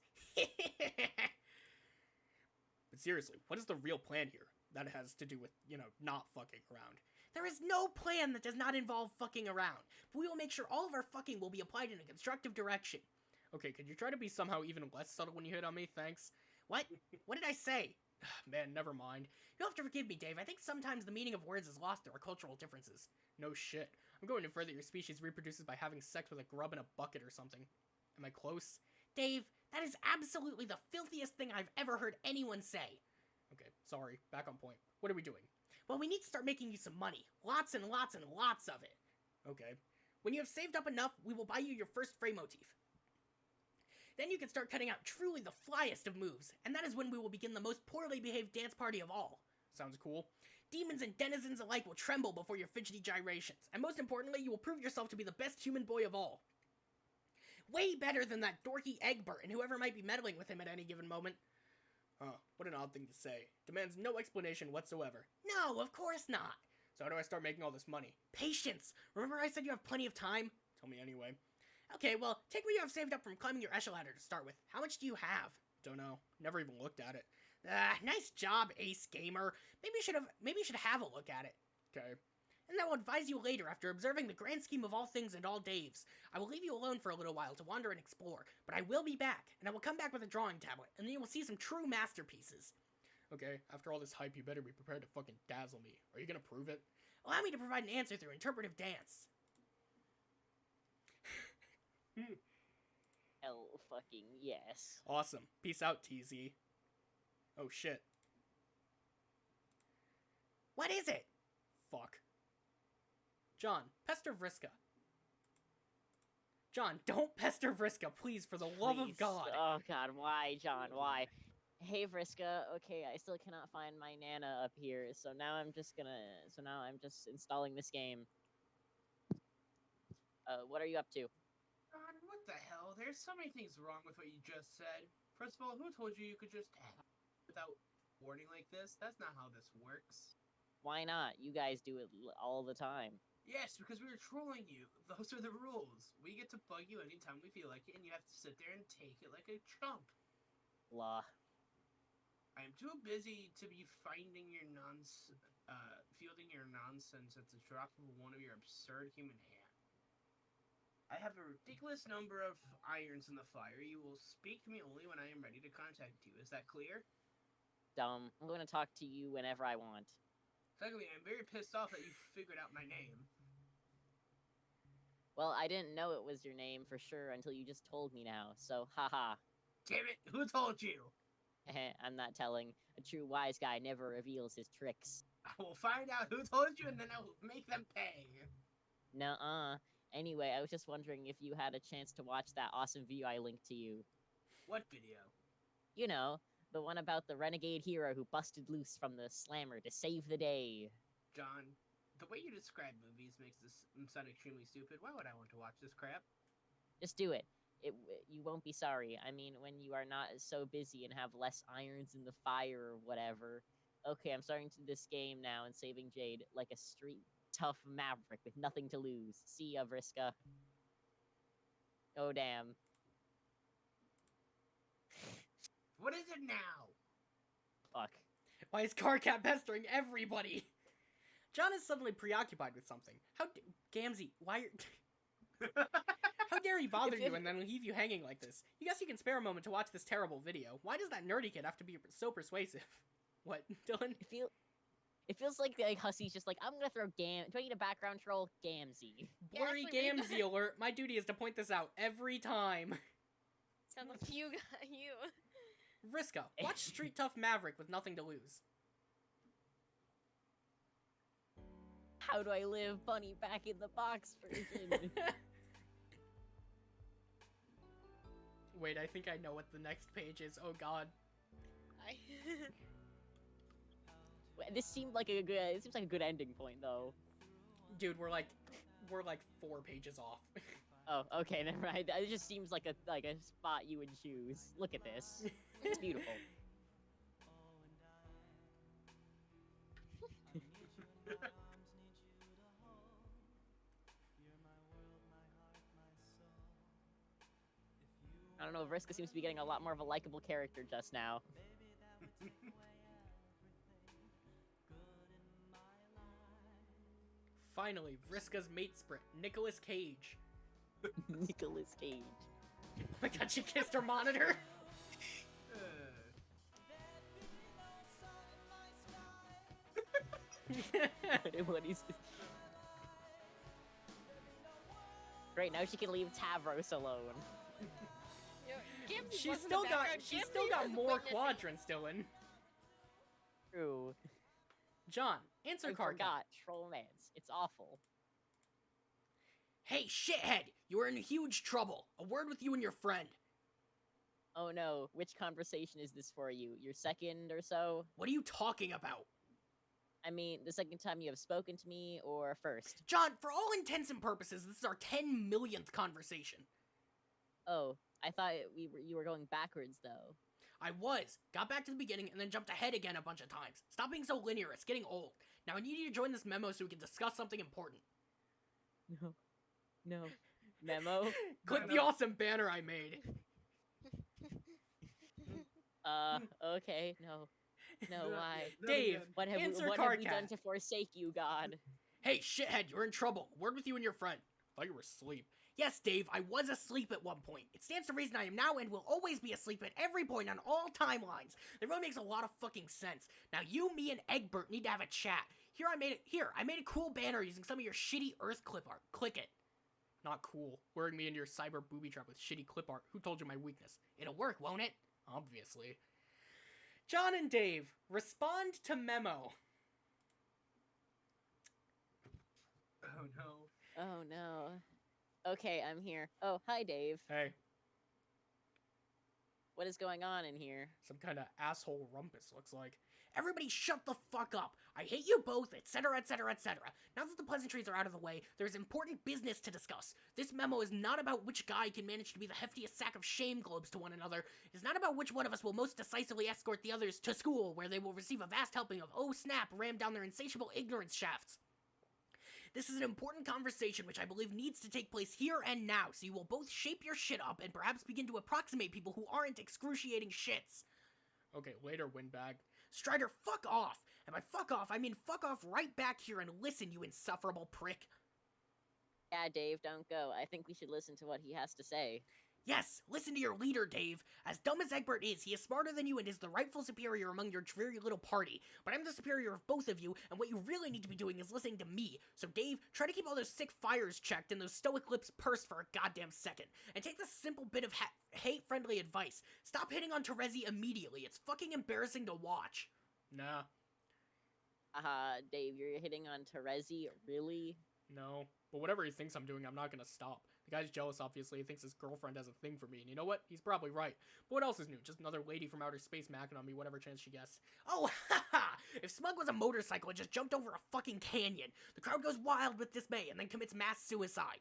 But seriously, what is the real plan here? That has to do with, not fucking around. There is no plan that does not involve fucking around. But we will make sure all of our fucking will be applied in a constructive direction. Okay, could you try to be somehow even less subtle when you hit on me? Thanks. What? What did I say? Man, never mind. You'll have to forgive me, Dave. I think sometimes the meaning of words is lost through our cultural differences. No shit. I'm going to infer that your species reproduces by having sex with a grub in a bucket or something. Am I close? Dave, that is absolutely the filthiest thing I've ever heard anyone say. Okay, sorry. Back on point. What are we doing? Well, we need to start making you some money. Lots and lots and lots of it. Okay. When you have saved up enough, we will buy you your first fray motif. Then you can start cutting out truly the flyest of moves, and that is when we will begin the most poorly behaved dance party of all. Sounds cool. Demons and denizens alike will tremble before your fidgety gyrations, and most importantly, you will prove yourself to be the best human boy of all. Way better than that dorky Egbert and whoever might be meddling with him at any given moment. Huh, what an odd thing to say. Demands no explanation whatsoever. No, of course not. So how do I start making all this money? Patience! Remember I said you have plenty of time? Tell me anyway. Okay, well, take what you have saved up from climbing your echelon ladder to start with. How much do you have? Don't know. Never even looked at it. Nice job, Ace Gamer. Maybe you should have a look at it. Okay. And I will advise you later after observing the grand scheme of all things and all Daves. I will leave you alone for a little while to wander and explore, but I will be back, and I will come back with a drawing tablet, and then you will see some true masterpieces. Okay, after all this hype, you better be prepared to fucking dazzle me. Are you gonna prove it? Allow me to provide an answer through interpretive dance. Hell fucking yes. Awesome. Peace out, TZ. Oh shit. What is it? Fuck. John, pester Vriska. John, don't pester Vriska, please, for the love of Please. God. Oh god, why, John? Why? Hey, Vriska. Okay, I still cannot find my Nana up here, so now I'm just installing this game. What are you up to? God, what the hell? There's so many things wrong with what you just said. First of all, who told you could just without warning like this? That's not how this works. Why not? You guys do it all the time. Yes, because we were trolling you. Those are the rules. We get to bug you anytime we feel like it, and you have to sit there and take it like a chump. Blah. I'm too busy to be finding your fielding your nonsense at the drop of one of your absurd human hand. I have a ridiculous number of irons in the fire. You will speak to me only when I am ready to contact you. Is that clear? Dumb. I'm going to talk to you whenever I want. Secondly, I'm very pissed off that you figured out my name. Well, I didn't know it was your name for sure until you just told me now, so haha. Damn it, who told you? I'm not telling. A true wise guy never reveals his tricks. I will find out who told you and then I will make them pay. Nuh-uh. Anyway, I was just wondering if you had a chance to watch that awesome video I linked to you. What video? You know, the one about the renegade hero who busted loose from the slammer to save the day. John, the way you describe movies makes this sound extremely stupid. Why would I want to watch this crap? Just do it. You won't be sorry. I mean, when you are not so busy and have less irons in the fire or whatever. Okay, I'm starting to this game now and saving Jade like a street tough maverick with nothing to lose. See ya, Vriska. Oh, damn. What is it now? Fuck. Why is Carcat pestering everybody? John is suddenly preoccupied with something. Gamzee, why are... How dare he bother you and then leave you hanging like this? You guess you can spare a moment to watch this terrible video. Why does that nerdy kid have to be so persuasive? What, Dylan? It feels like Hussey's just like, I'm gonna throw do I need a background troll? Gamzee. Blurry Gamzee alert. My duty is to point this out every time. Sounds like you. Vriska, watch Street Tough Maverick with nothing to lose. How do I live Bunny back in the box version? Wait, I think I know what the next page is. Oh god. This seemed like a good. It seems like a good ending point, though. Dude, we're like 4 pages off. Oh, okay, never mind. It just seems like a spot you would choose. Look at this. It's beautiful. I don't know, Vriska seems to be getting a lot more of a likable character just now. Finally, Vriska's mate sprint, Nicolas Cage. Nicolas Cage. Oh my god, she kissed her monitor! What is this? Great, now she can leave Tavros alone. She's still got more quadrants, Dylan. True. John, answer I Carcat. forgot. Trollmance. It's awful. Hey, shithead! You are in huge trouble. A word with you and your friend. Oh no, which conversation is this for you? Your second or so? What are you talking about? I mean, the second time you have spoken to me, or first? John, for all intents and purposes, this is our 10 millionth conversation. Oh, I thought you were going backwards, though. I was. Got back to the beginning and then jumped ahead again a bunch of times. Stop being so linear, it's getting old. Now I need you to join this memo so we can discuss something important. No. Memo? Click the awesome banner I made. Okay, no. No, why? Not Dave, again. What have answer we, what have we Carcat. done to forsake you, God? Hey, shithead, you're in trouble. Word with you and your friend. Thought you were asleep. Yes, Dave, I was asleep at one point. It stands to reason I am now and will always be asleep at every point on all timelines. That really makes a lot of fucking sense. Now you, me, and Egbert need to have a chat. I made a cool banner using some of your shitty Earth clip art. Click it. Not cool. Luring me into your cyber booby trap with shitty clip art. Who told you my weakness? It'll work, won't it? Obviously. John and Dave, respond to memo. Oh no. Oh no. Okay, I'm here. Oh, hi, Dave. Hey, What is going on in here? some kind of asshole rumpus, looks like. Everybody shut the fuck up. I hate you both, etc., etc., etc. Now that the pleasantries are out of the way, there's important business to discuss. This memo is not about which guy can manage to be the heftiest sack of shame globes to one another. It's not about which one of us will most decisively escort the others to school, where they will receive a vast helping of oh snap rammed down their insatiable ignorance shafts. This is an important conversation which I believe needs to take place here and now, so you will both shape your shit up and perhaps begin to approximate people who aren't excruciating shits. Okay, later, windbag. Strider, fuck off! And by fuck off, I mean fuck off right back here and listen, you insufferable prick. Yeah, Dave, don't go. I think we should listen to what he has to say. Yes, listen to your leader, Dave. As dumb as Egbert is, he is smarter than you and is the rightful superior among your dreary little party. But I'm the superior of both of you, and what you really need to be doing is listening to me. So Dave, try to keep all those sick fires checked and those stoic lips pursed for a goddamn second. And take this simple bit of hate-friendly advice. Stop hitting on Terezi immediately. It's fucking embarrassing to watch. Nah. Dave, you're hitting on Terezi? Really? No. But whatever he thinks I'm doing, I'm not gonna stop. The guy's jealous, obviously. He thinks his girlfriend has a thing for me. And you know what? He's probably right. But what else is new? Just another lady from outer space macking on me whatever chance she gets. Oh, haha! If Smug was a motorcycle and just jumped over a fucking canyon, the crowd goes wild with dismay and then commits mass suicide.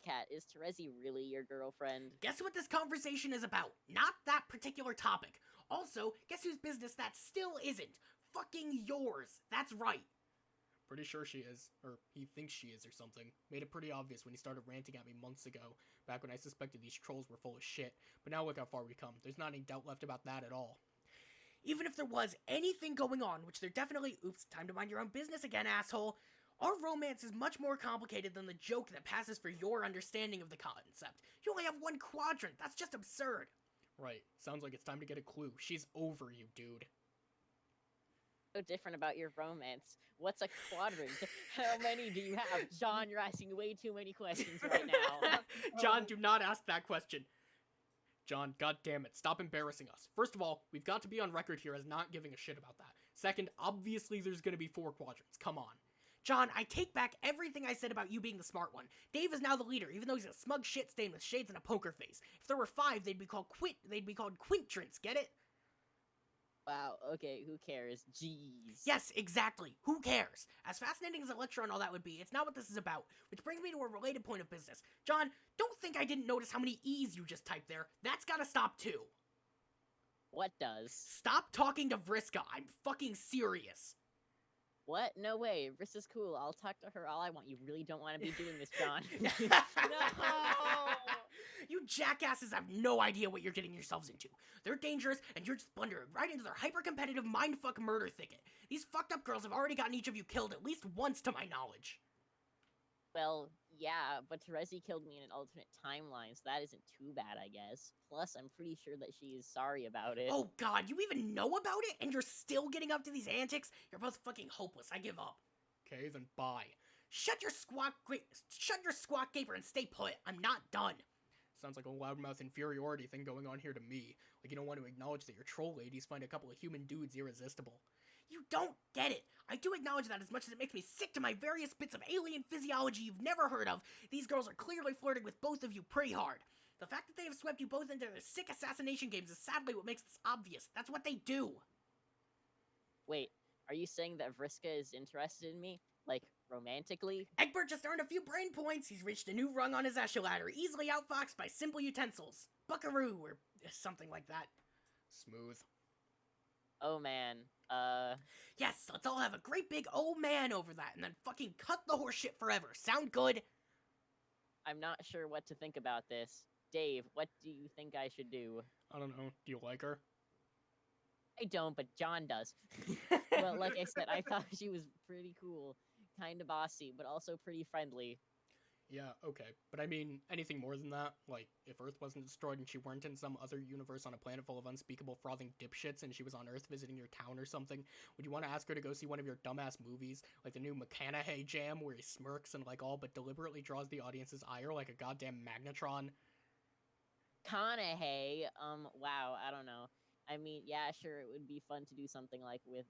Kat, is Terezi really your girlfriend? Guess what this conversation is about? Not that particular topic. Also, guess whose business that still isn't? Fucking yours. That's right. Pretty sure she is, or he thinks she is or something. Made it pretty obvious when he started ranting at me months ago, back when I suspected these trolls were full of shit. But now look how far we come. There's not any doubt left about that at all. Even if there was anything going on, which there definitely— oops, time to mind your own business again, asshole. Our romance is much more complicated than the joke that passes for your understanding of the concept. You only have one quadrant. That's just absurd. Right. Sounds like it's time to get a clue. She's over you, dude. So different about your romance. What's a quadrant? How many do you have? John, you're asking way too many questions right now. John, do not ask that question. John, goddammit, stop embarrassing us. First of all, we've got to be on record here as not giving a shit about that. Second, obviously there's gonna be 4 quadrants. Come on. John, I take back everything I said about you being the smart one. Dave is now the leader, even though he's a smug shit stain with shades and a poker face. If there were 5, they'd be called quintrants, get it? Wow, okay, who cares? Jeez. Yes, exactly. Who cares? As fascinating as a lecture on all that would be, it's not what this is about. Which brings me to a related point of business. John, don't think I didn't notice how many E's you just typed there. That's gotta stop too. What does? Stop talking to Vriska. I'm fucking serious. What? No way. Rissa's cool. I'll talk to her all I want. You really don't want to be doing this, John. No! You jackasses have no idea what you're getting yourselves into. They're dangerous, and you're just blundering right into their hyper-competitive mindfuck murder thicket. These fucked up girls have already gotten each of you killed at least once to my knowledge. Well, yeah, but Terezi killed me in an alternate timeline, so that isn't too bad, I guess. Plus, I'm pretty sure that she is sorry about it. Oh god, you even know about it, and you're still getting up to these antics? You're both fucking hopeless. I give up. Okay, then bye. Shut your squawk gaper and stay put. I'm not done. Sounds like a loudmouth inferiority thing going on here to me. Like you don't want to acknowledge that your troll ladies find a couple of human dudes irresistible. You don't get it. I do acknowledge that as much as it makes me sick to my various bits of alien physiology you've never heard of, these girls are clearly flirting with both of you pretty hard. The fact that they have swept you both into their sick assassination games is sadly what makes this obvious. That's what they do. Wait, are you saying that Vriska is interested in me? Like, romantically? Egbert just earned a few brain points. He's reached a new rung on his echelon, easily outfoxed by simple utensils. Buckaroo, or something like that. Smooth. Oh man, Yes, let's all have a great big oh man over that, and then fucking cut the horse shit forever. Sound good? I'm not sure what to think about this. Dave, what do you think I should do? I don't know. Do you like her? I don't, but John does. Well, like I said, I thought she was pretty cool, kind of bossy, but also pretty friendly. Yeah, okay. But I mean, anything more than that? Like, if Earth wasn't destroyed and she weren't in some other universe on a planet full of unspeakable frothing dipshits and she was on Earth visiting your town or something, would you want to ask her to go see one of your dumbass movies? Like the new McConaughey jam where he smirks and like all but deliberately draws the audience's ire like a goddamn magnetron? Conahey, wow, I don't know. I mean, yeah, sure, it would be fun to do something like with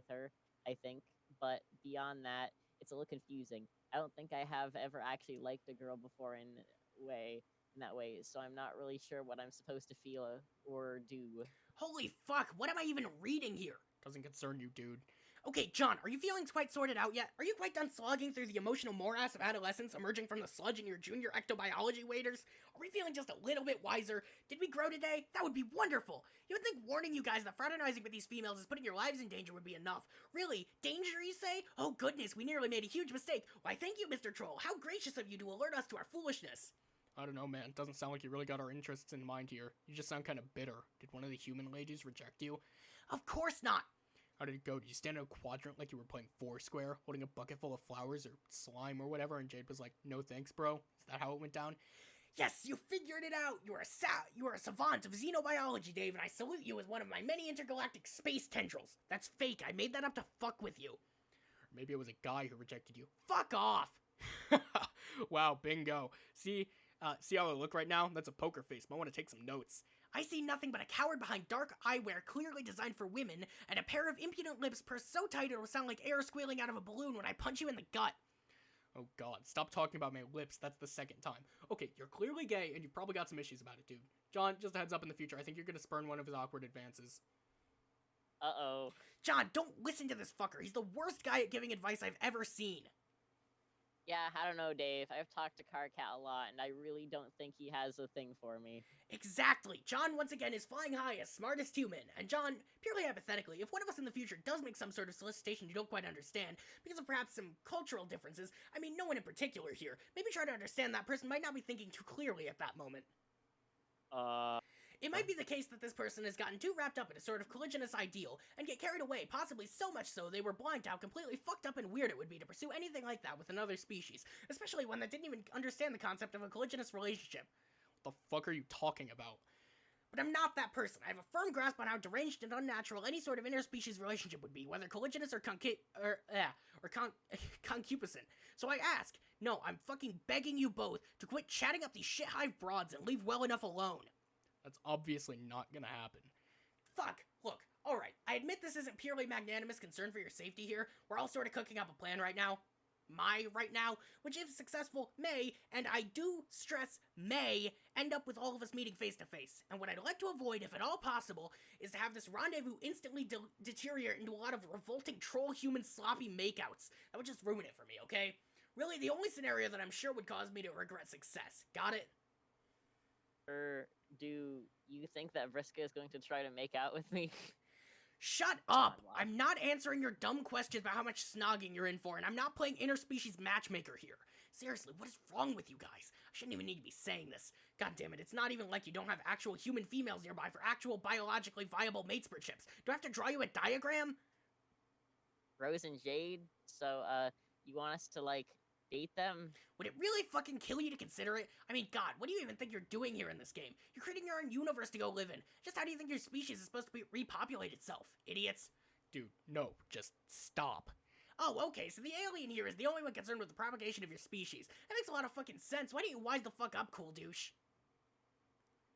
her, I think. But beyond that, it's a little confusing. I don't think I have ever actually liked a girl before in that way, so I'm not really sure what I'm supposed to feel or do. Holy fuck, what am I even reading here? Doesn't concern you, dude. Okay, John, are you feeling quite sorted out yet? Are you quite done slogging through the emotional morass of adolescence, emerging from the sludge in your junior ectobiology waders? Are we feeling just a little bit wiser? Did we grow today? That would be wonderful! You would think warning you guys that fraternizing with these females is putting your lives in danger would be enough. Really? Danger, you say? Oh goodness, we nearly made a huge mistake. Why, thank you, Mr. Troll. How gracious of you to alert us to our foolishness. I don't know, man. Doesn't sound like you really got our interests in mind here. You just sound kind of bitter. Did one of the human ladies reject you? Of course not! How did it go? Did you stand in a quadrant like you were playing Foursquare, holding a bucket full of flowers or slime or whatever, and Jade was like, no thanks, bro? Is that how it went down? Yes, you figured it out! You are a savant of xenobiology, Dave, and I salute you as one of my many intergalactic space tendrils. That's fake. I made that up to fuck with you. Or maybe it was a guy who rejected you. Fuck off! Wow, bingo. See how I look right now? That's a poker face. Might want to take some notes. I see nothing but a coward behind dark eyewear clearly designed for women, and a pair of impudent lips pursed so tight it'll sound like air squealing out of a balloon when I punch you in the gut. Oh god, stop talking about my lips, that's the second time. Okay, you're clearly gay, and you've probably got some issues about it, dude. John, just a heads up in the future, I think you're gonna spurn one of his awkward advances. Uh-oh. John, don't listen to this fucker, he's the worst guy at giving advice I've ever seen. Yeah, I don't know, Dave. I've talked to Carcat a lot, and I really don't think he has a thing for me. Exactly! John, once again, is flying high as smartest human. And John, purely hypothetically, if one of us in the future does make some sort of solicitation you don't quite understand, because of perhaps some cultural differences, I mean no one in particular here, maybe try to understand that person might not be thinking too clearly at that moment. It might be the case that this person has gotten too wrapped up in a sort of collisionist ideal, and get carried away, possibly so much so they were blind to how completely fucked up and weird it would be to pursue anything like that with another species, especially one that didn't even understand the concept of a collisionist relationship. What the fuck are you talking about? But I'm not that person. I have a firm grasp on how deranged and unnatural any sort of interspecies relationship would be, whether collisionist or concupiscent. So I ask, no, I'm fucking begging you both to quit chatting up these shit-hive broads and leave well enough alone. That's obviously not gonna happen. Fuck! Look, alright, I admit this isn't purely magnanimous concern for your safety here. We're all sort of cooking up a plan right now. Right now, which if successful, may, and I do stress may, end up with all of us meeting face to face. And what I'd like to avoid, if at all possible, is to have this rendezvous instantly deteriorate into a lot of revolting troll-human sloppy makeouts. That would just ruin it for me, okay? Really, the only scenario that I'm sure would cause me to regret success. Got it? Do you think that Vriska is going to try to make out with me? Shut up! I'm not answering your dumb questions about how much snogging you're in for, and I'm not playing interspecies matchmaker here. Seriously, what is wrong with you guys? I shouldn't even need to be saying this. God damn it, it's not even like you don't have actual human females nearby for actual biologically viable matesperchips. Do I have to draw you a diagram? Rose and Jade? So, you want us to, like, date them? Would it really fucking kill you to consider it? I mean, God, what do you even think you're doing here in this game? You're creating your own universe to go live in. Just how do you think your species is supposed to repopulate itself, idiots? Dude, no, just stop. Oh, okay, so the alien here is the only one concerned with the propagation of your species. That makes a lot of fucking sense. Why don't you wise the fuck up, cool douche?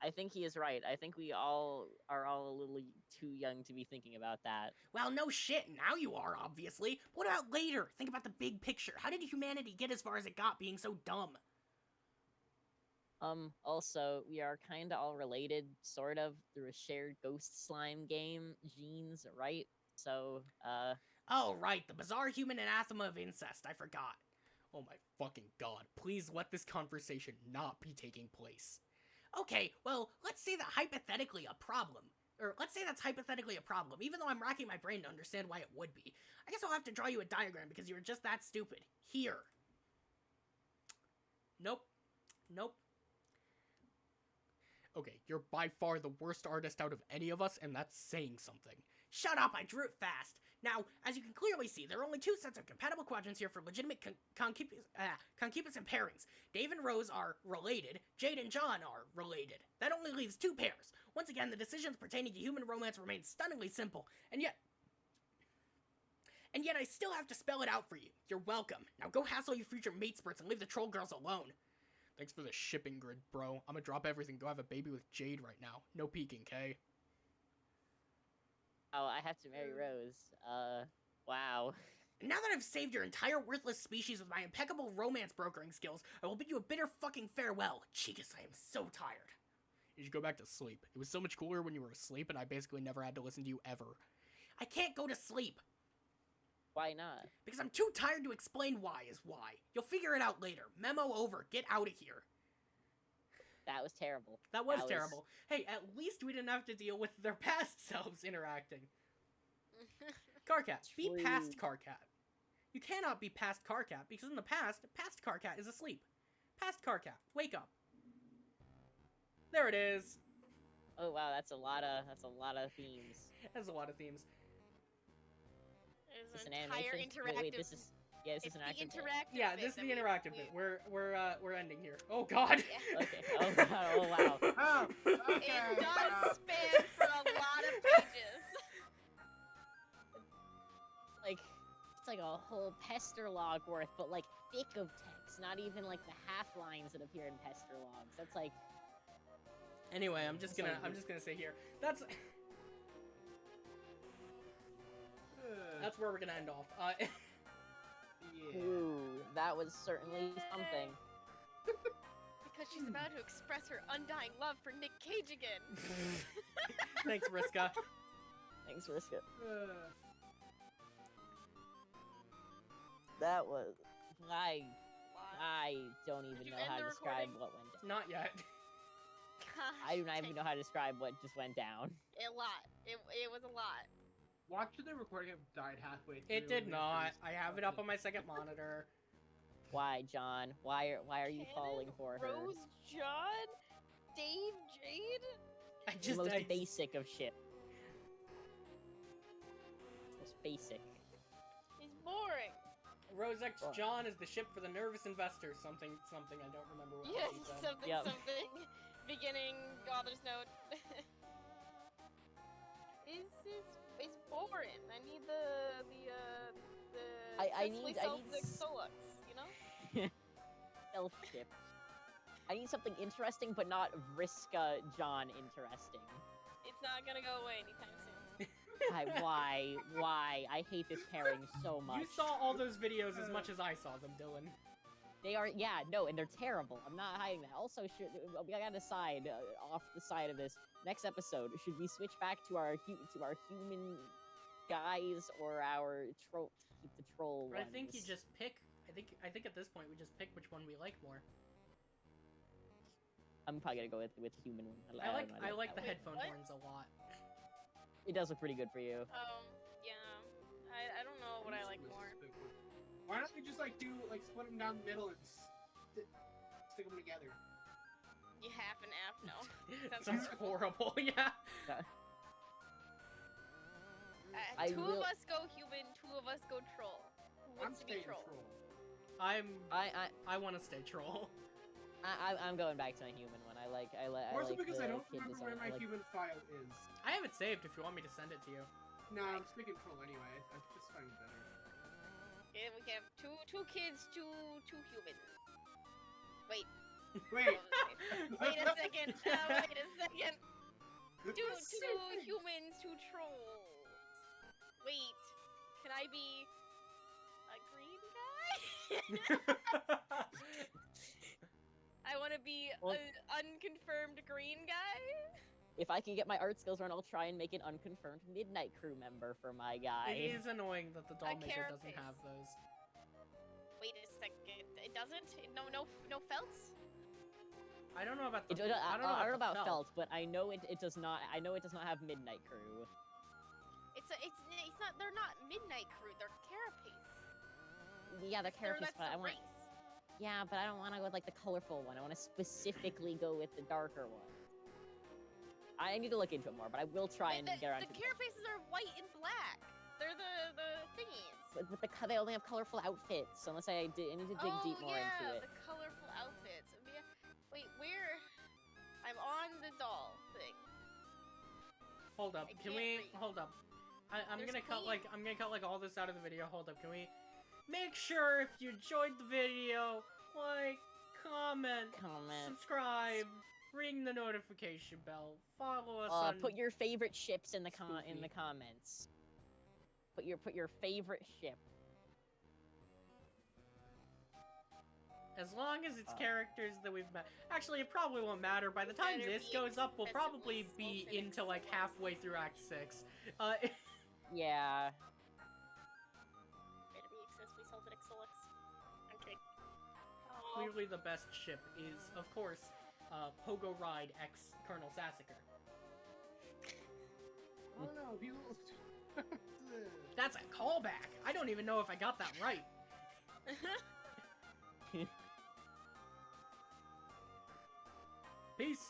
I think he is right. I think we all are a little too young to be thinking about that. Well, no shit, now you are, obviously. But what about later? Think about the big picture. How did humanity get as far as it got being so dumb? Also, we are kinda all related, sort of, through a shared ghost slime game, genes, right? So, Oh, right, the bizarre human anathema of incest, I forgot. Oh my fucking god, please let this conversation not be taking place. Okay, well, let's say that's hypothetically a problem, even though I'm racking my brain to understand why it would be. I guess I'll have to draw you a diagram because you were just that stupid. Here. Nope. okay, you're by far the worst artist out of any of us, and that's saying something. Shut up, I drew it fast. Now, as you can clearly see, there are only 2 sets of compatible quadrants here for legitimate concubus and pairings. Dave and Rose are related, Jade and John are related. That only leaves 2 pairs. Once again, the decisions pertaining to human romance remain stunningly simple, and yet I still have to spell it out for you. You're welcome. Now go hassle your future mate spurts and leave the troll girls alone. Thanks for the shipping grid, bro. I'm gonna drop everything, go have a baby with Jade right now. No peeking, Kay? Oh, I have to marry Rose. Wow. And now that I've saved your entire worthless species with my impeccable romance brokering skills, I will bid you a bitter fucking farewell. Chicas, I am so tired. You should go back to sleep. It was so much cooler when you were asleep, and I basically never had to listen to you ever. I can't go to sleep. Why not? Because I'm too tired to explain why is why. You'll figure it out later. Memo over. Get out of here. That was terrible. That was terrible. Hey, at least we didn't have to deal with their past selves interacting. Carcat, be past Carcat. You cannot be past Carcat because in the past Carcat is asleep. Past Carcat, wake up. There it is. Oh wow, that's a lot of themes. That's a lot of themes. Is this an entire animation? interactive. Wait, this is this is an the active bit? interactive. Yeah, bit this is that the we- interactive we- bit. We're ending here. Oh God. Yeah. Okay. Oh wow. Oh wow. Oh, okay. It does span for a lot of pages. Like it's like a whole pester log worth, but like thick of text. Not even like the half lines that appear in pester logs. That's like. Anyway, I'm just gonna say here. That's where we're gonna end off. Yeah. Ooh, that was certainly something. Because she's about to express her undying love for Nick Cage again. Thanks, Vriska. Thanks, Riska. That was. I don't even Did you know end how to the describe recording? what went down. Not yet. Gosh, I do not even know how to describe what just went down. A lot. It was a lot. Watch the recording have died halfway through. It did and not. just I have it up on fucking- my second monitor. Why, John? Why are you Cannon, falling for her? Rose, John, Dave, Jade. I The just most I, basic of shit. Most basic. He's boring. Rose X What? John is the ship for the nervous investor. Something. I don't remember what Yes, he said. something, Yep. something. Beginning, author's note. It's boring. I need the I sexually need self-dick s- Solux, you know? Elf ship. I need something interesting, but not Vriska John interesting. It's not gonna go away anytime soon. Why? I hate this pairing so much. You saw all those videos as much as I saw them, Dylan. They are, yeah, no, and they're terrible. I'm not hiding that. Also, we gotta decide off the side of this next episode. Should we switch back to our human guys or our keep the troll I ones? think you just pick. I think at this point we just pick which one we like more. I'm probably gonna go with human one. I like the that one. headphone What? horns a lot. It does look pretty good for you. Yeah. I don't know what I like more. Why don't we just like split them down the middle and stick them together? You half and half, no. Sounds horrible. Yeah. I Two will- of us go human, 2 of us go troll. Who I'm wants to be staying troll? troll. I want to stay troll. I'm going back to my human one. I like Also like because the I don't kid remember design. where my I like- human file is. I have it saved if you want me to send it to you. No, I'm speaking troll anyway. I just find it better. Okay, we can have two kids, two humans. Wait. Wait. Wait a second. Wait a second. Two humans, 2 trolls. Wait. Can I be a green guy? I want to be Well- an unconfirmed green guy. If I can get my art skills right, I'll try and make an unconfirmed Midnight Crew member for my guy. It is annoying that the doll maker doesn't carapace. have those. Wait a second. It doesn't? No felts? I don't know about the. I don't know about felt. felt, but I know it does not. I know it does not have Midnight Crew. It's not. They're not midnight crew. They're carapace. Yeah, the characters, That's but the I want. race. Yeah, but I don't want to go with like the colorful one. I want to specifically go with the darker one. I need to look into it more, but I will try and get around The to it. carapaces are white and black. They're the thingies. But they only have colorful outfits, so unless I need to dig deep more into it. The colorful outfits. Wait, where? I'm on the doll thing. Hold up. I Can can't we read. hold up? I'm There's gonna cut Queen. like all this out of the video. Hold up. Can we make sure if you enjoyed the video, like, comment, subscribe, ring the notification bell, follow us on. Put your favorite ships in the Spoofy. comments. Put your favorite ship. As long as it's characters that we've met. Actually, it probably won't matter. By the time Better this be goes up, we'll excessively probably be salted into like excellence. halfway through Act 6. Yeah. Better be excessively salted excellence. I'm kidding. Clearly the best ship is, of course, Pogo Ride X Colonel Sassacre. Oh no, people. That's a callback! I don't even know if I got that right. Peace!